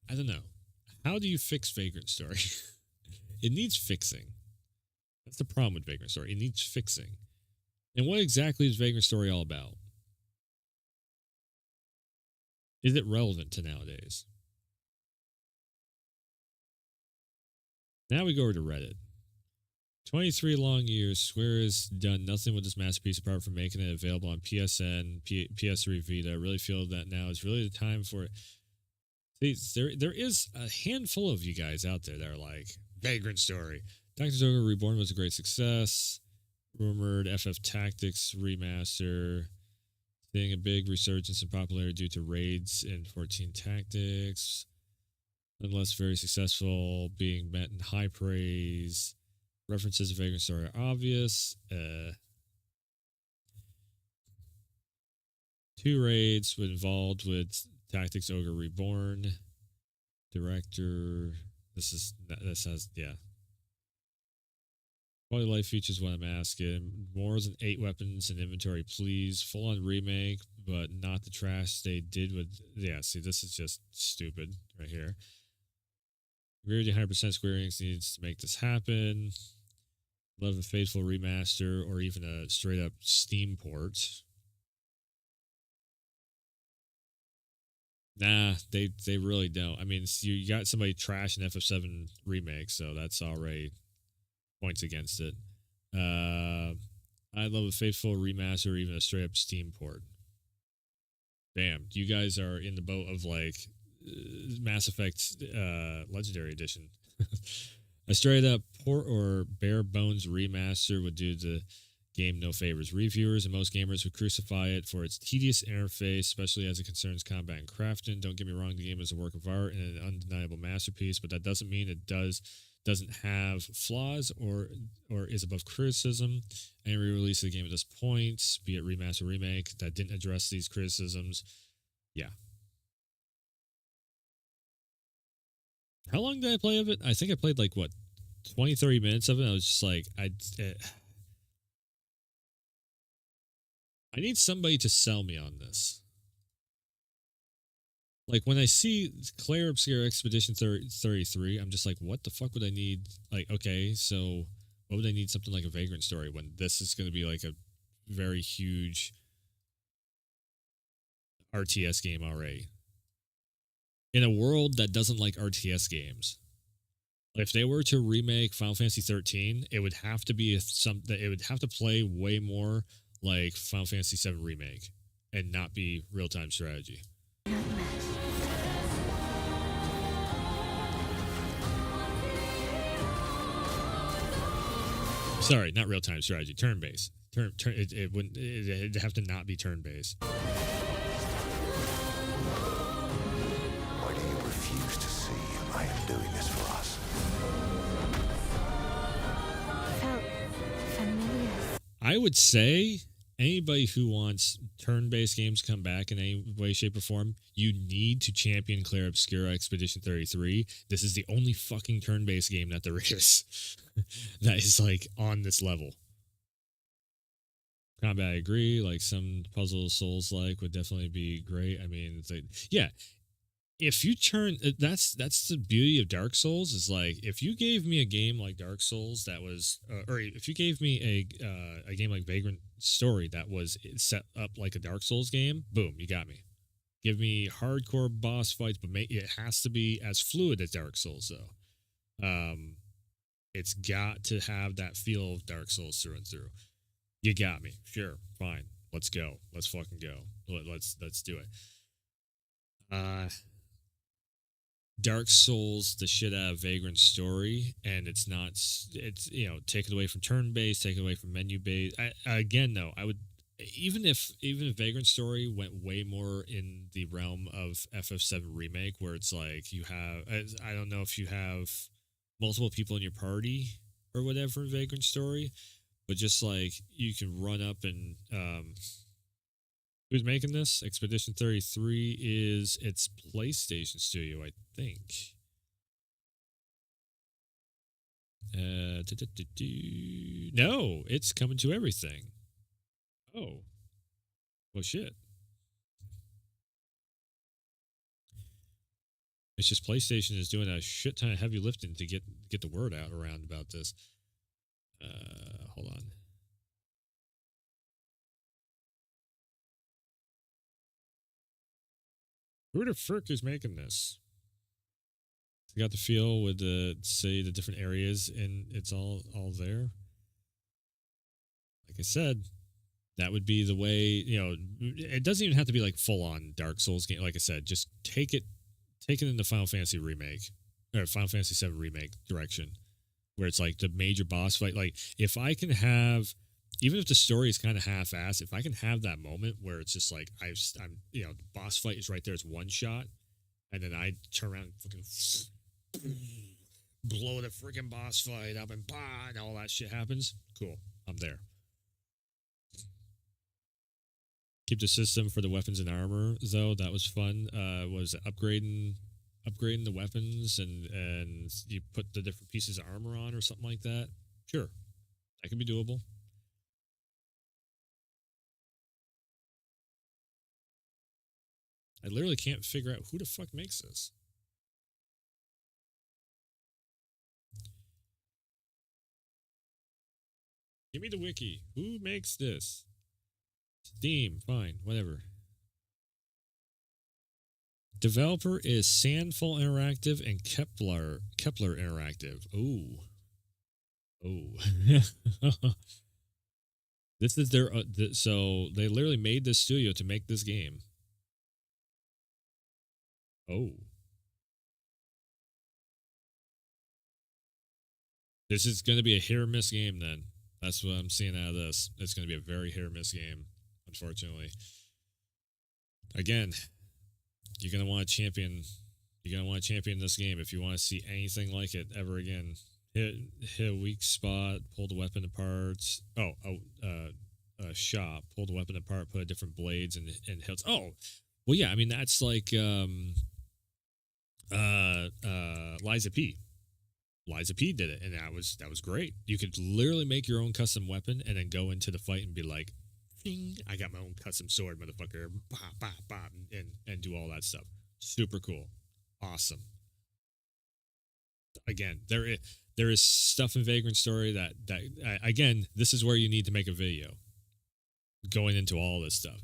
I don't know. How do you fix Vagrant Story? It needs fixing. That's the problem with Vagrant Story. It needs fixing. And what exactly is Vagrant Story all about? Is it relevant to nowadays? Now we go over to Reddit. 23 long years, Square has done nothing with this masterpiece apart from making it available on PSN, PS3 Vita. I really feel that now is really the time for it. See, there is a handful of you guys out there that are like, Vagrant Story. Tactics Ogre Reborn was a great success. Rumored FF Tactics remaster. Seeing a big resurgence in popularity due to raids in 14 Tactics. Nonetheless, very successful, being met in high praise. References to Vagrant Story are obvious. 2 raids involved with Tactics Ogre Reborn. Director... This has, yeah. Quality of life features what I'm asking. More than 8 weapons in inventory, please. Full on remake, but not the trash they did with. Yeah, see, this is just stupid right here. Agree with you 100%. Square Enix needs to make this happen. Love a faithful remaster or even a straight up Steam port. Nah, they really don't. I mean, you got somebody trash an FF7 remake, so that's already points against it. I love a faithful remaster or even a straight up Steam port. Damn, you guys are in the boat of like Mass Effect Legendary Edition. A straight up port or bare bones remaster would do the game no favors. Reviewers and most gamers would crucify it for its tedious interface, especially as it concerns combat and crafting. Don't get me wrong, the game is a work of art and an undeniable masterpiece, but that doesn't mean it doesn't have flaws or is above criticism. Any re-release of the game at this point, be it remaster or remake, that didn't address these criticisms, yeah. How long did I play of it? I think I played like, what, 20, 30 minutes of it? I was just like, I need somebody to sell me on this. Like, when I see Claire Obscure Expedition 33, I'm just like, what the fuck would I need? Like, okay, so what would I need something like a Vagrant Story when this is going to be like a very huge RTS game already? In a world that doesn't like RTS games, if they were to remake Final Fantasy 13, it would have to be it would have to play way more like Final Fantasy 7 remake and not be real-time strategy. Sorry, not real-time strategy. Turn-based. It wouldn't. It'd have to not be turn-based. Why do you refuse to see I am doing this for us? Felt familiar. I would say anybody who wants turn-based games to come back in any way, shape, or form, you need to champion Claire Obscura Expedition 33. This is the only fucking turn-based game that there is that is like on this level. Combat, I agree. Like some puzzle Souls-like would definitely be great. I mean, it's like, yeah. If you turn, that's the beauty of Dark Souls is like, if you gave me a game like Dark Souls that was, or if you gave me a game like Vagrant Story that was set up like a Dark Souls game, boom, you got me. Give me hardcore boss fights, but it has to be as fluid as Dark Souls though. It's got to have that feel of Dark Souls through and through. You got me. Sure, fine. Let's go. Let's fucking go. Let's do it. Dark Souls the shit out of Vagrant Story, and it's taken away from turn-based, taken away from menu-based. Again, though, I would even if Vagrant Story went way more in the realm of FF7 remake, where it's like you have, I don't know if you have multiple people in your party or whatever in Vagrant Story, but just like you can run up and who's making this? Expedition 33 is its PlayStation studio, I think. No, it's coming to everything. Oh. Well, shit. It's just PlayStation is doing a shit ton of heavy lifting to get the word out around about this. Hold on. Who the frick is making this? You got the feel with the different areas, and it's all there. Like I said, that would be the way. It doesn't even have to be like full on Dark Souls game. Like I said, just take it in the Final Fantasy remake or Final Fantasy 7 remake direction, where it's like the major boss fight. Like if I can have. Even if the story is kind of half-assed, if I can have that moment where it's just like I'm, the boss fight is right there, it's one shot, and then I turn around and fucking blow the freaking boss fight up and all that shit happens. Cool, I'm there. Keep the system for the weapons and armor though. That was fun. Was upgrading the weapons and you put the different pieces of armor on or something like that. Sure. That could be doable. I literally can't figure out who the fuck makes this. Give me the wiki. Who makes this? Steam, fine, whatever. Developer is Sandfall Interactive and Kepler Interactive. Ooh. Oh. This is their so they literally made this studio to make this game. Oh. This is going to be a hit or miss game then. That's what I'm seeing out of this. It's going to be a very hit or miss game, unfortunately. Again, you're going to want to champion. You're going to want to champion this game if you want to see anything like it ever again. Hit a weak spot, pull the weapon apart. Shot, pull the weapon apart, put different blades and hilts. Oh, well, yeah. I mean, that's like Liza P. Liza P did it, and that was great. You could literally make your own custom weapon and then go into the fight and be like, "Ding, I got my own custom sword, motherfucker!" Bah, bah, bah, and do all that stuff. Super cool, awesome. Again, there is stuff in Vagrant Story that again, this is where you need to make a video going into all this stuff.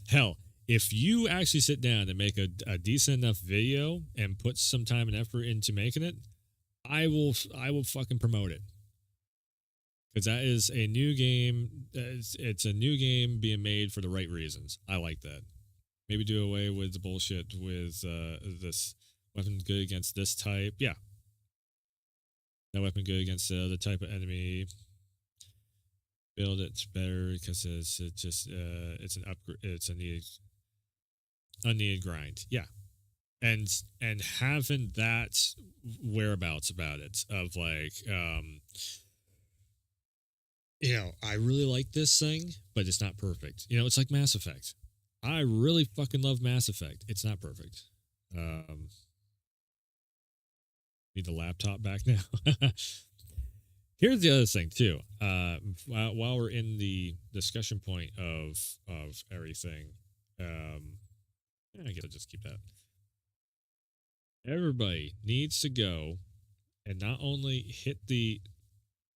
Hell, if you actually sit down and make a decent enough video and put some time and effort into making it, I will fucking promote it. Because that is a new game. It's a new game being made for the right reasons. I like that. Maybe do away with the bullshit with this weapon good against this type. Yeah. That weapon good against the other type of enemy. Build it better because it's an upgrade. It's a unneeded grind. Yeah. And having that whereabouts about it of like, I really like this thing, but it's not perfect. It's like Mass Effect. I really fucking love Mass Effect. It's not perfect. Need the laptop back now. Here's the other thing too. While we're in the discussion point of everything, I guess I'll just keep that. Everybody needs to go and not only hit the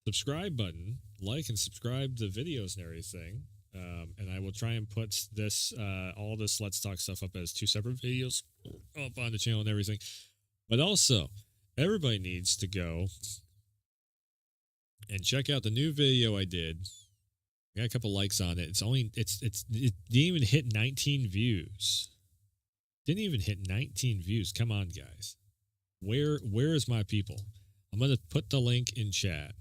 subscribe button, like and subscribe to videos and everything. And I will try and put this all this Let's Talk stuff up as 2 separate videos up on the channel and everything. But also, everybody needs to go and check out the new video I did. I got a couple likes on it. It didn't even hit 19 views. Didn't even hit 19 views. Come on, guys. Where is my people? I'm gonna put the link in chat.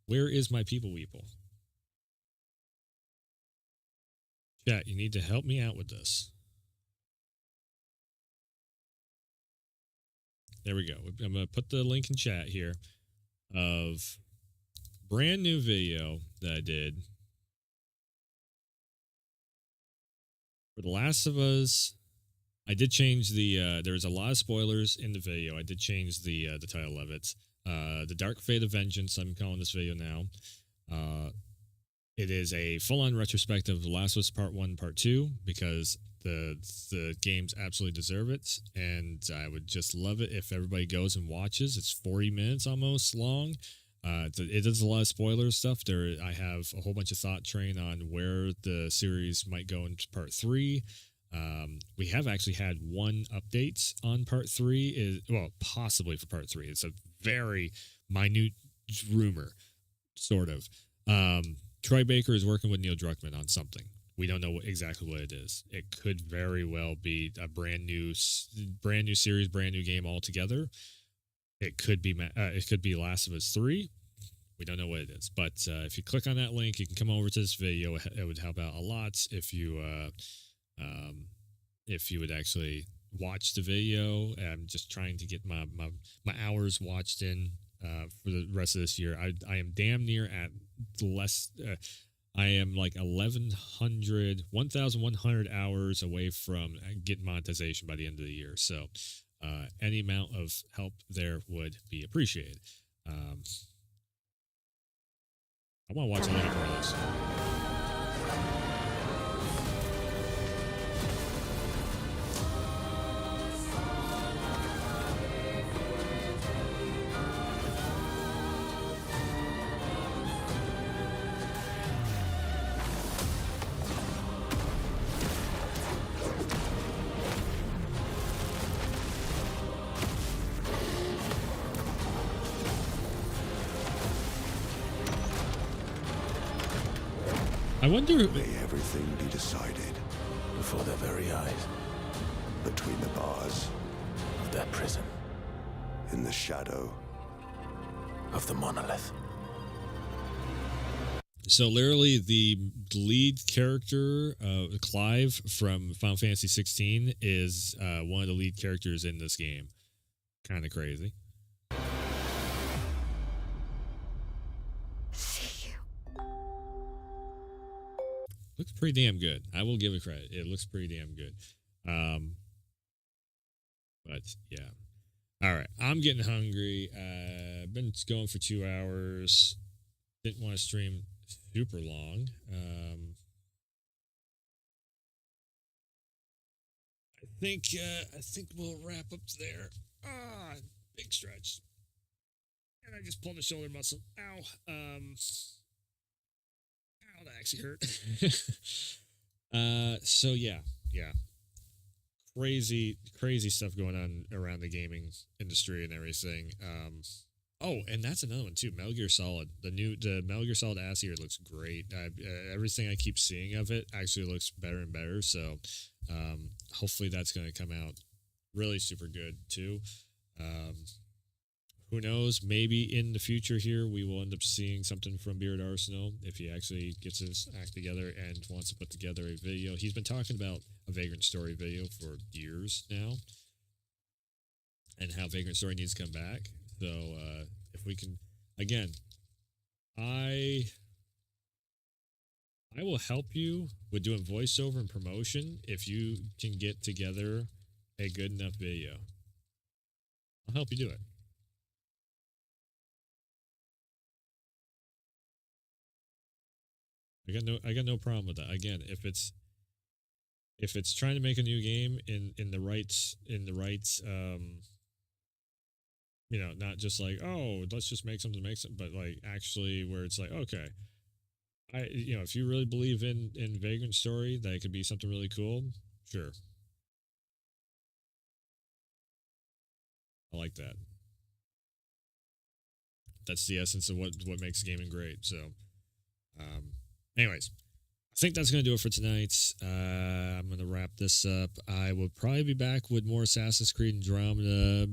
Where is my people? Chat, you need to help me out with this. There we go. I'm going to put the link in chat here of brand new video that I did for The Last of Us. I did change the, there's a lot of spoilers in the video. I did change the title of it. The Dark Fate of Vengeance, I'm calling this video now. It is a full-on retrospective of The Last of Us Part 1 Part 2 because the games absolutely deserve it, and I would just love it if everybody goes and watches. It's 40 minutes almost long. It is a lot of spoiler stuff. I have a whole bunch of thought train on where the series might go into Part 3. We have actually had one update on Part 3, possibly for Part 3. It's a very minute rumor, sort of. Troy Baker is working with Neil Druckmann on something. We don't know exactly what it is. It could very well be a brand new series, brand new game altogether. It could be Last of Us 3. We don't know what it is. But if you click on that link, you can come over to this video. It would help out a lot if you would actually watch the video. I'm just trying to get my hours watched in for the rest of this year. I am damn near at less. I am like 1,100 hours away from getting monetization by the end of the year. So any amount of help there would be appreciated. I want to watch a little more of this. I wonder. May everything be decided before their very eyes, between the bars, of their prison, in the shadow of the monolith. So literally, the lead character, Clive from Final Fantasy 16, is one of the lead characters in this game. Kind of crazy. See you. Looks pretty damn good. I will give it credit. It looks pretty damn good. But yeah. All right. I'm getting hungry. I've been going for 2 hours. Didn't want to stream super long. I think we'll wrap up there. Big stretch. And I just pulled the shoulder muscle. Ow. That actually hurt. So yeah. Crazy stuff going on around the gaming industry and everything. And that's another one too. Metal Gear Solid. The Metal Gear Solid Ass-Ear looks great. Everything I keep seeing of it actually looks better and better. So hopefully that's going to come out really super good too. Who knows? Maybe in the future here we will end up seeing something from Beard Arsenal if he actually gets his act together and wants to put together a video. He's been talking about a Vagrant Story video for years now, and how Vagrant Story needs to come back. So if we can, again, I will help you with doing voiceover and promotion if you can get together a good enough video. I'll help you do it. I got no problem with that. Again, if it's trying to make a new game in the right not just like, oh, let's just make something, but like actually where it's like, okay, if you really believe in Vagrant Story, that it could be something really cool, sure. I like that. That's the essence of what makes gaming great. So, anyways, I think that's going to do it for tonight. I'm going to wrap this up. I will probably be back with more Assassin's Creed Andromeda.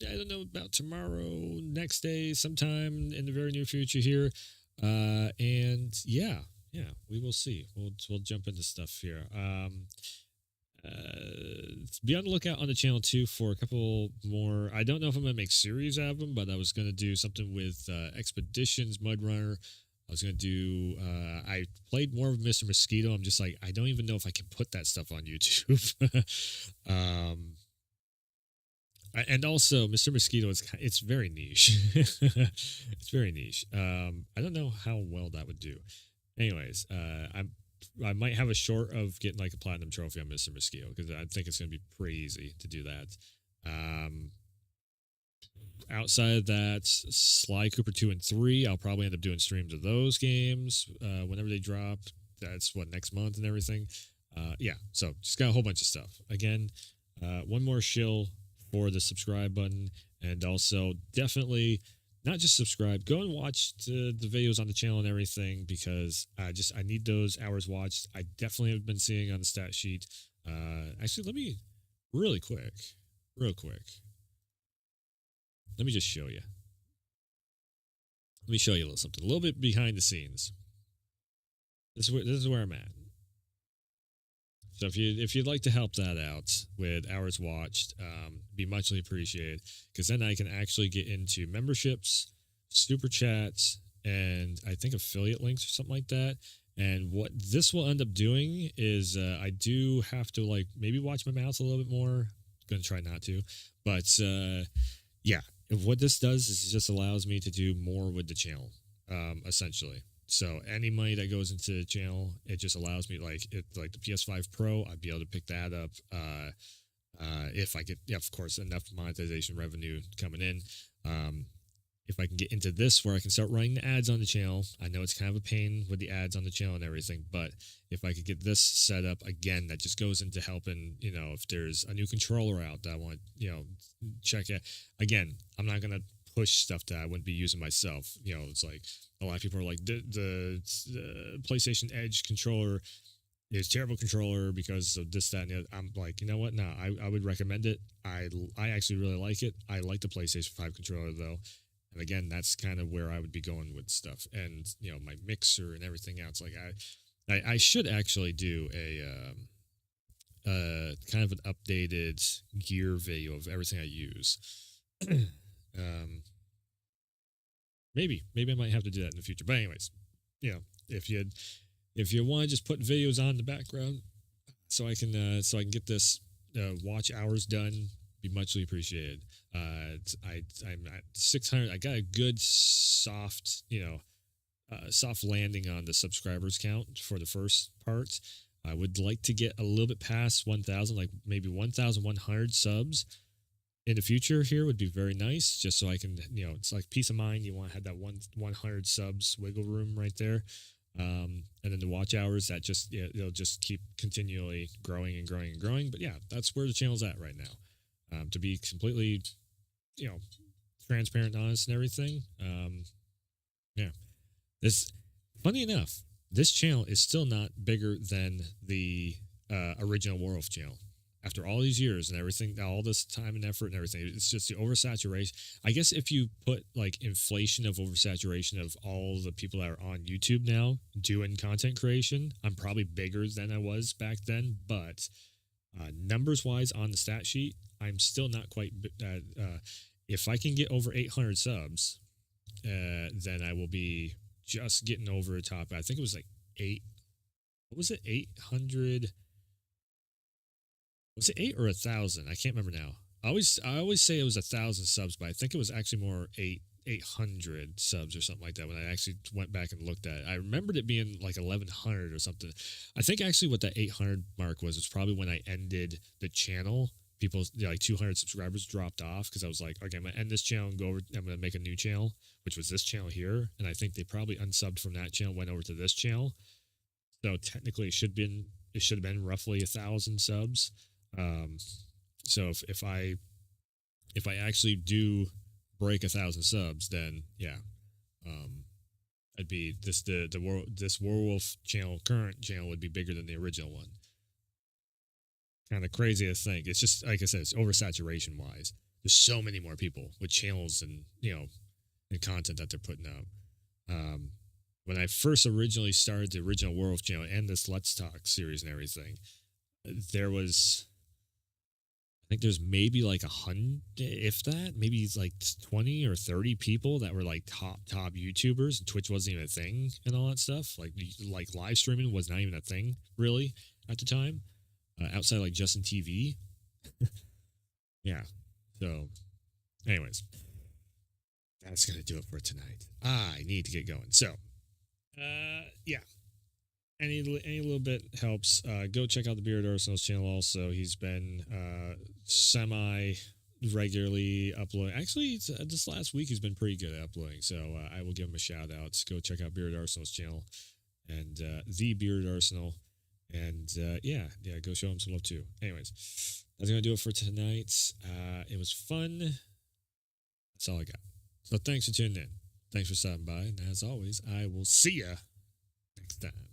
I don't know about tomorrow, next day, sometime in the very near future here. And yeah, we will see. We'll jump into stuff here. Be on the lookout on the channel too for a couple more. I don't know if I'm going to make series out of them, but I was going to do something with Expeditions, Mudrunner. I was going to do, I played more of Mr. Mosquito. I'm just like, I don't even know if I can put that stuff on YouTube. And also, Mr. Mosquito, it's very niche. It's very niche. I don't know how well that would do. Anyways, I might have a short of getting like a platinum trophy on Mr. Mosquito because I think it's going to be pretty easy to do that. Outside of that, Sly Cooper 2 and 3, I'll probably end up doing streams of those games whenever they drop. That's next month and everything. So just got a whole bunch of stuff. Again, one more shill for the subscribe button, and also definitely not just subscribe, go and watch the videos on the channel and everything, because I need those hours watched. I definitely have been seeing on the stat sheet. Actually, let me real quick. Let me just show you. Let me show you a little something, a little bit behind the scenes. This is where I'm at. So if you'd like to help that out with hours watched, be muchly appreciated, because then I can actually get into memberships, super chats, and I think affiliate links or something like that. And what this will end up doing is I do have to maybe watch my mouth a little bit more, gonna try not to. But yeah, what this does is it just allows me to do more with the channel, essentially. So any money that goes into the channel, it just allows me, like the PS5 Pro, I'd be able to pick that up. If I get, yeah, of course, enough monetization revenue coming in. If I can get into this where I can start running the ads on the channel, I know it's kind of a pain with the ads on the channel and everything, but if I could get this set up again, that just goes into helping, if there's a new controller out that I want, check it. Again, I'm not going to push stuff that I wouldn't be using myself. It's like a lot of people are like, the PlayStation Edge controller is a terrible controller because of this, that, and the other. I'm like, you know what? No, I would recommend it. I actually really like it. I like the PlayStation 5 controller, though. And again, that's kind of where I would be going with stuff. And, my mixer and everything else. Like, I should actually do a kind of an updated gear video of everything I use. Maybe I might have to do that in the future. But anyways, if you want to just put videos on in the background so I can get this watch hours done, be muchly appreciated. I'm at 600. I got a good soft landing on the subscribers count for the first part. I would like to get a little bit past 1,000, like maybe 1,100 subs in the future here would be very nice, just so I can, it's like peace of mind. You want to have that 100 subs wiggle room right there. And then the watch hours, that just, it'll just keep continually growing and growing and growing. But yeah, that's where the channel's at right now. To be completely, transparent, honest, and everything. Yeah. Funny enough, this channel is still not bigger than the original Werewolf channel. After all these years and everything, all this time and effort and everything, it's just the oversaturation. I guess if you put like inflation of oversaturation of all the people that are on YouTube now doing content creation, I'm probably bigger than I was back then. But numbers wise on the stat sheet, I'm still not quite. If I can get over 800 subs, then I will be just getting over the top. I think it was like 800. Was it 8 or 1,000? I can't remember now. I always say it was 1,000 subs, but I think it was actually more 800 subs or something like that when I actually went back and looked at it. I remembered it being like 1,100 or something. I think actually what that 800 mark was probably when I ended the channel. People, like 200 subscribers dropped off because I was like, okay, I'm going to end this channel and go over, I'm going to make a new channel, which was this channel here. And I think they probably unsubbed from that channel, went over to this channel. So technically it should have been roughly 1,000 subs. So if I actually do break 1,000 subs, then yeah, I'd be this Werewolf channel, current channel, would be bigger than the original one. Kind of crazy to think. It's just like I said, it's oversaturation wise. There's so many more people with channels and and content that they're putting out. When I first originally started the original Werewolf channel and this Let's Talk series and everything, there was, I think there's maybe like 100, if that, maybe it's like 20 or 30 people that were like top YouTubers, and Twitch wasn't even a thing and all that stuff. Like live streaming was not even a thing really at the time, outside like Justin TV. Yeah. So anyways, that's going to do it for tonight. I need to get going. So, yeah. Any little bit helps. Go check out the Beard Arsenal's channel also. He's been semi-regularly uploading. Actually, this last week he's been pretty good at uploading, so I will give him a shout-out. Go check out Beard Arsenal's channel and the Beard Arsenal. And, yeah, go show him some love, too. Anyways, that's going to do it for tonight. It was fun. That's all I got. So thanks for tuning in. Thanks for stopping by. And as always, I will see ya next time.